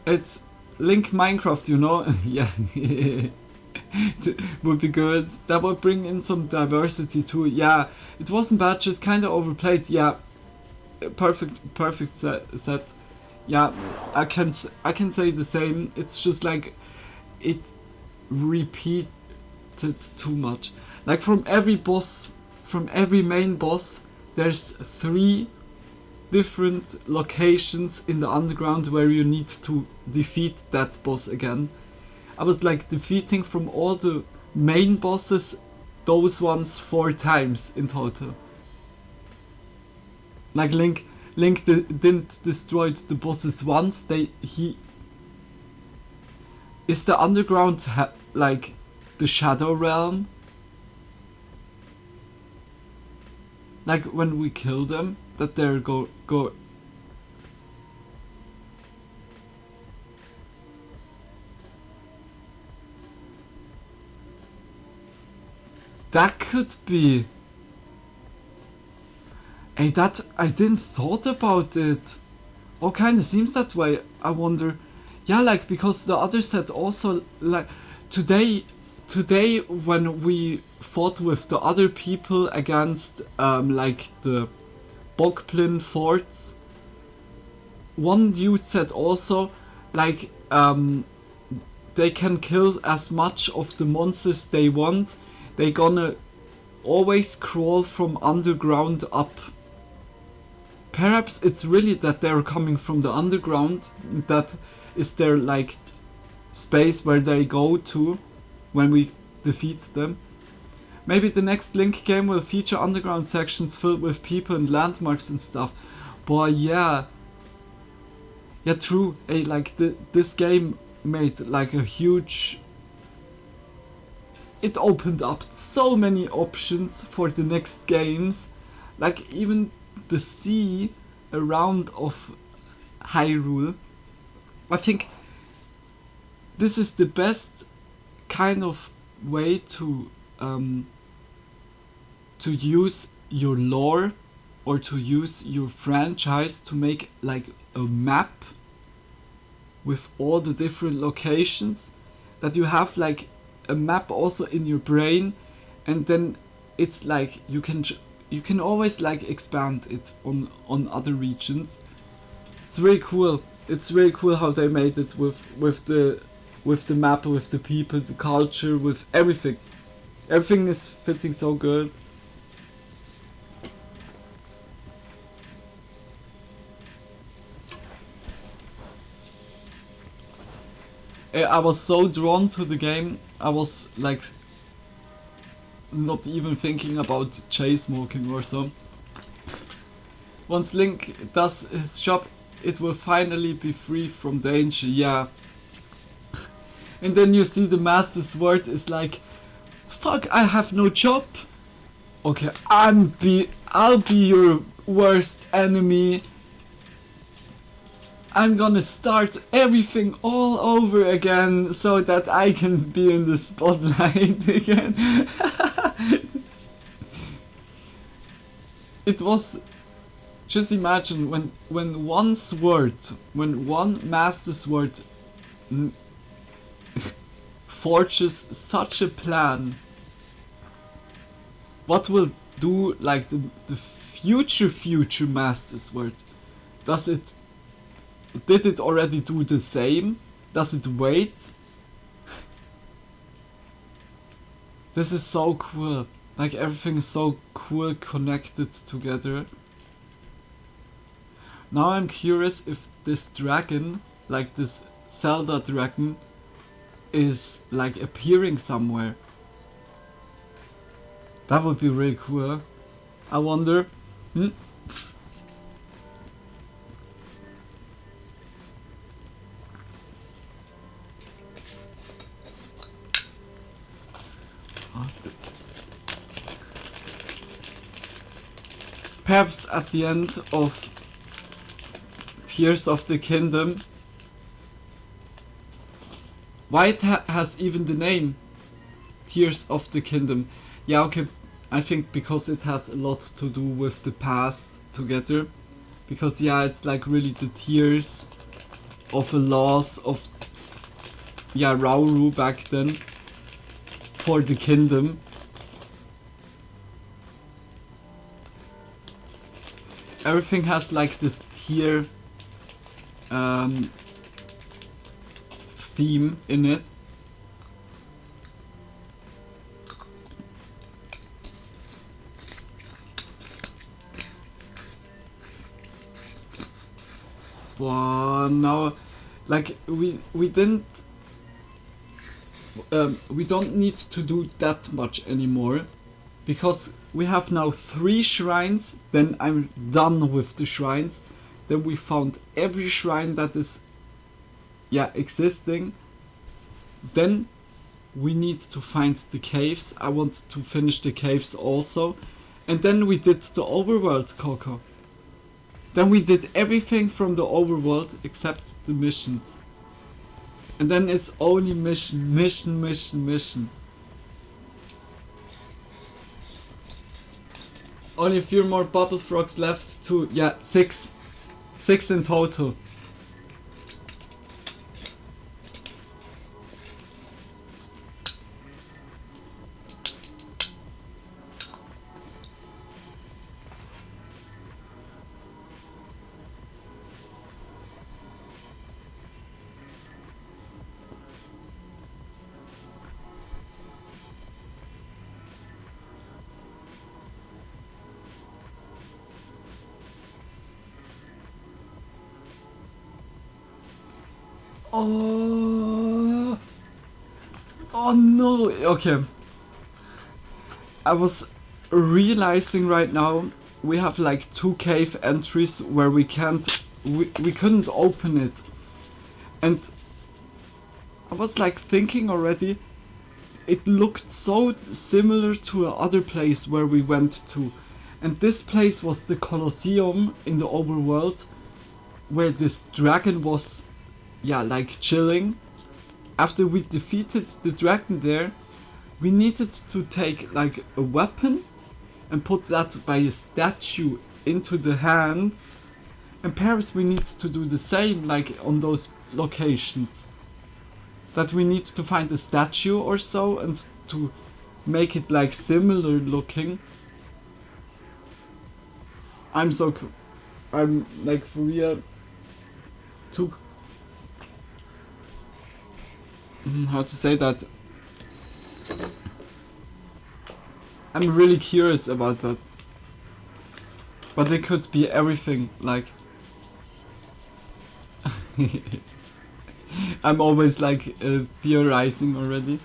It's Link Minecraft, you know? Yeah. Would be good. That would bring in some diversity too. Yeah, it wasn't bad, just kind of overplayed. Yeah, perfect set. Yeah, I can say the same. It's just like it repeated too much. Like from every main boss, there's 3 different locations in the underground where you need to defeat that boss again. I was like defeating from all the main bosses, those ones 4 times in total. Like Link didn't destroy the bosses once. Is the underground like the Shadow Realm? like when we kill them, that they're go. That could be. Hey, that I didn't thought about it. Oh, kinda seems that way. I wonder. Yeah, like because the other set also like today when we fought with the other people against like the Bogplin forts, one dude said also like they can kill as much of the monsters they want. They gonna always crawl from underground up. Perhaps it's really that they're coming from the underground. That is their like space where they go to when we defeat them. Maybe the next Link game will feature underground sections filled with people and landmarks and stuff. Boy, yeah. Yeah, true. Hey, like this game made like a huge... It opened up so many options for the next games. Like even the sea around of Hyrule. I think this is the best kind of way to use your lore or to use your franchise to make like a map with all the different locations, that you have like a map also in your brain, and then it's like you can always like expand it on other regions. It's really cool. It's really cool how they made it with the map, with the people, the culture, with everything. Everything is fitting so good. I was so drawn to the game. I was like not even thinking about chase smoking or so. Once Link does his job, it will finally be free from danger, yeah. And then you see the Master Sword is like, fuck, I have no job. Okay, I'll be your worst enemy. I'm gonna start everything all over again so that I can be in the spotlight again. It was... Just imagine when one Master Sword forges such a plan. What will do like the future Master Sword? Did it already do the same? Does it wait? This is so cool. Like everything is so cool connected together. Now I'm curious if this dragon, like this Zelda dragon, is like appearing somewhere. That would be really cool. I wonder. Perhaps at the end of Tears of the Kingdom. Why it has even the name Tears of the Kingdom? Yeah, okay, I think because it has a lot to do with the past together. Because yeah, it's like really the tears of a loss of Rauru back then for the kingdom. Everything has like this tear theme in it. Wow, now, like we didn't, we don't need to do that much anymore, because we have now 3 shrines. Then I'm done with the shrines. Then we found every shrine that is, existing. Then we need to find the caves. I want to finish the caves also, And then we did the overworld, Coco. Then we did everything from the overworld except the missions. And then it's only mission. Only a few more bubble frogs left to, yeah, 6. 6 in total. Oh no, okay. I was realizing right now we have like 2 cave entries where we couldn't open it. And I was like thinking already, it looked so similar to another place where we went to. And this place was the Colosseum in the overworld, where this dragon was, yeah, like chilling. After we defeated the dragon there, we needed to take like a weapon and put that by a statue into the hands. And Paris, we need to do the same, like on those locations. That we need to find a statue or so and to make it like similar looking. I'm like for real too. How to say that? I'm really curious about that. But it could be everything, like. I'm always like theorizing already.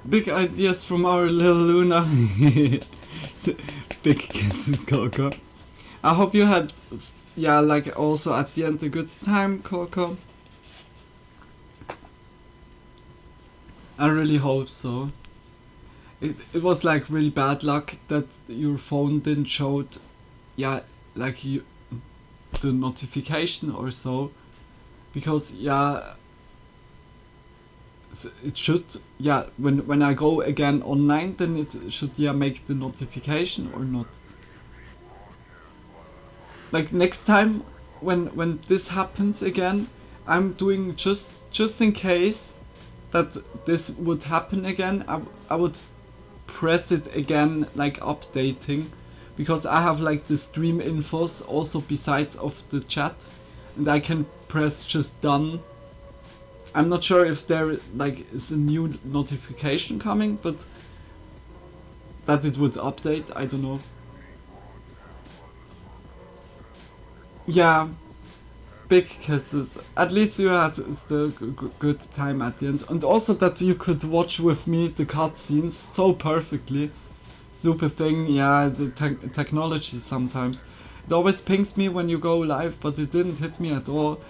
Big ideas from our little Luna. Big kisses, Coco. I hope you had, yeah, like also at the end a good time, Coco. I really hope so. It was like really bad luck that your phone didn't show, yeah, like the notification or so, because yeah. It should, yeah, when I go again online, then it should, yeah, make the notification or not. Like next time when this happens again, I'm doing just in case that this would happen again, I would press it again, like updating, because I have like the stream infos also besides of the chat, and I can press just done. I'm not sure if there like is a new notification coming, but that it would update, I don't know. Yeah, big kisses. At least you had still good time at the end. And also that you could watch with me the cutscenes so perfectly. Stupid thing, yeah, the technology sometimes. It always pings me when you go live, but it didn't hit me at all.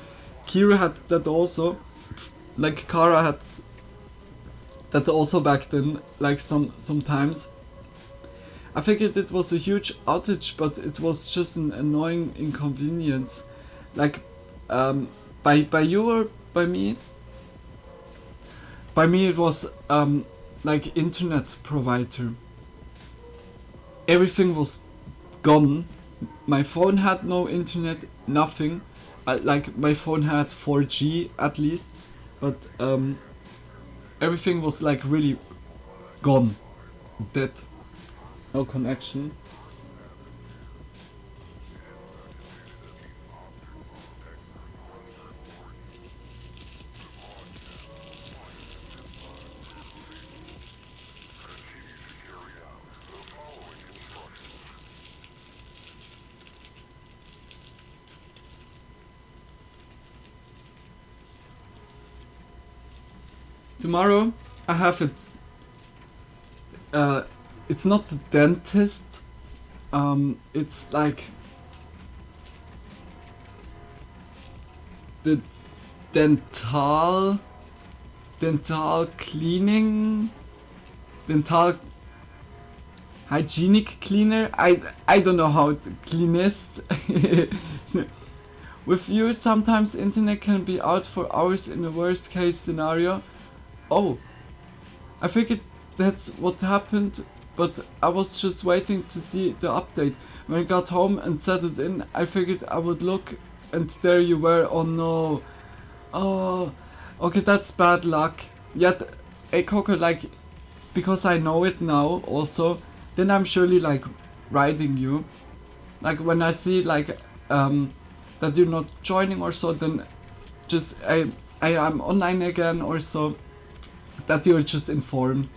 Kira had that also. Like Kara had that also back then, like sometimes. I figured it was a huge outage, but it was just an annoying inconvenience. Like by you or by me? By me it was like internet provider. Everything was gone. My phone had no internet, nothing. Like my phone had 4G at least. But everything was like really gone, dead, no connection. Tomorrow I have a it's not the dentist, it's like the dental cleaning, dental hygienic cleaner. I don't know how to cleanest. With you, sometimes internet can be out for hours in the worst case scenario. Oh, I figured that's what happened, but I was just waiting to see the update. When I got home and set it in, I figured I would look, and there you were. Oh no. Oh, okay, that's bad luck. Yet, hey Coco, like, because I know it now also, then I'm surely like writing you. Like when I see like that you're not joining or so, then just I am online again or so, that you're just informed.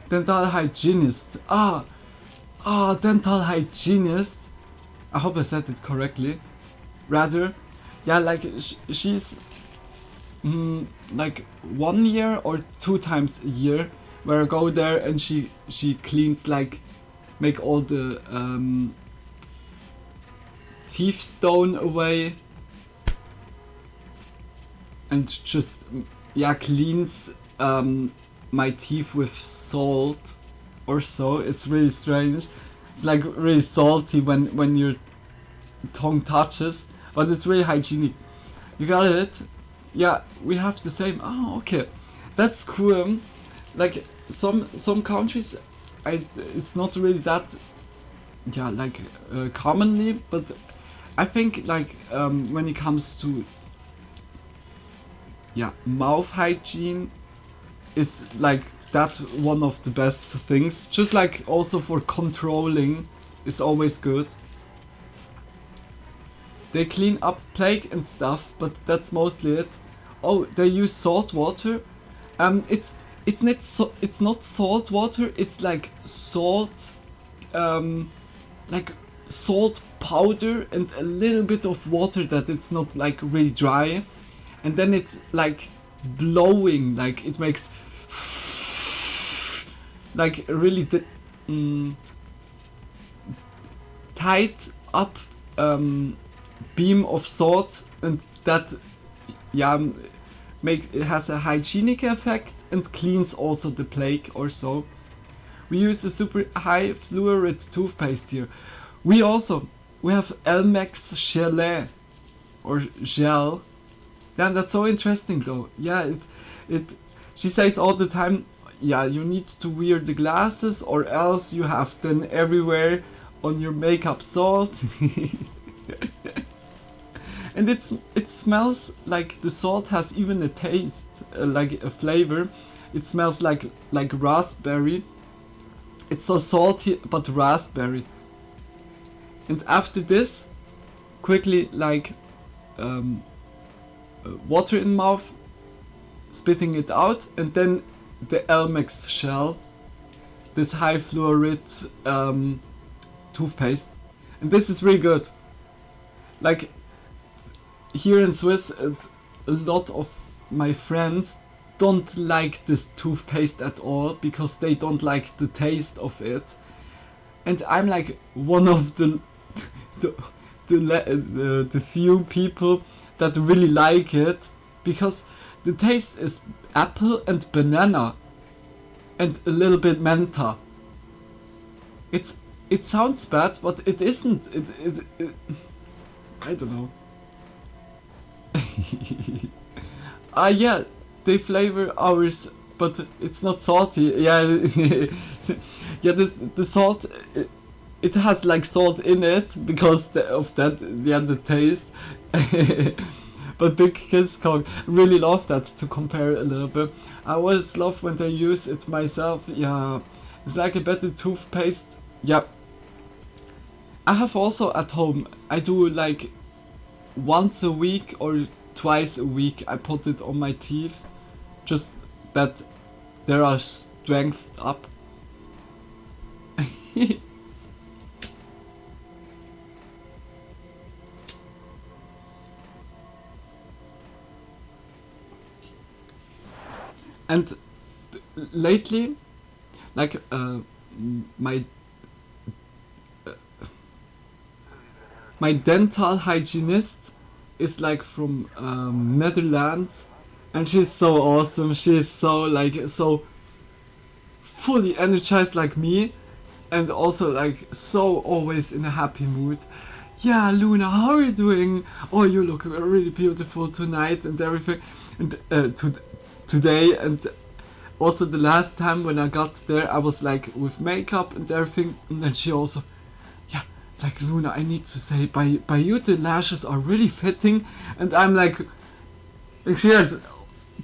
Dental hygienist. Dental hygienist. I hope I said it correctly. Rather, yeah, like she's like 1 year or 2 times a year where I go there and she cleans, like, make all the teeth stone away and just cleans my teeth with salt or so. It's really strange. It's like really salty when your tongue touches, but it's really hygienic. You got it? Yeah, we have the same. Oh, okay, that's cool. Like some countries, it's not really that like commonly, but I think like when it comes to mouth hygiene, is like that one of the best things. Just like also for controlling is always good. They clean up plague and stuff, but that's mostly it. Oh, they use salt water. It's not salt water. It's like salt, like salt powder and a little bit of water that it's not like really dry, and then it's like blowing, like it makes like really tight up beam of salt, and that it has a hygienic effect and cleans also the plague or so. We use a super high fluoride toothpaste here. We have Elmex Gelé or gel. Damn, that's so interesting though. Yeah, she says all the time, you need to wear the glasses or else you have them everywhere on your makeup salt. And it smells like the salt has even a taste, like a flavor. It smells like raspberry. It's so salty, but raspberry. And after this, quickly like water in mouth, spitting it out, and then the Elmex shell, this high fluoride toothpaste, and this is really good. Like here in Swiss, a lot of my friends don't like this toothpaste at all because they don't like the taste of it, and I'm like one of the few people that really like it, because the taste is apple and banana and a little bit mentha. It sounds bad, but it isn't. It I don't know. Yeah, they flavor ours, but it's not salty. Yeah, yeah. The salt, it has like salt in it because of that. Yeah, the taste. But Big Kiss Kong really love that, to compare a little bit. I always love when they use it myself. Yeah, it's like a better toothpaste. Yeah. I have also at home, I do like once a week or twice a week, I put it on my teeth, just that they are strengthened up. And lately, like my my dental hygienist is like from Netherlands, and she's so awesome. She's so like so fully energized like me, and also like so always in a happy mood. Yeah, Luna, how are you doing? Oh, you look really beautiful tonight and everything. And today, and also the last time when I got there, I was like with makeup and everything, and then she also, yeah, like Luna, I need to say, by you the lashes are really fitting, and I'm like, here's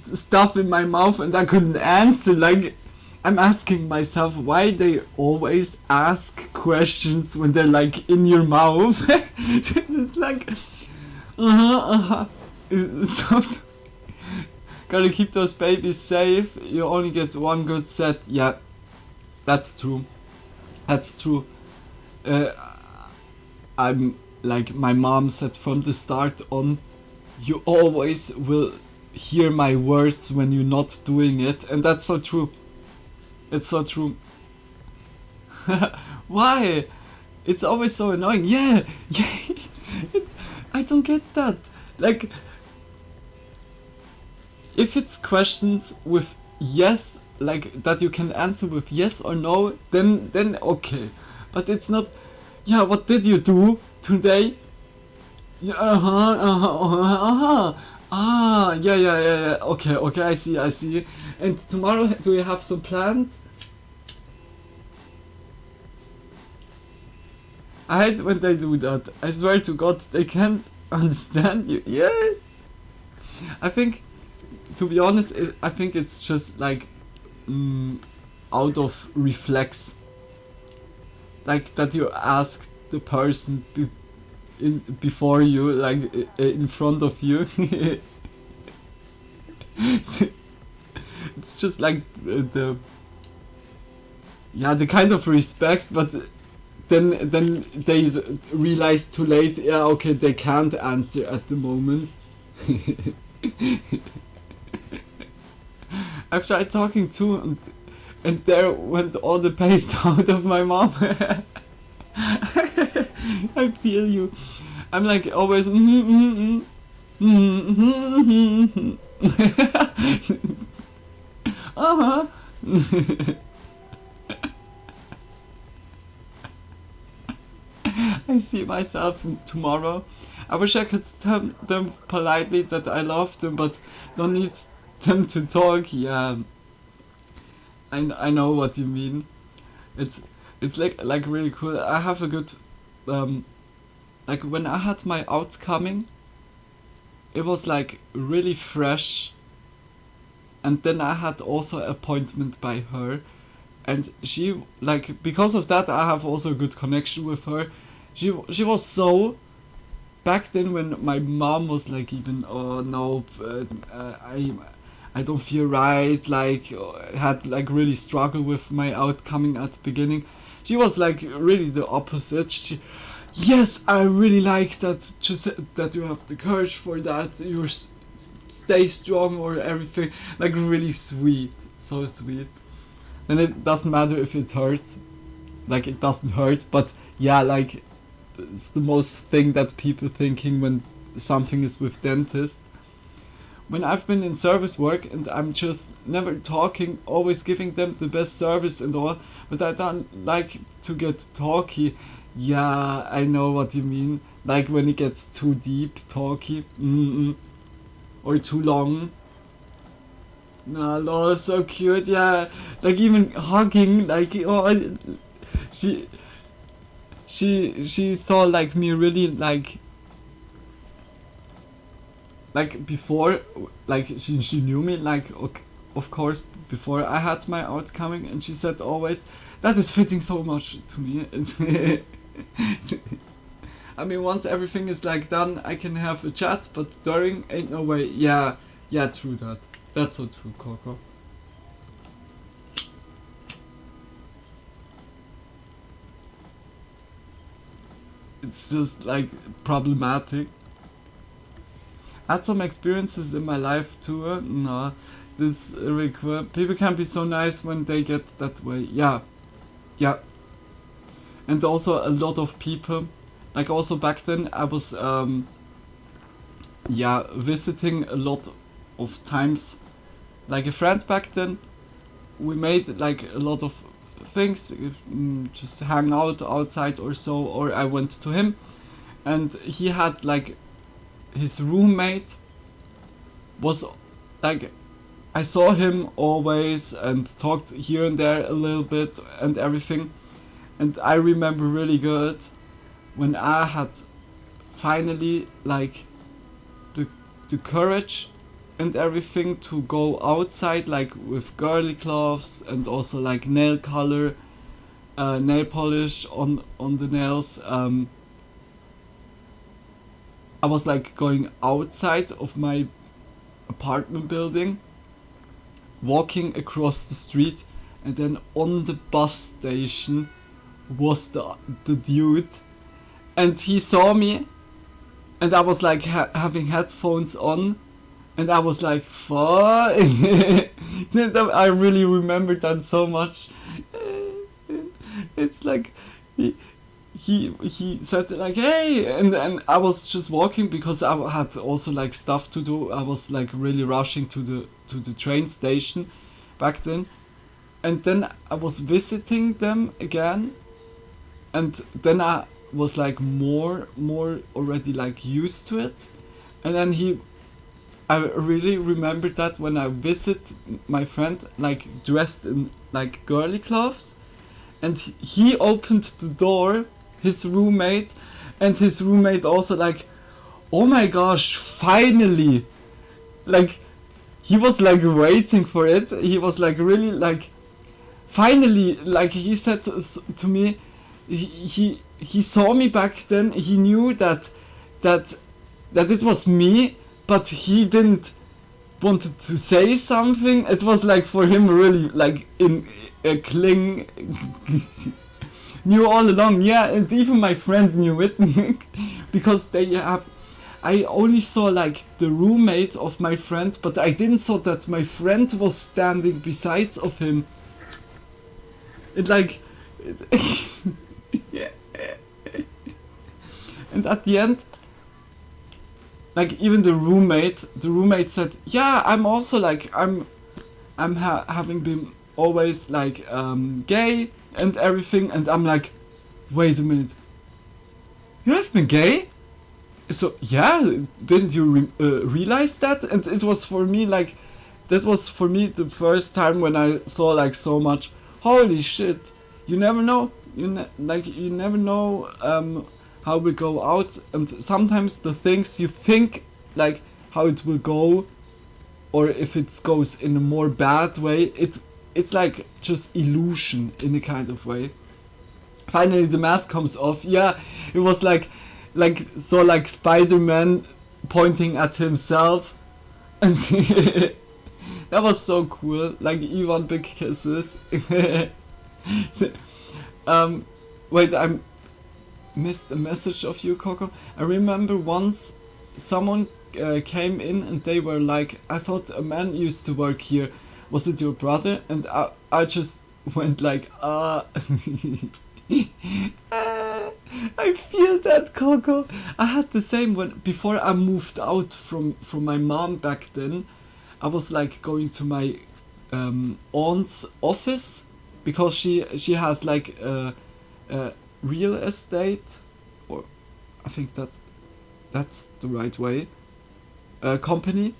stuff in my mouth, and I couldn't answer. Like, I'm asking myself why they always ask questions when they're like in your mouth. It's like, It's gotta keep those babies safe. You only get one good set. Yeah, that's true. That's true. I'm like my mom said from the start on, you always will hear my words when you're not doing it, and that's so true. It's so true. Why? It's always so annoying. Yeah, yeah. I don't get that. Like, if it's questions with yes, like that you can answer with yes or no, then okay. But it's not. Yeah, what did you do today? Yeah, Ah, yeah. Okay, I see. And tomorrow, do you have some plans? I hate when they do that. I swear to God, they can't understand you. Yeah. I think, to be honest, I think it's just like out of reflex. Like that you ask the person before you, like in front of you. It's just like the kind of respect, but then they realize too late. Yeah, okay, they can't answer at the moment. I've tried talking to, and there went all the paste out of my mouth. I feel you. I'm like always. Uh-huh. I see myself tomorrow. I wish I could tell them politely that I love them, but don't need them to talk. Yeah, I know what you mean. It's like really cool. I have a good like when I had my outcoming, it was like really fresh. And then I had also an appointment by her, and she like because of that I have also a good connection with her. She was so back then when my mom was like even oh no I don't feel right, like had like really struggled with my outcoming at the beginning. She was like really the opposite. She, yes, I really like that, just that you have the courage for that, you stay strong or everything, like really sweet, so sweet. And it doesn't matter if it hurts, like it doesn't hurt, but yeah, like it's the most thing that people thinking when something is with dentist. When I've been in service work and I'm just never talking, always giving them the best service and all, but I don't like to get talky. Yeah, I know what you mean. Like when it gets too deep, talky, or too long. No, lol, so cute. Yeah, like even hugging, like oh, she saw like me really like before, like she knew me like okay, of course before I had my outcoming, and she said always that is fitting so much to me. I mean, once everything is like done, I can have a chat, but during ain't no way. Yeah, true that. That's so true, Coco. It's just like problematic. I had some experiences in my life too. No, That's really cool. People can be so nice when they get that way. Yeah. Yeah. And also a lot of people, like also back then I was visiting a lot of times like a friend back then. We made like a lot of things, just hang out outside or so, or I went to him and he had like his roommate was like, I saw him always and talked here and there a little bit and everything. And I remember really good when I had finally like the courage and everything to go outside like with girly clothes and also like nail color, nail polish on the nails. I was like going outside of my apartment building, walking across the street, and then on the bus station was the dude, and he saw me, and I was like having headphones on, and I was like, fuck. I really remember that so much. It's like he said like, hey, and I was just walking because I had also like stuff to do. I was like really rushing to the train station back then, and then I was visiting them again, and then I was like more already like used to it, and then I really remember that when I visit my friend like dressed in like girly clothes, and he opened the door, his roommate, and his roommate also like, oh my gosh, finally, like he was like waiting for it. He was like really like, finally, like he said to me, he saw me back then. He knew that it was me, but he didn't wanted to say something. It was like for him really like in a cling. Knew all along, yeah, and even my friend knew it because I only saw like the roommate of my friend, but I didn't saw that my friend was standing besides of him. It like, yeah. And at the end, like even the roommate said, yeah, I'm also like I'm having been always like gay and everything, and I'm like, wait a minute, you have been gay? So yeah, didn't you realize that? And it was for me like, that was for me the first time when I saw like so much, holy shit, you never know, you never know how we go out, and sometimes the things you think like how it will go, or if it goes in a more bad way, it's like just illusion in a kind of way. Finally the mask comes off. Yeah, it was like so like Spider-Man pointing at himself, and that was so cool. Like Ivan big kisses. Wait, I missed a message of you, Coco. I remember once someone came in and they were like, I thought a man used to work here. Was it your brother? And I just went like, I feel that, Coco. I had the same when before I moved out from my mom back then. I was like going to my aunt's office because she has like a real estate, or I think that's the right way, company,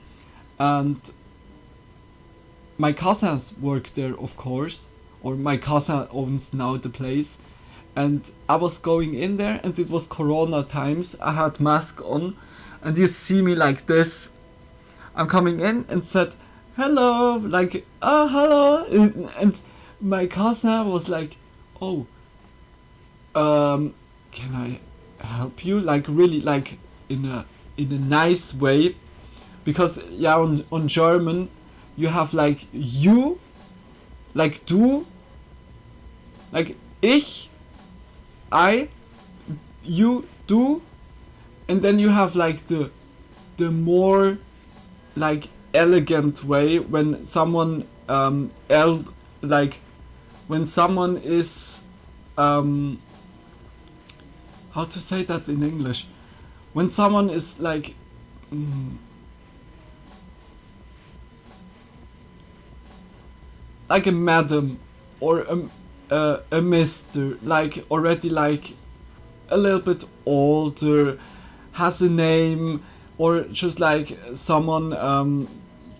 and my cousins work there, of course, or my cousin owns now the place, and I was going in there, and it was Corona times. I had mask on, and you see me like this. I'm coming in and said hello, like hello, and my cousin was like, oh, can I help you? Like really, like in a nice way, because yeah, on German you have like you, like du, like ich, I, you, du, and then you have like the more like elegant way when someone like when someone is how to say that in English, when someone is like like a madam or a mister, like already like a little bit older, has a name, or just like someone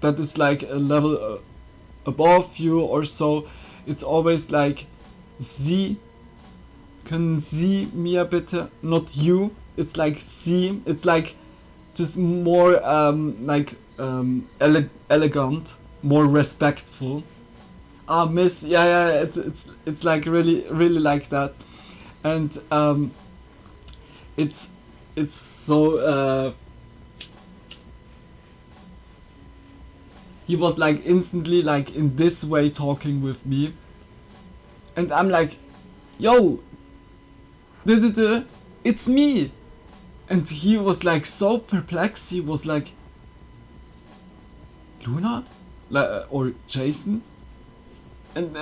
that is like a level above you or so. It's always like Sie, können Sie mir bitte, not you. It's like Sie. It's like just more elegant, more respectful. Ah, Miss, yeah, it's like really like that, and it's so. He was like instantly like in this way talking with me, and I'm like, yo, it's me, and he was like so perplexed. He was like, Luna, or Jason, and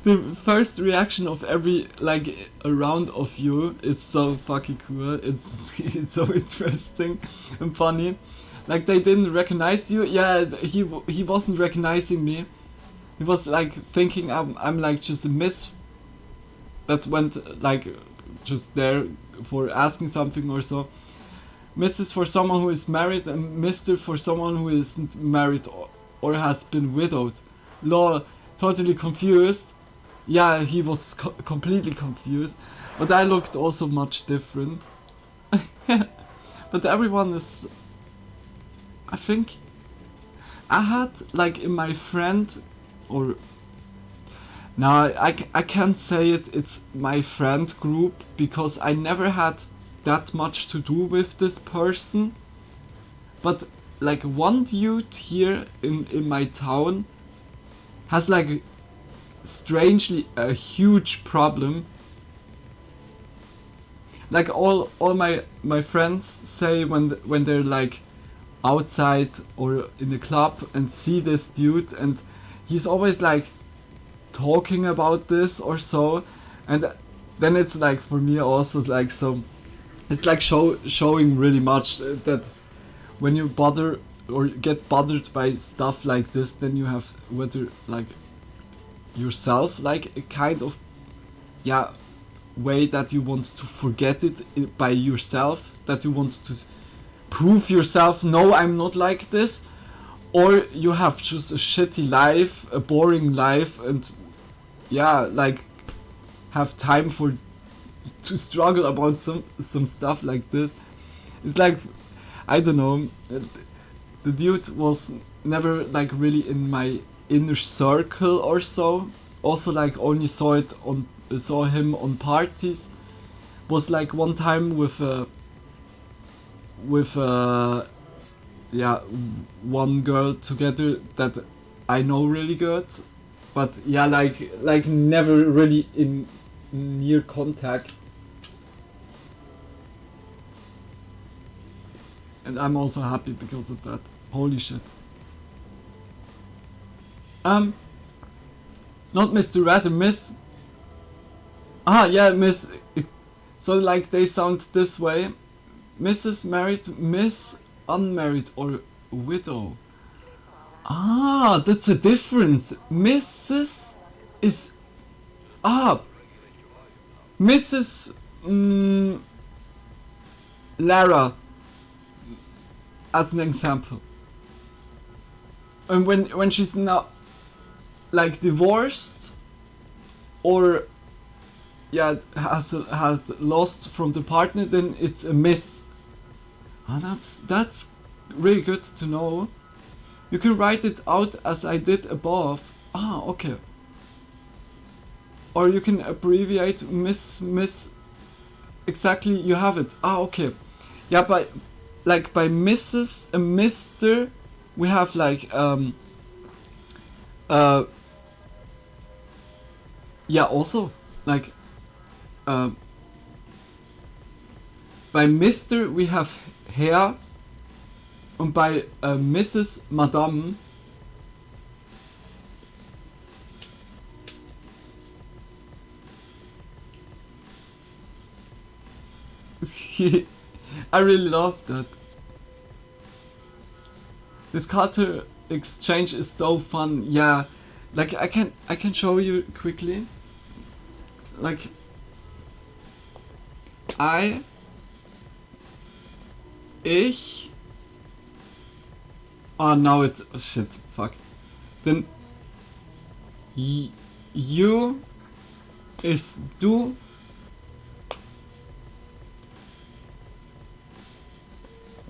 the first reaction of every like around of you is so fucking cool. It's so interesting and funny. Like they didn't recognize you. Yeah, he wasn't recognizing me. He was like thinking I'm like just a miss that went like just there for asking something or so. Mrs. for someone who is married and Mr. for someone who isn't married or has been widowed. Lol, totally confused. Yeah, he was completely confused. But I looked also much different. But everyone is... I think... I had, like, in my friend... Or... Now, I can't say it's my friend group, because I never had that much to do with this person. But, like, one dude here in my town has, like, strangely a huge problem. Like all my friends say when they're like outside or in a club and see this dude, and he's always like talking about this or so, and then it's like for me also like so it's like showing really much that when you bother or get bothered by stuff like this, then you have whether like yourself like a kind of way that you want to forget it by yourself, that you want to prove yourself, no, I'm not like this, or you have just a shitty life, a boring life, and like have time to struggle about some stuff like this. It's like, I don't know, the dude was never like really in my inner circle or so. Also like only saw him on parties. Was like one time with one girl together that I know really good, but like never really in near contact. And I'm also happy because of that. Holy shit. Not Mr. Rat, Miss. Ah, yeah, Miss. So, like, they sound this way. Mrs. married, Miss unmarried, or widow. Ah, that's a difference. Mrs. is... Ah. Mrs. Lara. As an example. And when she's now... like divorced or had lost from the partner, then it's a miss. That's really good to know. You can write it out as I did above. Ah, okay. Or you can abbreviate miss. Exactly, you have it. Ah, okay. Yeah, by Mrs. and Mr. we have like also like by Mr. we have Herr Und bei Mrs. Madame I really love that. This culture exchange is so fun. Yeah, like I can show you quickly. Like ich. Oh, now it's oh, shit. Fuck. Then you is du.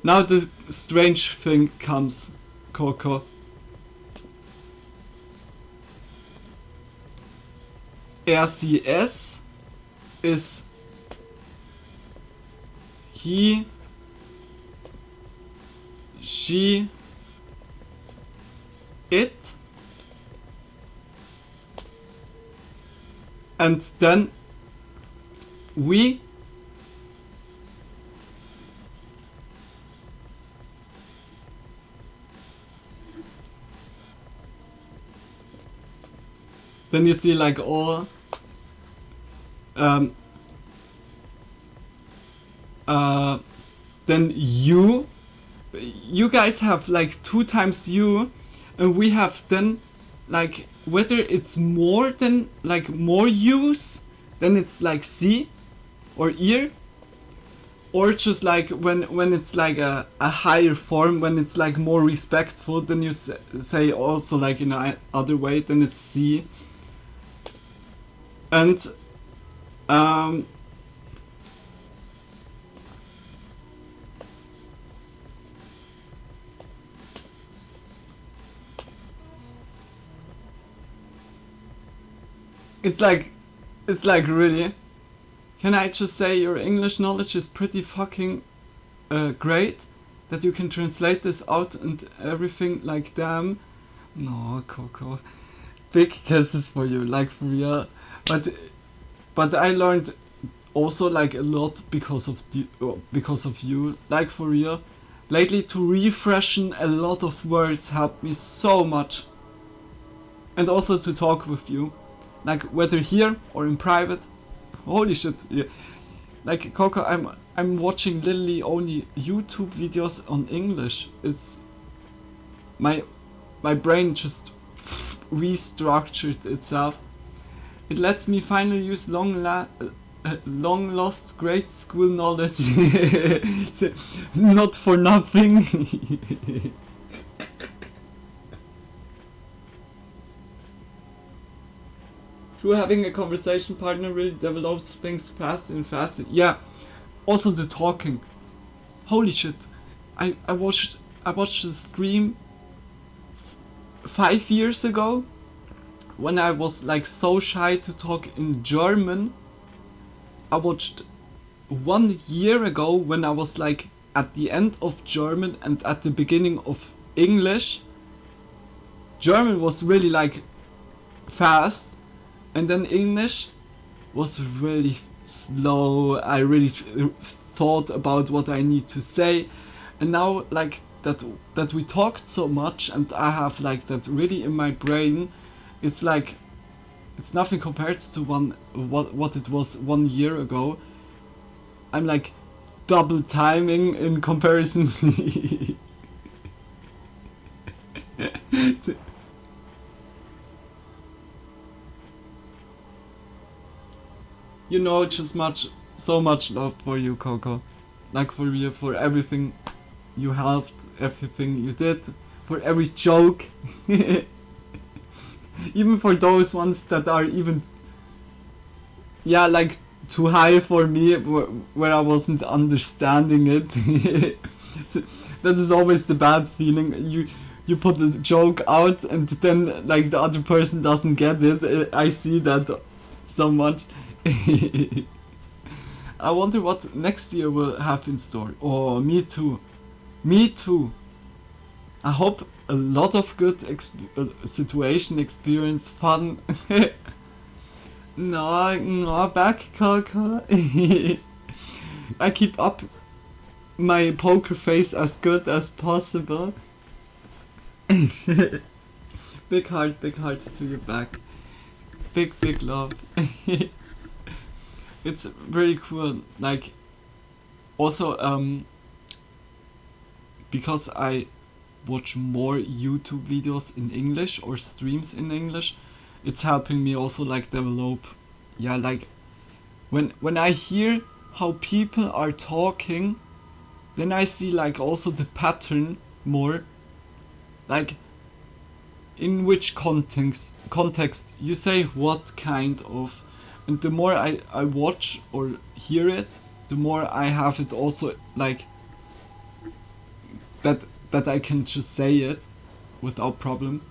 Now the strange thing comes, Coco. RCS is he, she, it, and then we then you see like all then you guys have like 2 times you, and we have then like whether it's more than like more use, then it's like see or ear, or just like when it's like a higher form, when it's like more respectful, then you say also like in a other way, then it's see. And it's like really, can I just say your English knowledge is pretty fucking great, that you can translate this out and everything. Like damn, no Coco, big kisses for you, like for real. But I learned also like a lot because of you, like for real. Lately to refreshen a lot of words helped me so much, and also to talk with you, like whether here or in private. Holy shit, yeah. Like Coco, I'm watching literally only YouTube videos on English. It's my brain just restructured itself. It lets me finally use long lost grade school knowledge. Not for nothing. Through having a conversation partner really develops things faster and faster. Yeah, also the talking. Holy shit, I watched the stream 5 years ago, when I was like so shy to talk in German. I watched 1 year ago when I was like at the end of German and at the beginning of English. German was really like fast, and then English was really slow. I really thought about what I need to say, and now like that we talked so much and I have like that really in my brain, it's like it's nothing compared to what it was 1 year ago. I'm like double timing in comparison. You know, just so much love for you, Coco. Like for real, for everything you helped, everything you did, for every joke. Even for those ones that are even, yeah, like too high for me, where I wasn't understanding it. That is always the bad feeling. You put a joke out and then like the other person doesn't get it. I see that so much. I wonder what next year will have in store. Oh, me too. Me too. I hope a lot of good situation, experience, fun. No, back, Coco. I keep up my poker face as good as possible. Big heart to your back. Big love. It's very cool. Like, also, because I watch more YouTube videos in English or streams in English, it's helping me also like develop, yeah, like when I hear how people are talking, then I see like also the pattern more, like in which context you say what kind of, and the more I watch or hear it, the more I have it also like that I can just say it without problem.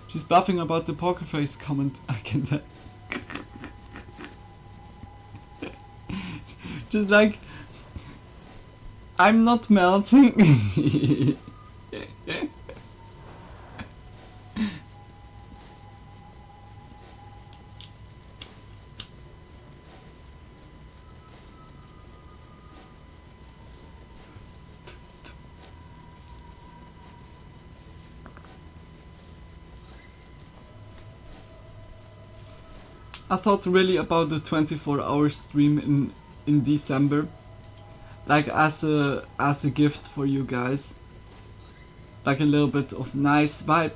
She's bluffing about the poker face comment. I can just like, I'm not melting. I thought really about the 24-hour stream in December, like as a gift for you guys, like a little bit of nice vibe.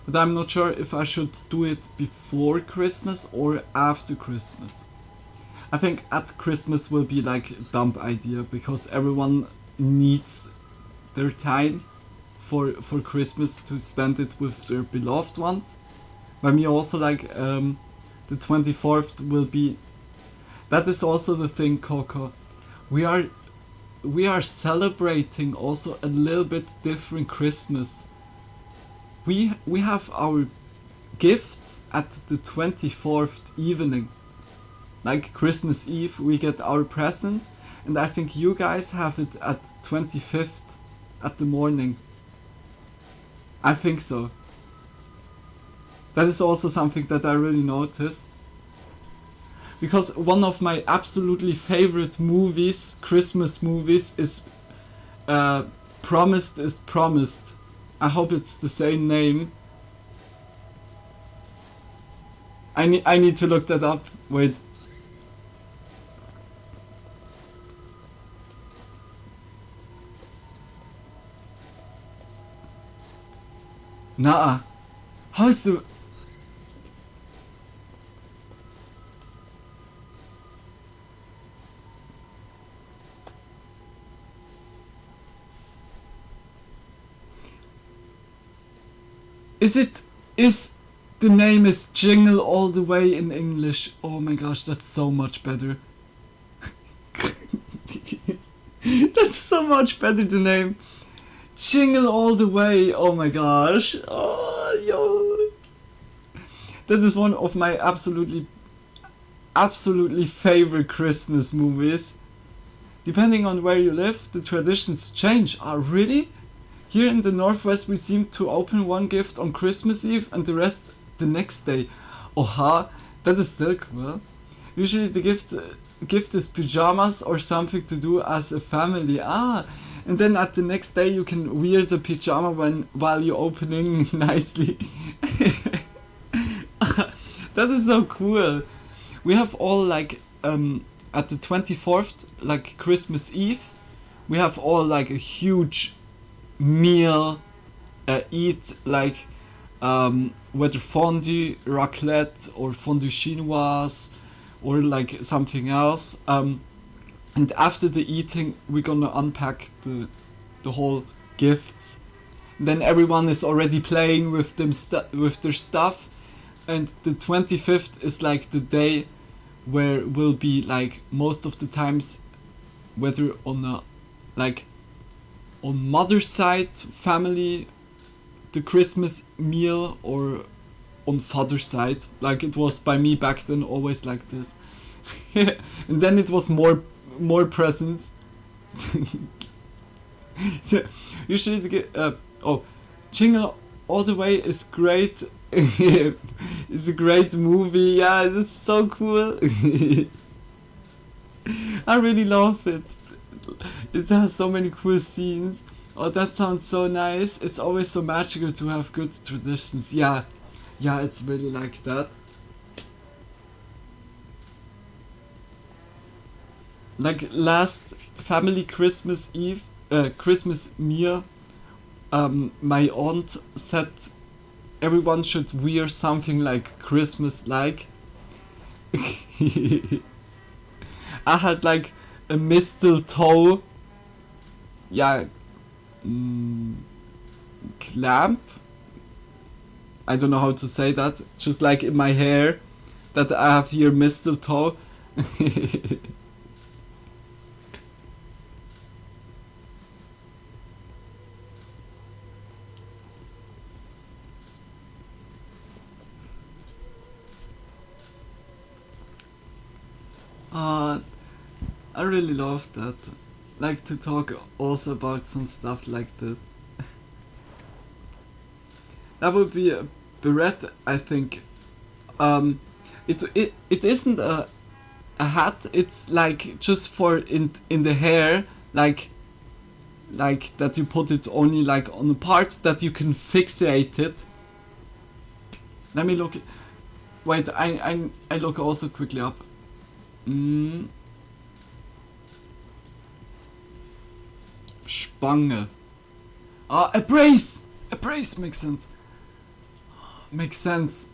But I'm not sure if I should do it before Christmas or after Christmas. I think at Christmas will be like a dumb idea because everyone needs their time for Christmas to spend it with their beloved ones. By me also like the 24th will be, that is also the thing, Coco. We are celebrating also a little bit different Christmas. We have our gifts at the 24th evening. Like Christmas Eve we get our presents, and I think you guys have it at 25th at the morning. I think so. That is also something that I really noticed. Because one of my absolutely favorite movies, Christmas movies, is Promised is Promised. I hope it's the same name. I need to look that up. Wait. Nah. How is the... Is the name is Jingle All the Way in English? Oh my gosh, that's so much better. That's so much better, the name. Jingle All the Way, oh my gosh. Oh, yo. That is one of my absolutely favorite Christmas movies. Depending on where you live, the traditions change. Oh, really? Here in the Northwest we seem to open one gift on Christmas Eve and the rest the next day. Oha, that is still cool. Usually the gift is pajamas or something to do as a family. Ah, and then at the next day you can wear the pajama while you're opening nicely. That is so cool. We have all like at the 24th, like Christmas Eve, we have all like a huge meal, eat like whether fondue, raclette, or fondue chinoise, or like something else. And after the eating, we're gonna unpack the whole gifts. Then everyone is already playing with with their stuff, and the 25th is like the day where will be like most of the times, whether on a like on mother's side family, the Christmas meal, or on father's side, like it was by me back then, always like this. And then it was more presents. So usually Jingle All the Way is great. It's a great movie. Yeah, that's so cool. I really love it. It has so many cool scenes. Oh, that sounds so nice. It's always so magical to have good traditions. Yeah, it's really like that. Like last family Christmas Eve, Christmas meal, my aunt said everyone should wear something like Christmas like. I had like a mistletoe, yeah, clamp. I don't know how to say that. Just like in my hair, that I have here mistletoe. I really love that. Like to talk also about some stuff like this. That would be a beret, I think. It isn't a hat. It's like just for in the hair, like that you put it only like on the part that you can fixate it. Let me look. Wait, I look also quickly up. Spange. A brace! A brace makes sense. Makes sense.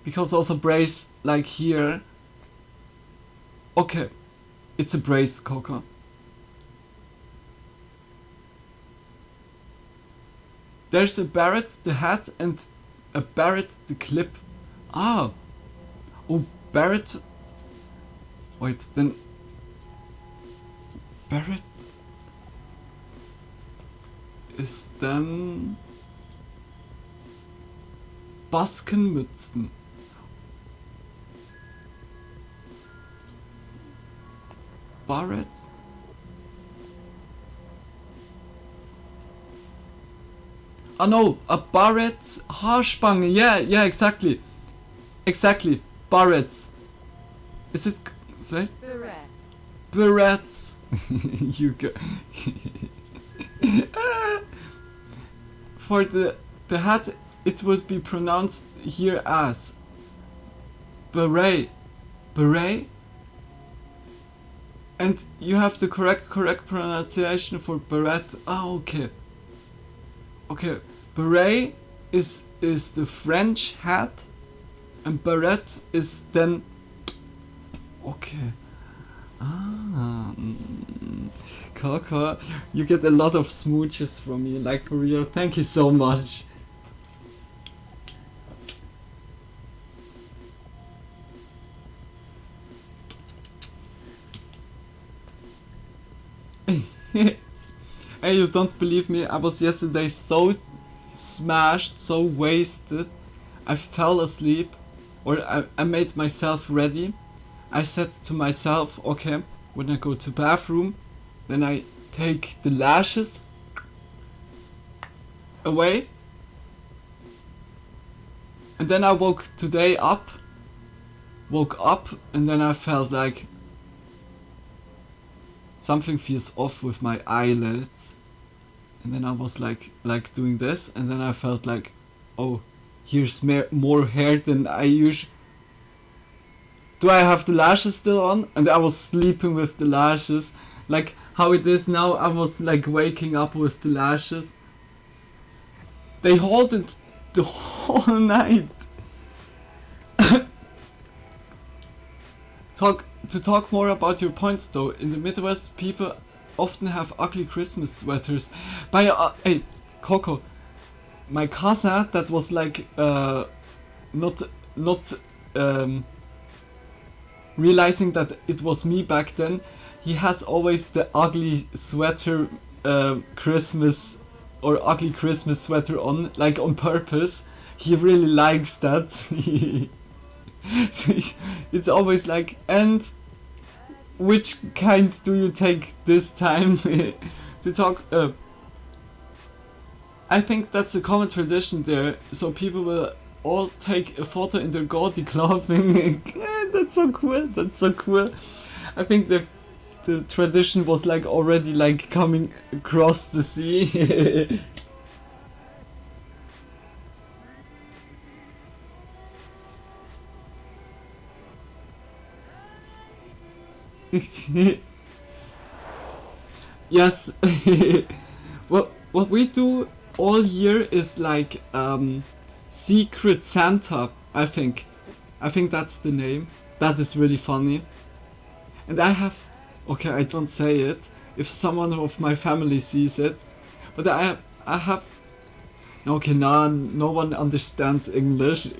Because also brace, like here. Okay. It's a brace, Coca. There's a Barrett, the hat, and a Barrett, the clip. Ah. Oh, Barrett. Wait, then... Barrett is dann Baskenmützen. Barrett? Ah no, a Barrett Haarspange. Yeah, exactly. Exactly. Barretts. Is it... Say? Barretts. You go. For the hat, it would be pronounced here as beret. Beret? And you have the correct pronunciation for beret. Ah, okay. Okay, beret is the French hat, and beret is then... Okay. Ah, Coco, you get a lot of smooches from me, like for real. Thank you so much. Hey, you don't believe me? I was yesterday so smashed, so wasted. I fell asleep, or I made myself ready. I said to myself, okay, when I go to bathroom, then I take the lashes away. And then I woke up, and then I felt like something feels off with my eyelids. And then I was like doing this, and then I felt like, oh, here's more hair than I usually... Do I have the lashes still on? And I was sleeping with the lashes. Like how it is now, I was like waking up with the lashes. They hold it the whole night. To talk more about your point though, in the Midwest people often have ugly Christmas sweaters. Hey, Coco, my cousin that was like not realizing that it was me back then, he has always the ugly sweater Christmas or ugly Christmas sweater on, like on purpose. He really likes that. It's always like, and which kind do you take this time to talk? I think that's a common tradition there, so people will all take a photo in their gaudy clothing. That's so cool, that's so cool. I think the tradition was like already like coming across the sea. Yes. What we do all year is like Secret Santa, I think. I think that's the name. That is really funny. And I have, okay, I don't say it if someone of my family sees it, but I have, okay, no one understands English.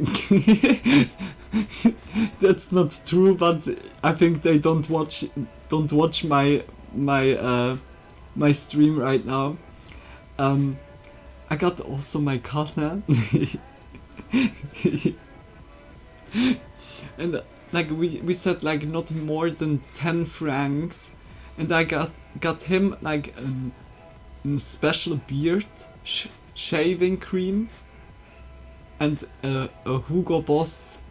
That's not true, but I think they don't watch my stream right now. I got also my cousin. And like we said like not more than 10 francs, and I got him like a special beard shaving cream and a Hugo Boss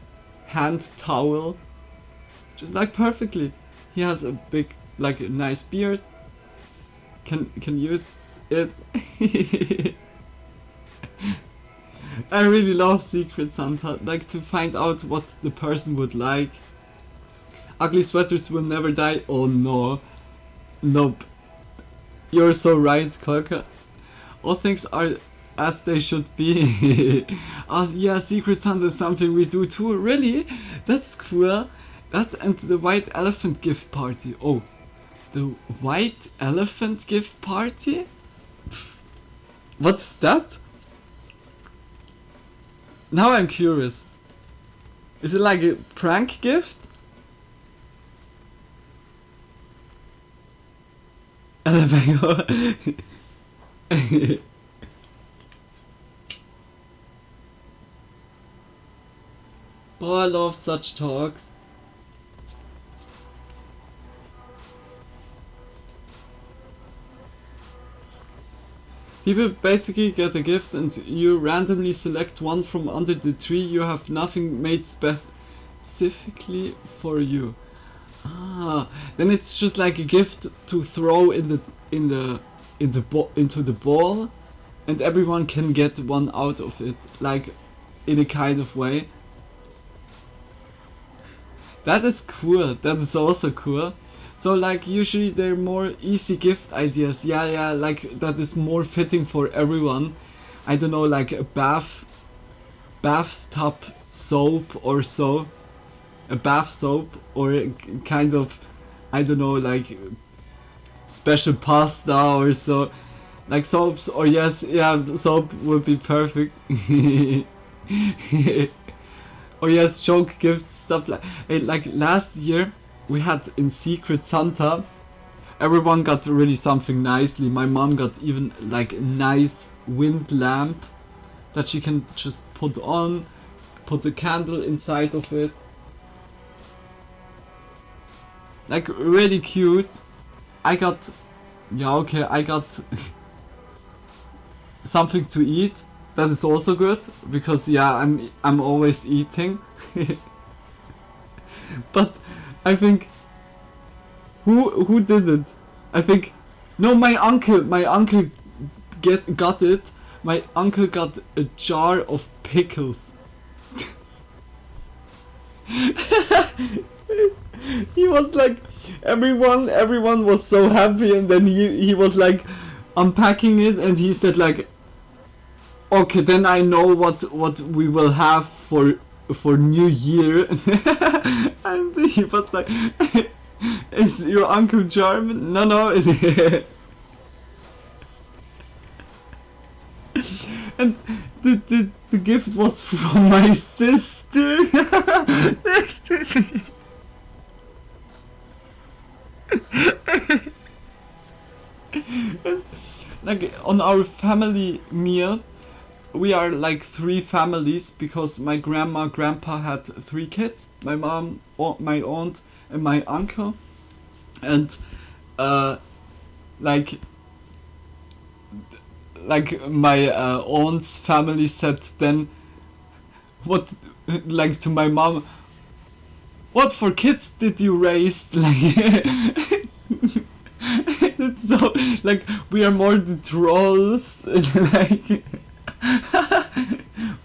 hand towel, just like perfectly. He has a big, like a nice beard, can use it. I really love Secret Santa, like to find out what the person would like. Ugly sweaters will never die. Oh no. Nope. You're so right, Kolka. All things are as they should be. Oh yeah, Secret Santa is something we do too. Really? That's cool. That and the white elephant gift party. Oh, the white elephant gift party? What's that? Now I'm curious. Is it like a prank gift? Oh, I love such talks. People basically get a gift and you randomly select one from under the tree. You have nothing made specifically for you. Ah, then it's just like a gift to throw into the ball, and everyone can get one out of it, like in a kind of way. That is cool. That is also cool. So like usually they're more easy gift ideas. Yeah, like that is more fitting for everyone. I don't know, like a bathtub soap or so. A bath soap or a kind of, I don't know, like special pasta or so. Like soaps, or yes, yeah, soap would be perfect. Or yes, joke gifts, stuff like last year we had in Secret Santa, everyone got really something nicely. My mom got even like a nice wind lamp that she can just put on, put a candle inside of it. Like really cute. I got something to eat. That is also good because yeah, I'm always eating. But I think who did it? I think no, my uncle got it. My uncle got a jar of pickles. He was like, everyone was so happy, and then he was like unpacking it, and he said like, okay, then I know what we will have for New Year. And he was like, is your uncle German? No. And the gift was from my sister. And like on our family meal, we are like 3 families because my grandpa had 3 kids, my mom, my aunt, and my uncle, and like my aunt's family said then, what, like to my mom, what for kids did you raise? Like It's so like we are more the trolls. Like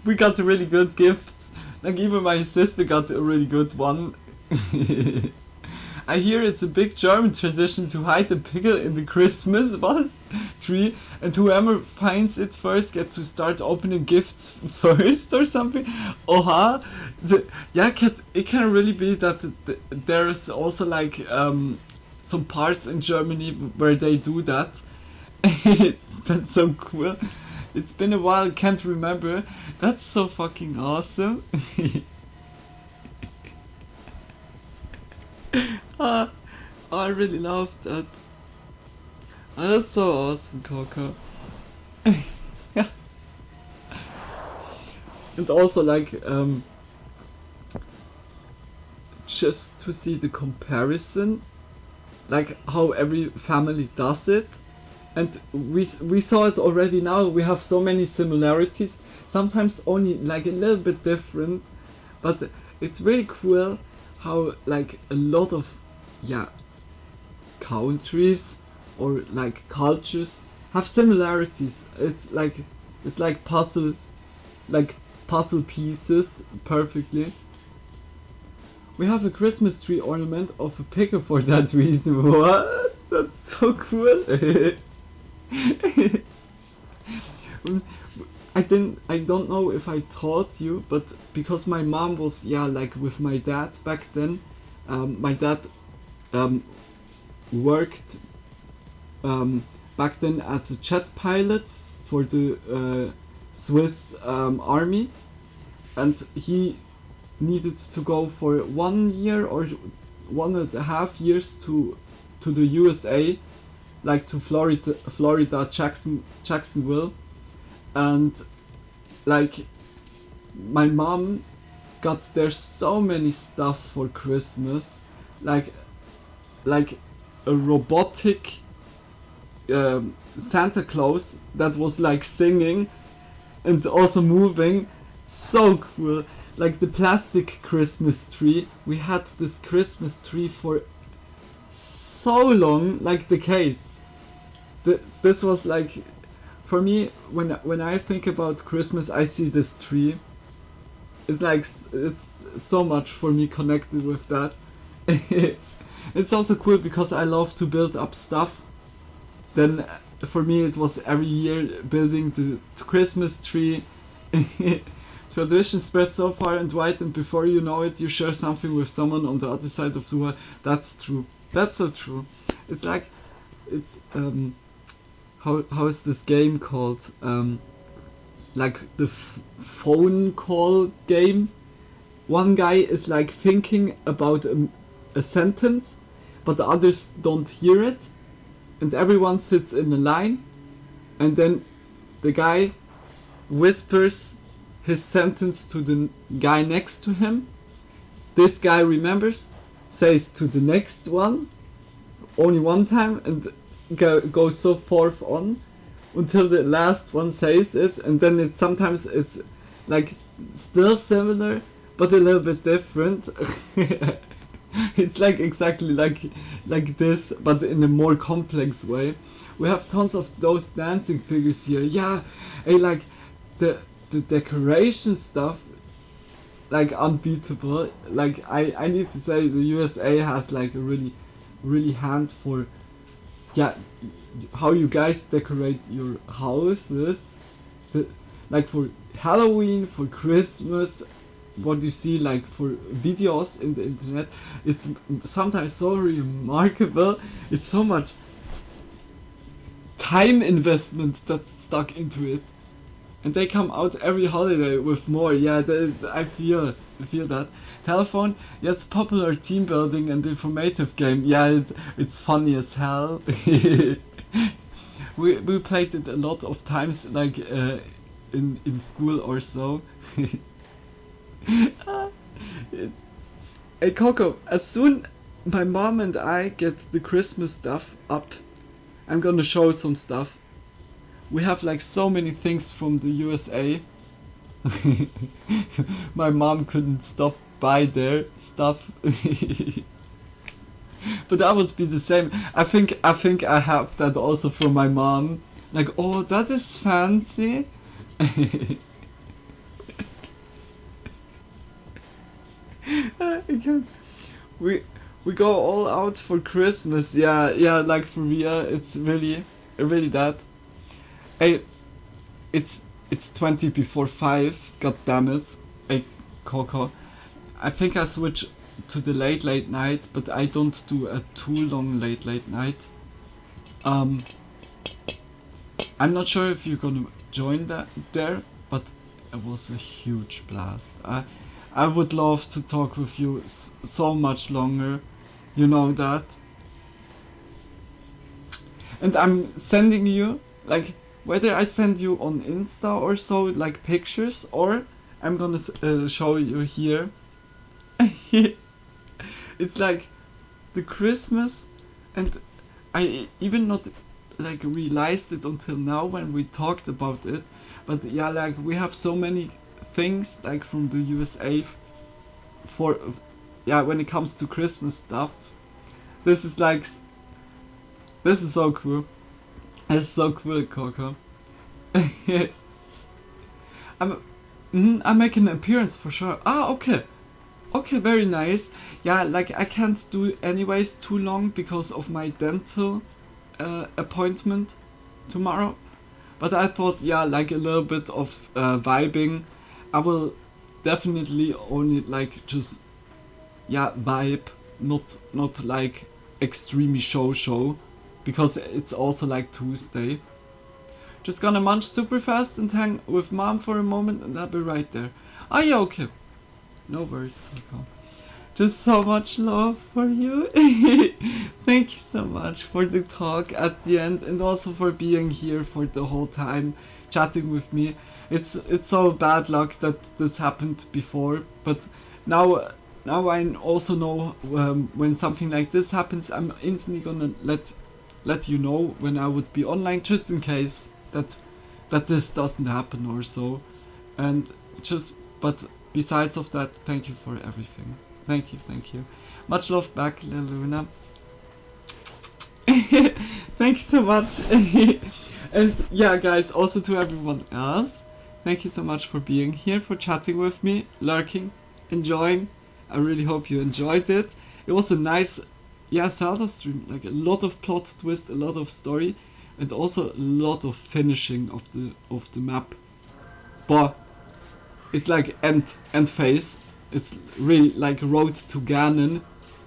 we got really good gifts. Like even my sister got a really good one. I hear it's a big German tradition to hide a pickle in the Christmas tree, and whoever finds it first get to start opening gifts first or something. Oha! It can really be that there is also like some parts in Germany where they do that. That's so cool. It's been a while, can't remember. That's so fucking awesome. I really love that. That's so awesome, Coco. Yeah. And also like just to see the comparison, like how every family does it. And we saw it already now. We have so many similarities, sometimes only like a little bit different, but it's really cool how like a lot of countries or like cultures have similarities. It's like puzzle pieces perfectly. We have a Christmas tree ornament of a pickle for that reason. What? That's so cool. I don't know if I taught you, but because my mom was like with my dad back then, my dad worked back then as a jet pilot for the Swiss army, and he needed to go for 1 year or 1.5 years to the USA, like to Florida, Jacksonville, and like my mom got there so many stuff for Christmas, like a robotic Santa Claus that was like singing and also moving. So cool. Like the plastic Christmas tree. We had this Christmas tree for so long, like decades. This was like, for me, when I think about Christmas, I see this tree. It's like, it's so much for me connected with that. It's also cool because I love to build up stuff. Then for me it was every year building the Christmas tree. Tradition spreads so far and wide, and before you know it, you share something with someone on the other side of the world. That's true. That's so true. It's like, it's how is this game called? Like the phone call game. One guy is like thinking about a sentence, but the others don't hear it, and everyone sits in a line, and then the guy whispers his sentence to the guy next to him. This guy remembers, says to the next one only one time, and goes so forth on until the last one says it, and then sometimes it's like still similar but a little bit different. It's like exactly like this, but in a more complex way. We have tons of those dancing figures here. Yeah, and like the decoration stuff, like unbeatable. Like I need to say the USA has like a really hand for how you guys decorate your houses. Like for Halloween, for Christmas, what you see like for videos in the internet, it's sometimes so remarkable. It's so much time investment that's stuck into it, and they come out every holiday with more. I feel that. Telephone, it's popular team building and informative game. It's funny as hell. we played it a lot of times, like in school or so. Hey Coco, as soon my mom and I get the Christmas stuff up, I'm gonna show some stuff. We have like so many things from the USA. My mom couldn't stop buy their stuff. But that would be the same. I think I have that also from my mom. Like, oh, that is fancy. I can't. We go all out for Christmas. Yeah, like for real. It's really that. Hey, it's 20 before 5. God damn it. Hey, Coco. I think I switch to the late night, but I don't do a too long late night. I'm not sure if you're gonna join that there, but it was a huge blast. I would love to talk with you so much longer. You know that. And I'm sending you, like, whether I send you on Insta or so, like pictures, or I'm gonna show you here. It's like the Christmas, and I even not like realized it until now when we talked about it. But yeah, like we have so many things like from the USA for when it comes to Christmas stuff. This is so cool. It's so cool, Coco. I'm making an appearance for sure. Okay. Okay, very nice. Yeah, like I can't do anyways too long because of my dental appointment tomorrow. But I thought, yeah, like a little bit of vibing. I will definitely only like just vibe, not like extremely show, because it's also like Tuesday. Just gonna munch super fast and hang with mom for a moment, and I'll be right there. Oh yeah, okay. No worries, Coco. Just so much love for you. Thank you so much for the talk at the end, and also for being here for the whole time, chatting with me. It's so bad luck that this happened before, but now I also know when something like this happens, I'm instantly gonna let you know when I would be online, just in case that this doesn't happen or so. And but besides of that, thank you for everything. Thank you. Much love back, LeporemLuna. Thank you so much. And yeah, guys, also to everyone else, thank you so much for being here, for chatting with me, lurking, enjoying. I really hope you enjoyed it. It was a nice, Zelda stream. Like a lot of plot twist, a lot of story, and also a lot of finishing of the map. But it's like end phase. It's really like Road to Ganon,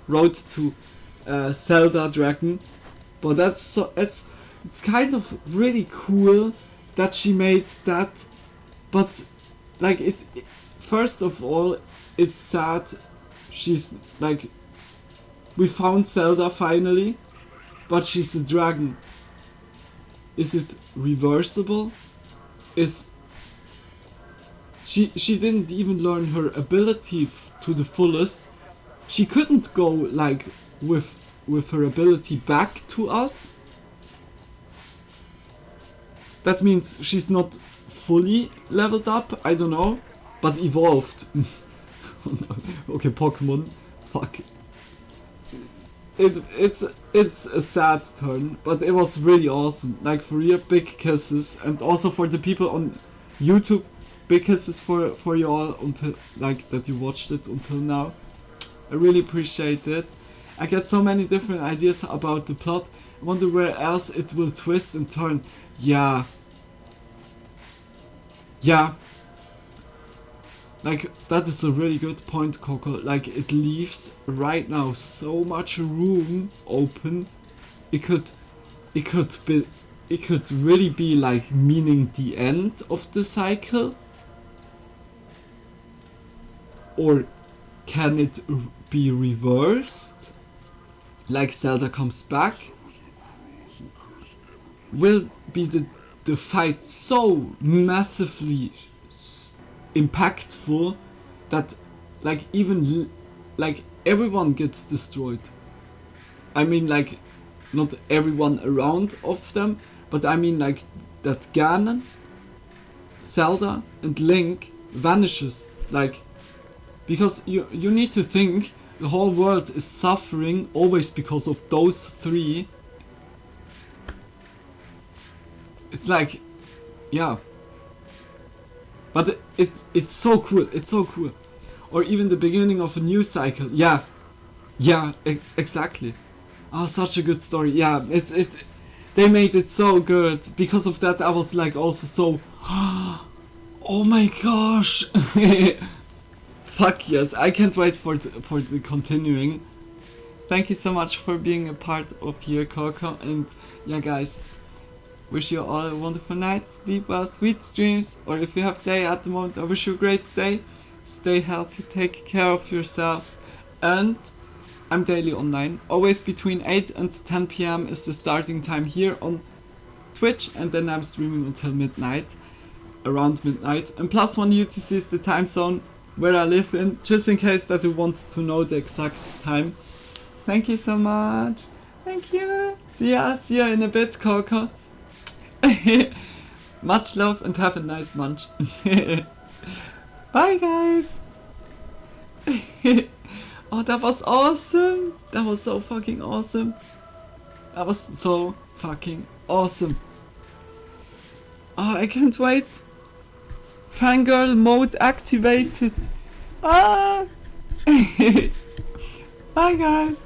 Road to Zelda Dragon. But it's kind of really cool that she made that. But like it first of all, it's sad. She's like, we found Zelda finally, but she's a dragon. Is it reversible? She didn't even learn her ability to the fullest. She couldn't go like with her ability back to us. That means she's not fully leveled up, I don't know, but evolved. Okay, Pokemon, fuck. It's a sad turn, but it was really awesome. Like for real, big kisses, and also for the people on YouTube. Big kisses for you all until like that you watched it until now. I really appreciate it. I get so many different ideas about the plot. I wonder where else it will twist and turn. Yeah. Like that is a really good point, Coco. Like it leaves right now so much room open. It could really be like meaning the end of the cycle. Or can it be reversed? Like Zelda comes back? Will be the fight so massively impactful that like even like everyone gets destroyed? I mean like not everyone around of them, but I mean like that Ganon, Zelda and Link vanishes, like, because you need to think the whole world is suffering always because of those three. It's like, yeah. But it's so cool, it's so cool. Or even the beginning of a new cycle, yeah. Yeah, exactly. Oh, such a good story, yeah, they made it so good. Because of that I was like also so, oh my gosh. Fuck yes, I can't wait for the continuing. Thank you so much for being a part of here, Coco, and yeah guys, wish you all a wonderful night, sleep well, sweet dreams, or if you have day at the moment, I wish you a great day. Stay healthy, take care of yourselves, and I'm daily online, always between 8 and 10 PM is the starting time here on Twitch, and then I'm streaming until midnight, around midnight, and +1 UTC is the time zone where I live in, just in case that you want to know the exact time. Thank you so much, thank you, see ya in a bit, Coco. Much love and have a nice munch. Bye guys. Oh, that was awesome. That was so fucking awesome. That was so fucking awesome. Oh, I can't wait. Fangirl mode activated. Ah. Bye guys.